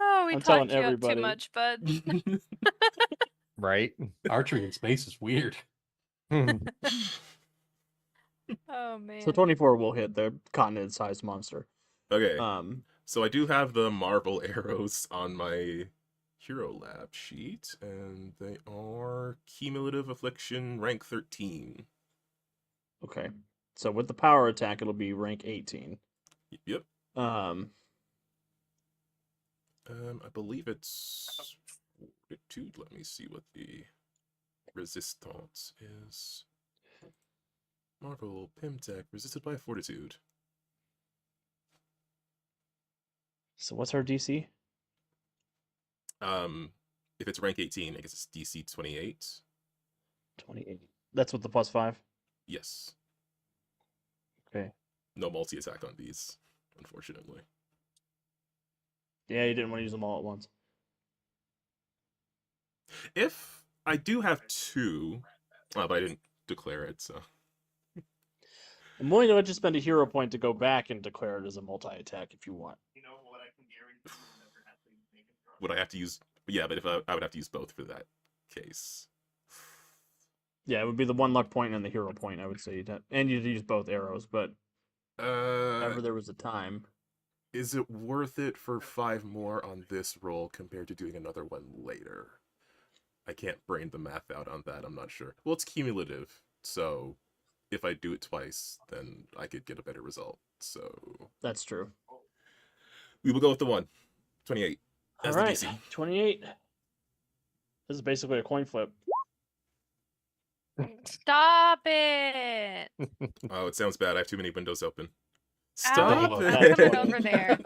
Oh, we I'm talked telling you up everybody. too much, bud. Right? Archery in space is weird. Oh man. So 24 will hit the continent-sized monster. Okay, So I do have the Marvel arrows on my Hero Lab sheet, and they are Cumulative Affliction rank 13. okay. So with the power attack, it'll be rank 18. Yep. Um, I believe it's fortitude. Let me see what the resistance is. Marvel Pimtech resisted by fortitude. so what's our DC? If it's rank 18, I guess it's DC 28. 28. That's with the +5. Yes. Okay. No multi-attack on these, unfortunately. Yeah, you didn't want to use them all at once. If I do have two, but I didn't declare it, so. I'm willing to let you spend a hero point to go back and declare it as a multi-attack if you want. You know what I can guarantee you never have to make a draw. Would I have to use? Yeah, but if I would have to use both for that case. Yeah, it would be the 1 luck point and the hero point, I would say. And you'd use both arrows, but whenever there was a time. Is it worth it for 5 more on this roll compared to doing another one later? I can't brain the math out on that. I'm not sure. Well, it's cumulative, so if I do it twice, then I could get a better result. So That's true. we will go with the 1. 28. All As right, the DC. 28. This is basically a coin flip. Stop it. Oh, it sounds bad. I have too many windows open. Alex, Stop I'm it. coming over there.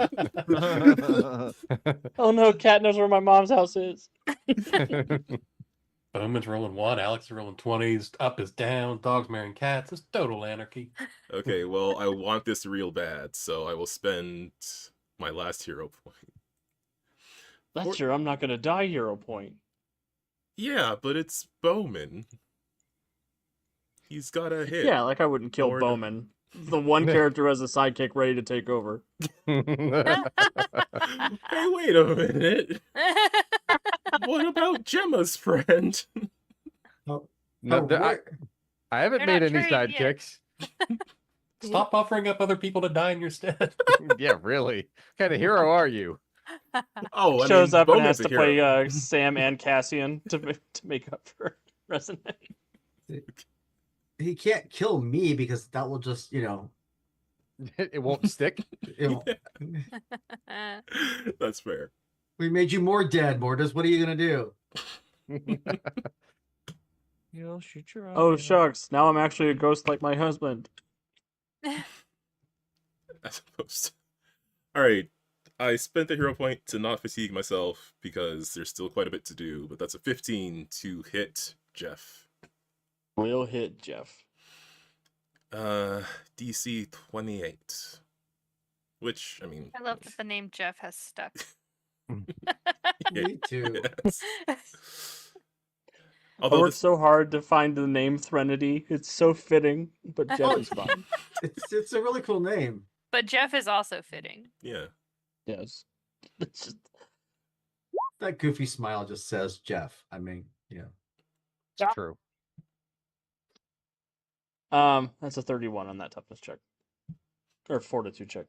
Oh no, Cat knows where my mom's house is. Bowman's rolling 1, Alex is rolling 20s, up is down, dogs marrying cats. It's total anarchy. Okay, well, I want this real bad, so I will spend my last hero point. That's your I'm not gonna die hero point. Yeah, but it's Bowman. He's got a hit. Yeah, like I wouldn't kill Lord. Bowman. The one character as a sidekick ready to take over. Hey, wait a minute. What about Gemma's friend? Oh, No, oh, I where- haven't They're made not any trained yet. sidekicks. Stop offering up other people to die in your stead. Yeah, really. What kind of hero are you? Oh, I Shows mean, up and Bowman's has a to hero. play Sam and Cassian to make up for Resonate. he can't kill me because that will just, It won't stick. it won't- That's fair. we made you more dead, Mortis. What are you gonna do? You'll shoot your Oh eye shucks! Now I'm actually a ghost like my husband. As opposed to... Alright, I spent the hero point to not fatigue myself because there's still quite a bit to do, but that's a 15 to hit Jeff. Will hit Jeff. DC 28. Which, I mean... I love that the name Jeff has stuck. Yeah. Me too. Yes. I Although worked this... so hard to find the name Threnody. It's so fitting, but Jeff is fine. It's a really cool name. But Jeff is also fitting. Yeah. Yes. It's just That goofy smile just says Jeff. I mean, It's true. That's a 31 on that toughness check. Or fortitude check.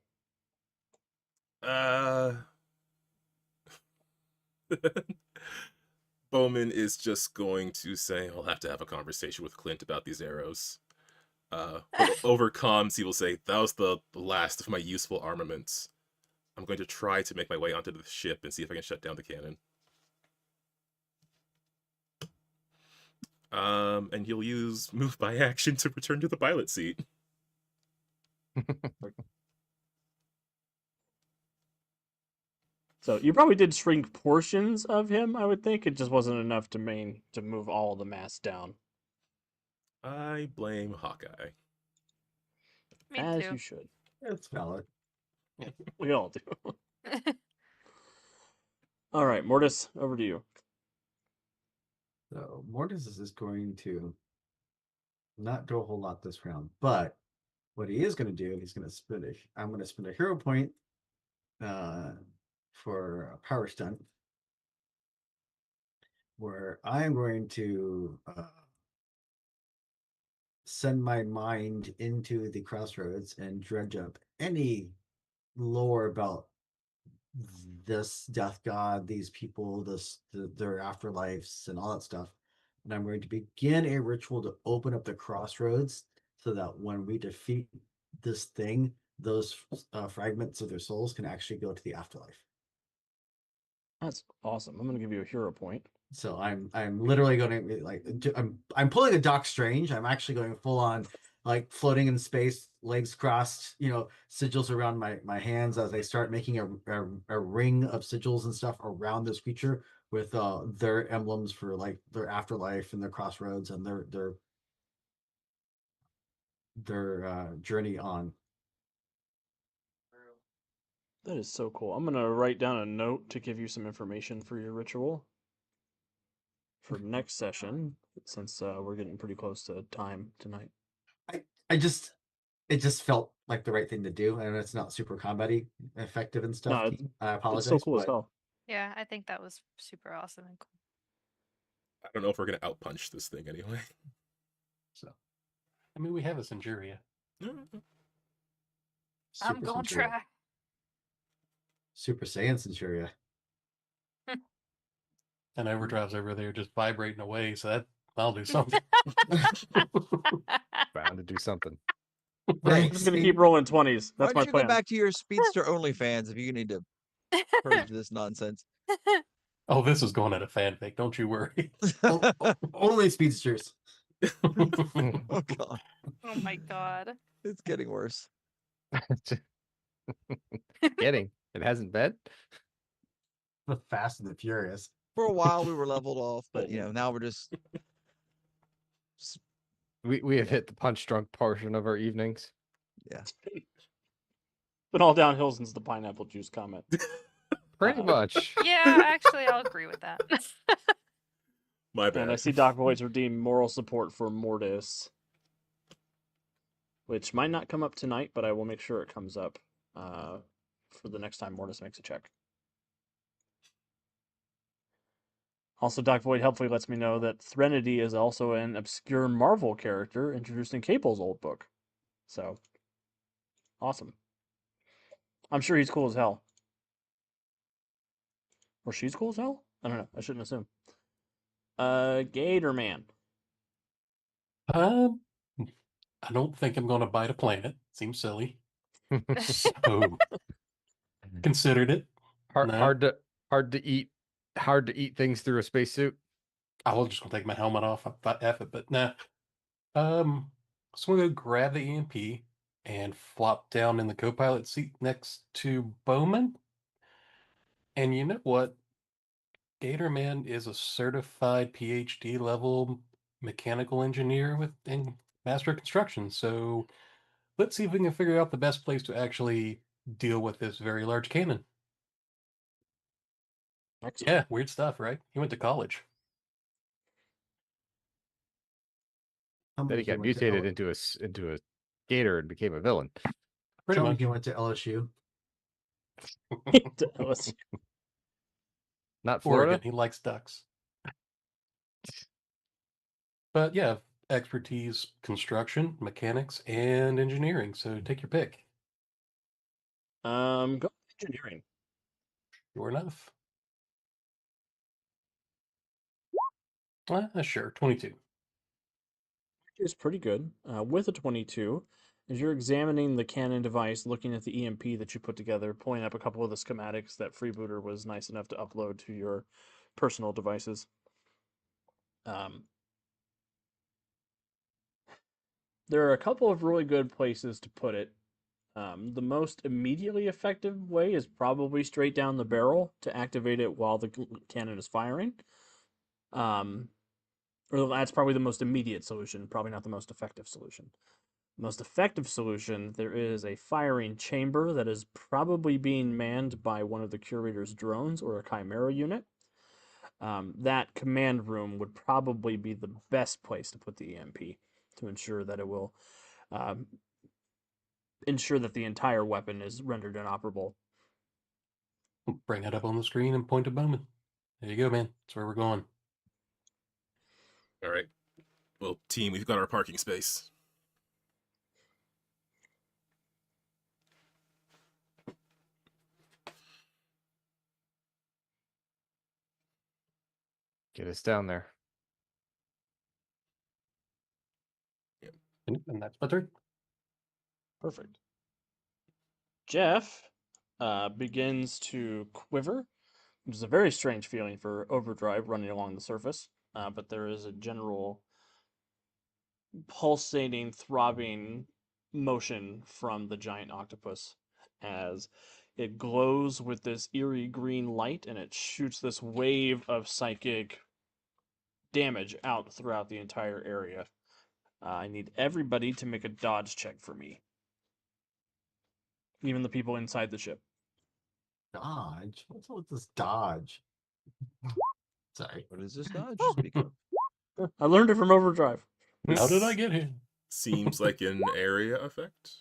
Bowman is just going to say, I'll have to have a conversation with Clint about these arrows. But over comms, he will say, that was the last of my useful armaments. I'm going to try to make my way onto the ship and see if I can shut down the cannon. And he'll use move by action to return to the pilot seat. So you probably did shrink portions of him, I would think. It just wasn't enough to move all the mass down. I blame Hawkeye. Me As too. you should. It's valid. We all do. All right, Mortis, over to you. So Mortis is going to not do a whole lot this round, but what he is going to do, he's going to spend I'm going to spend a hero point for a power stunt, where I'm going to send my mind into the crossroads and dredge up any lore about this death god, these people, their afterlives, and all that stuff. And I'm going to begin a ritual to open up the crossroads so that when we defeat this thing, those fragments of their souls can actually go to the afterlife. That's awesome. I'm going to give you a hero point. So I'm literally going to like I'm pulling a Doc Strange. I'm actually going full on like floating in space, legs crossed, sigils around my hands as I start making a ring of sigils and stuff around this creature with their emblems for like their afterlife and their crossroads and their journey on. That is so cool. I'm going to write down a note to give you some information for your ritual for next session, since we're getting pretty close to time tonight. It just felt like the right thing to do, and it's not super combat-y effective and stuff. No, I apologize. It's so cool as but hell. Yeah, I think that was super awesome and cool. I don't know if we're going to outpunch this thing anyway. So, I mean, we have a Centuria. I'm Super gonna Centuria. try. Super Saiyan Centuria. And Overdrive's over there just vibrating away, so that'll do something. Bound to do something. I'm just going to keep rolling 20s. Why That's don't my you plan. go back to your Speedster OnlyFans if you need to purge this nonsense? Oh, this is going at a fanfic. Don't you worry. Only speedsters. Oh god, Oh my god. it's getting worse. Getting. It hasn't been. The Fast and the Furious. For a while we were leveled off, but now we're just We have hit the punch drunk portion of our evenings. Been all downhill since the pineapple juice comment. Pretty much. Yeah, actually, I'll agree with that. My bad. And I see Doc Void's redeemed moral support for Mortis, which might not come up tonight, but I will make sure it comes up for the next time Mortis makes a check. Also, Doc Void helpfully lets me know that Threnody is also an obscure Marvel character introduced in Cable's old book. So, awesome. I'm sure he's cool as hell. Or she's cool as hell? I don't know. I shouldn't assume. Gator Man. I don't think I'm going to bite a planet. Seems silly. So, considered it. Hard, No. hard to eat things through a spacesuit. I was just going to take my helmet off. I thought F it, but nah. So I'm going to grab the EMP and flop down in the co-pilot seat next to Bowman. And you know what? Gator Man is a certified PhD level mechanical engineer in master construction. So let's see if we can figure out the best place to actually deal with this very large cannon. Excellent. Yeah, weird stuff, right? He went to college. Then he got mutated into a gator and became a villain. Pretty much. He went to LSU. Not Florida. Oregon. He likes ducks. But yeah, expertise, construction, mechanics, and engineering. So take your pick. Go with engineering. Sure enough. Sure, 22. Is pretty good. With a 22, as you're examining the Canon device, looking at the EMP that you put together, pulling up a couple of the schematics that Freebooter was nice enough to upload to your personal devices. There are a couple of really good places to put it. The most immediately effective way is probably straight down the barrel to activate it while the cannon is firing. Or that's probably the most immediate solution, probably not the most effective solution. Most effective solution, there is a firing chamber that is probably being manned by one of the curator's drones or a Chimera unit. That command room would probably be the best place to put the EMP to ensure that it will ensure that the entire weapon is rendered inoperable. Bring it up on the screen and point to Bowman. There you go, man. That's where we're going. All right. Well, team, we've got our parking space. Get us down there. And that's my turn. Perfect. Jeff begins to quiver, which is a very strange feeling for overdrive running along the surface, but there is a general pulsating, throbbing motion from the giant octopus as it glows with this eerie green light and it shoots this wave of psychic damage out throughout the entire area. I need everybody to make a dodge check for me. Even the people inside the ship. Dodge? What's up with this dodge? Sorry. What is this dodge? Speak up. I learned it from Overdrive. How did I get here? Seems like an area effect.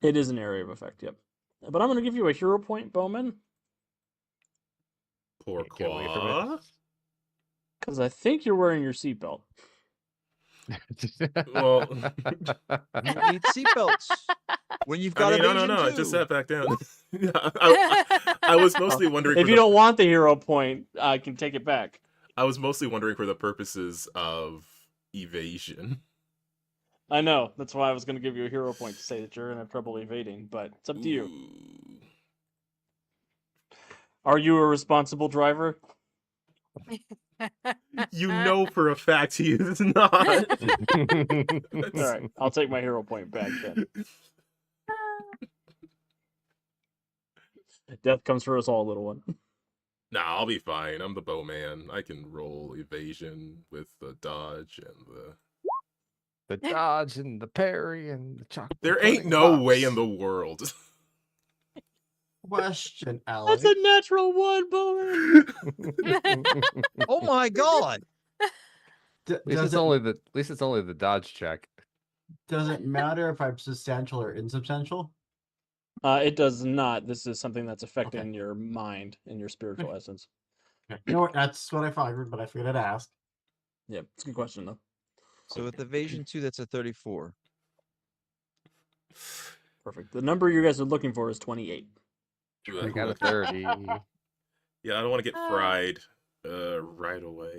It is an area of effect, yep. But I'm going to give you a hero point, Bowman, Get away from Pourquoi? because I think you're wearing your seatbelt. Well, You don't need seatbelts when you've got I mean, evasion no, too. I just sat back down. I was mostly wondering If for you the, don't want the hero point, I can take it back. I was mostly wondering for the purposes of evasion. I know. That's why I was going to give you a hero point to say that you're in trouble evading, but it's up to you. Ooh. Are you a responsible driver? You know for a fact he is not. All right, I'll take my hero point back then. Death comes for us all, little one. Nah, I'll be fine. I'm the bowman. I can roll evasion with the dodge and the. The dodge and the parry and the chocolate. There ain't pudding no pops. way in the world. Question, Alex. That's a natural one, Bowman. Oh my god! At least it's only the dodge check. Does it matter if I'm substantial or insubstantial? It does not. This is something that's affecting your mind and your spiritual essence. Okay. You know what? That's what I figured, but I figured I'd ask. Yeah, it's a good question though. So with evasion 2, that's a 34. Perfect. The number you guys are looking for is 28. I got a 30. Yeah, I don't want to get fried right away.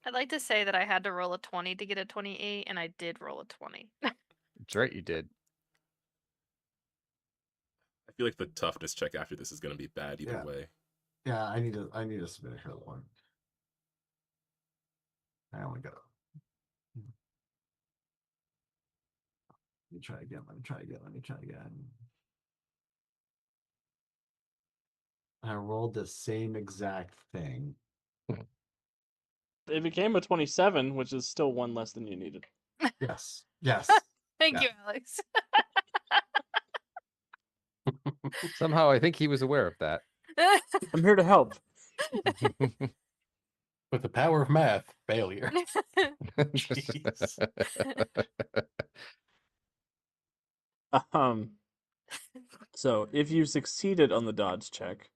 I'd like to say that I had to roll a 20 to get a 28, and I did roll a 20. That's right, you did. I feel like the toughness check after this is going to be bad either Yeah. way. Yeah, I need to submit a hero point. I only got. Let me try again. Let me try again. I rolled the same exact thing. It became a 27, which is still one less than you needed. Yes. Yes. Thank Yeah. you, Alex. Somehow I think he was aware of that. I'm here to help. With the power of math, failure. Jeez. So if you succeeded on the dodge check,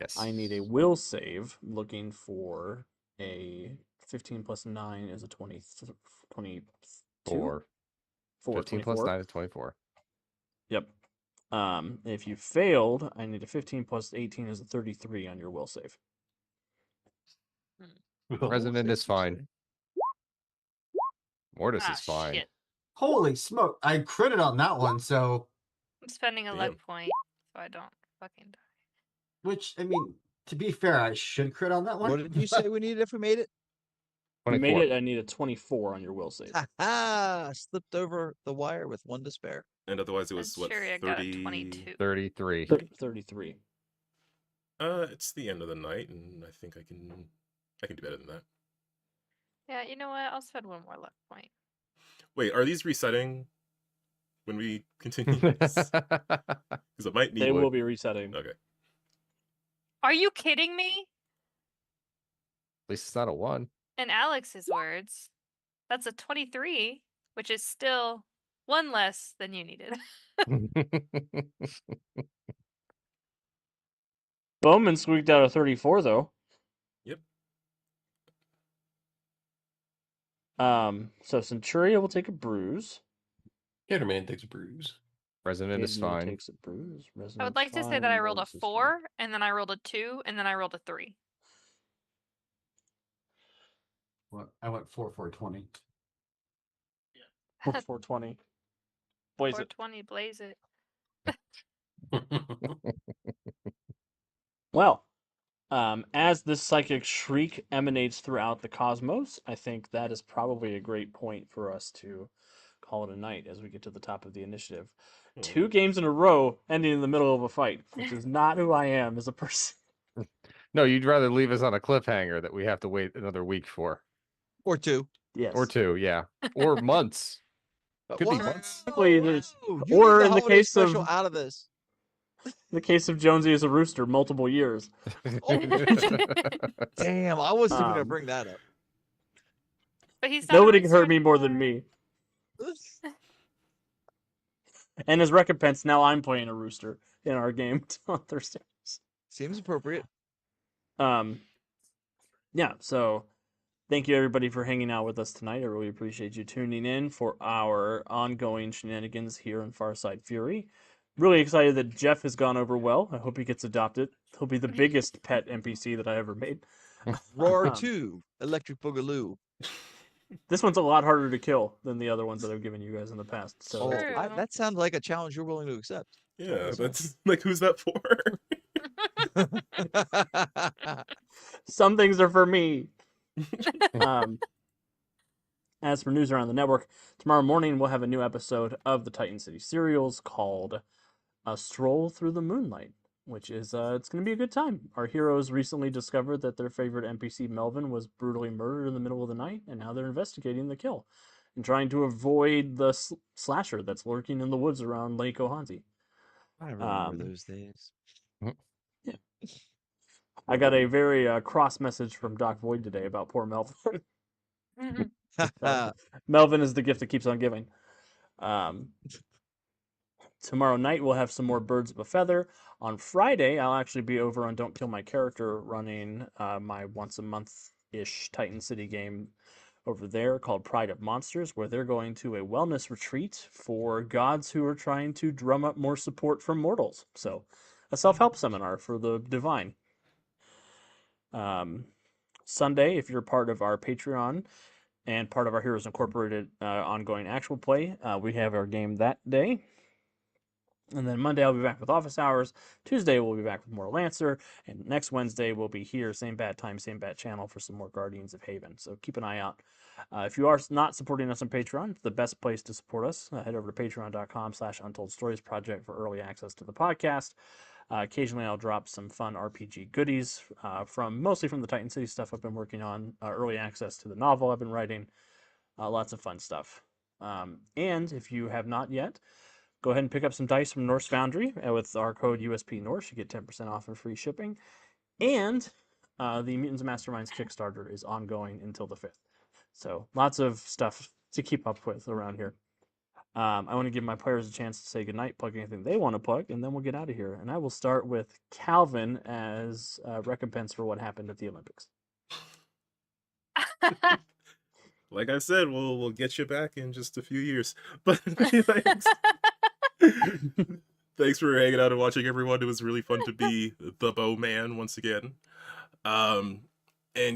Yes. I need a will save looking for a 15 plus 9 is a 22? 4. 15 plus 24. 9 is 24. Yep. If you failed, I need a 15 plus 18 is a 33 on your will save. Well, Resident is Save, you fine. say. Mortis Ah, is fine. shit. Holy smoke! I critted on that one, so I'm spending a luck Damn. point so I don't fucking die. which I mean, to be fair, I should crit on that one. What did you say we needed if we made it? If you made 24. it, I need a 24 on your will save. Ha ha! Slipped over the wire with 1 to spare. And otherwise, it was what, Centuria got a 30? 22. 33. 33. It's the end of the night, and I think I can do better than that. Yeah, you know what? I'll spend 1 more luck point. Wait, are these resetting when we continue? Because I might need. They will be resetting. Okay. Are you kidding me? At least it's not a 1. In Alex's words, that's a 23, which is still 1 less than you needed. Bowman squeaked out a 34 though. Yep. So Centuria will take a bruise. Caterman takes a bruise. Resident is Cadenman fine. takes a bruise. I would Resonant's like to say fine, that I rolled a Mortis is fine. 4, and then I rolled a 2, and then I rolled a 3. What? I went 4-4-20. 420. Blaze it. 420, blaze it. Well, as this psychic shriek emanates throughout the cosmos, I think that is probably a great point for us to call it a night as we get to the top of the initiative. 2 games in a row ending in the middle of a fight, which is not who I am as a person. No, you'd rather leave us on a cliffhanger that we have to wait another week for. Or 2. Yes. Or 2, yeah. Or months. Could be Whoa, months. Technically, there's- you or need in the holiday case special of- out of this. In the case of Jonesy as a rooster, multiple years. Damn, I wasn't even gonna Um, bring that up. But he's not a Nobody can rooster hurt me more than anymore. me. And as recompense, now I'm playing a rooster in our game on Thursdays. Seems appropriate. Yeah, so thank you everybody for hanging out with us tonight. I really appreciate you tuning in for our ongoing shenanigans here in Farside Fury. Really excited that Jeff has gone over well. I hope he gets adopted. He'll be the biggest pet NPC that I ever made. Roar Um, 2, Electric Boogaloo. This one's a lot harder to kill than the other ones that I've given you guys in the past. So Oh, True. that sounds like a challenge you're willing to accept. Yeah, so- that's like, who's that for? some things are for me. As for news around the network, tomorrow morning we'll have a new episode of the Titan City Serials called A Stroll Through the Moonlight, which is it's going to be a good time. Our heroes recently discovered that their favorite NPC Melvin was brutally murdered in the middle of the night, and now they're investigating the kill and trying to avoid the slasher that's lurking in the woods around Lake Ohanzi. I remember Um, those days. I got a very cross message from Doc Void today about poor Melvin. Melvin is the gift that keeps on giving. Tomorrow night we'll have some more Birds of a Feather. On Friday, I'll actually be over on Don't Kill My Character running my once a month-ish Titan City game over there called Pride of Monsters, where they're going to a wellness retreat for gods who are trying to drum up more support from mortals. So, a self-help seminar for the divine. Sunday, if you're part of our Patreon and part of our Heroes Incorporated ongoing actual play, we have our game that day. And then Monday I'll be back with Office Hours. Tuesday we'll be back with more Lancer. And next Wednesday we'll be here, same bad time, same bad channel for some more Guardians of Haven. So keep an eye out. If you are not supporting us on Patreon, it's the best place to support us. Head over to patreon.com/Untold Stories Project for early access to the podcast. Occasionally I'll drop some fun RPG goodies mostly from the Titan City stuff I've been working on. Early access to the novel I've been writing. Lots of fun stuff. And if you have not yet, go ahead and pick up some dice from Norse Foundry with our code USP Norse. You get 10% off and free shipping. And the Mutants and Masterminds Kickstarter is ongoing until the 5th. So lots of stuff to keep up with around here. I want to give my players a chance to say goodnight, plug anything they want to plug, and then we'll get out of here. And I will start with Calvin as recompense for what happened at the Olympics. Like I said, we'll get you back in just a few years. But thanks. Thanks for hanging out and watching, everyone. It was really fun to be the Bowman once again. And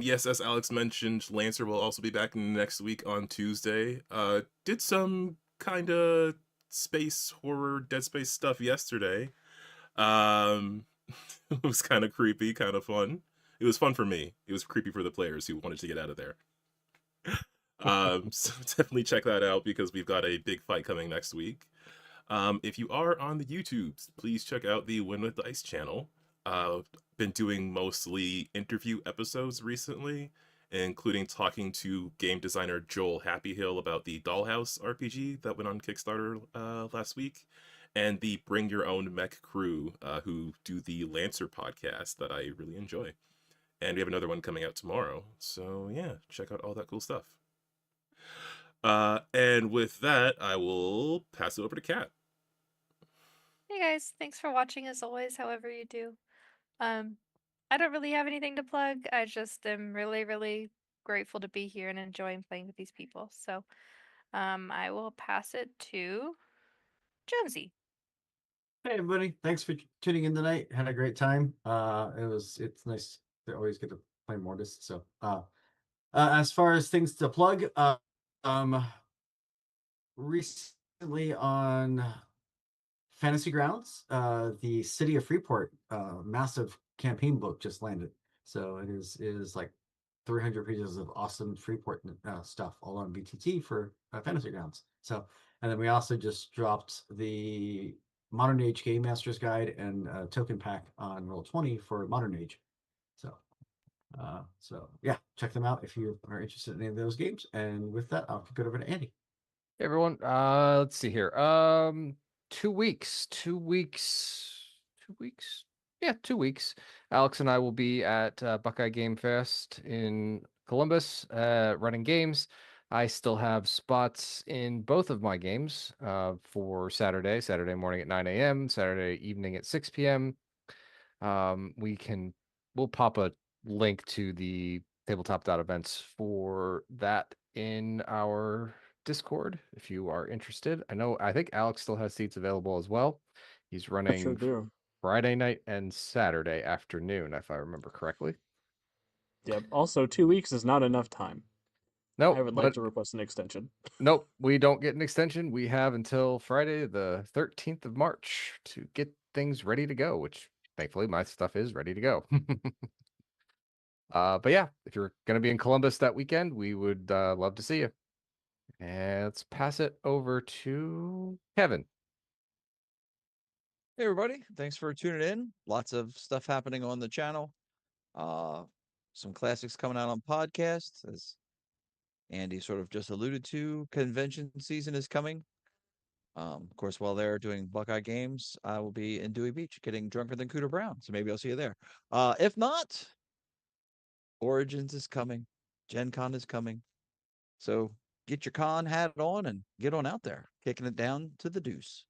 yes, as Alex mentioned, Lancer will also be back next week on Tuesday. Did some kind of space horror, Dead Space stuff yesterday. It was kind of creepy, kind of fun. It was fun for me. It was creepy for the players who wanted to get out of there. So definitely check that out because we've got a big fight coming next week. If you are on the YouTubes, please check out the Win with Dice channel. Been doing mostly interview episodes recently, including talking to game designer Joel Happyhill about the Dollhouse RPG that went on Kickstarter last week, and the Bring Your Own Mech crew who do the Lancer podcast that I really enjoy. And we have another one coming out tomorrow. So yeah, check out all that cool stuff. And with that, I will pass it over to Kat. Hey guys, thanks for watching as always, however you do. I don't really have anything to plug. I just am really, really grateful to be here and enjoying playing with these people. So, I will pass it to Jonesy. Hey everybody, thanks for tuning in tonight. Had a great time. It's nice to always get to play Mortis. So as far as things to plug, recently on Fantasy Grounds, the City of Freeport massive campaign book just landed. So it is like 300 pages of awesome Freeport stuff all on BTT for Fantasy Grounds. So, and then we also just dropped the Modern Age Game Master's Guide and token pack on Roll20 for Modern Age. So yeah, check them out if you are interested in any of those games. And with that, I'll kick it over to Andy. Hey everyone, let's see here. 2 weeks. 2 weeks. Yeah, 2 weeks. Alex and I will be at Buckeye Game Fest in Columbus, running games. I still have spots in both of my games for Saturday morning at 9 a.m., Saturday evening at 6 p.m. We'll pop a link to the tabletop.events for that in our Discord if you are interested. I think Alex still has seats available as well. He's I sure running do. Friday night and Saturday afternoon, if I remember correctly. Yep. Also, 2 weeks is not enough time. Nope, I would like to request an extension. Nope, we don't get an extension. We have until Friday, the 13th of March to get things ready to go, which thankfully my stuff is ready to go. But yeah, if you're going to be in Columbus that weekend, we would love to see you. And let's pass it over to Kevin. Hey everybody, thanks for tuning in. Lots of stuff happening on the channel. Some classics coming out on podcasts, as Andy sort of just alluded to. Convention season is coming. Of course, while they're doing Buckeye Games, I will be in Dewey Beach getting drunker than Cooter Brown. So maybe I'll see you there. If not, Origins is coming. Gen Con is coming. So get your con hat on and get on out there, kicking it down to the deuce.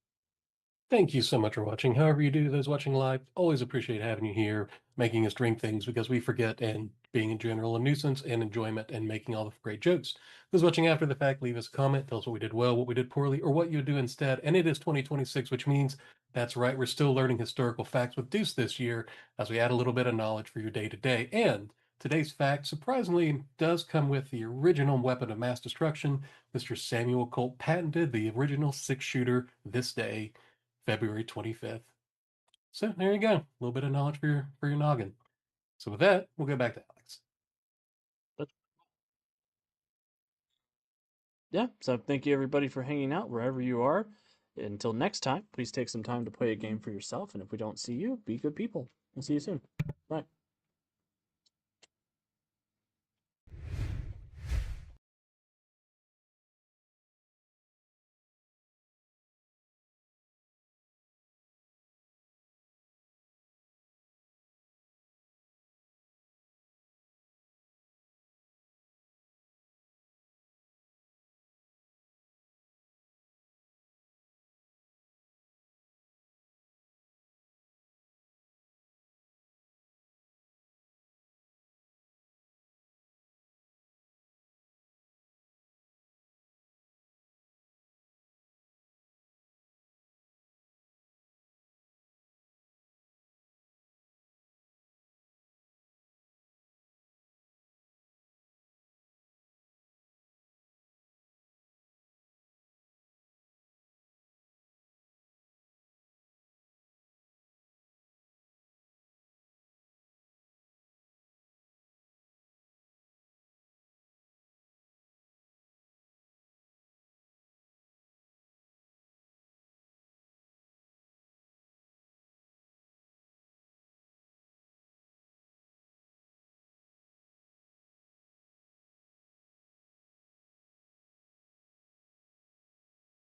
Thank you so much for watching. However you do, those watching live, always appreciate having you here, making us drink things because we forget, and being in general a nuisance and enjoyment and making all the great jokes. Those watching after the fact, leave us a comment, tell us what we did well, what we did poorly, or what you would do instead. And it is 2026, which means that's right, we're still learning historical facts with Deuce this year as we add a little bit of knowledge for your day to day. And today's fact, surprisingly, does come with the original weapon of mass destruction. Mr. Samuel Colt patented the original 6-shooter this day, February 25th. So there you go. A little bit of knowledge for your noggin. So with that, we'll go back to Alex. Yeah, so thank you everybody for hanging out wherever you are. Until next time, please take some time to play a game for yourself. And if we don't see you, be good people. We'll see you soon. Bye.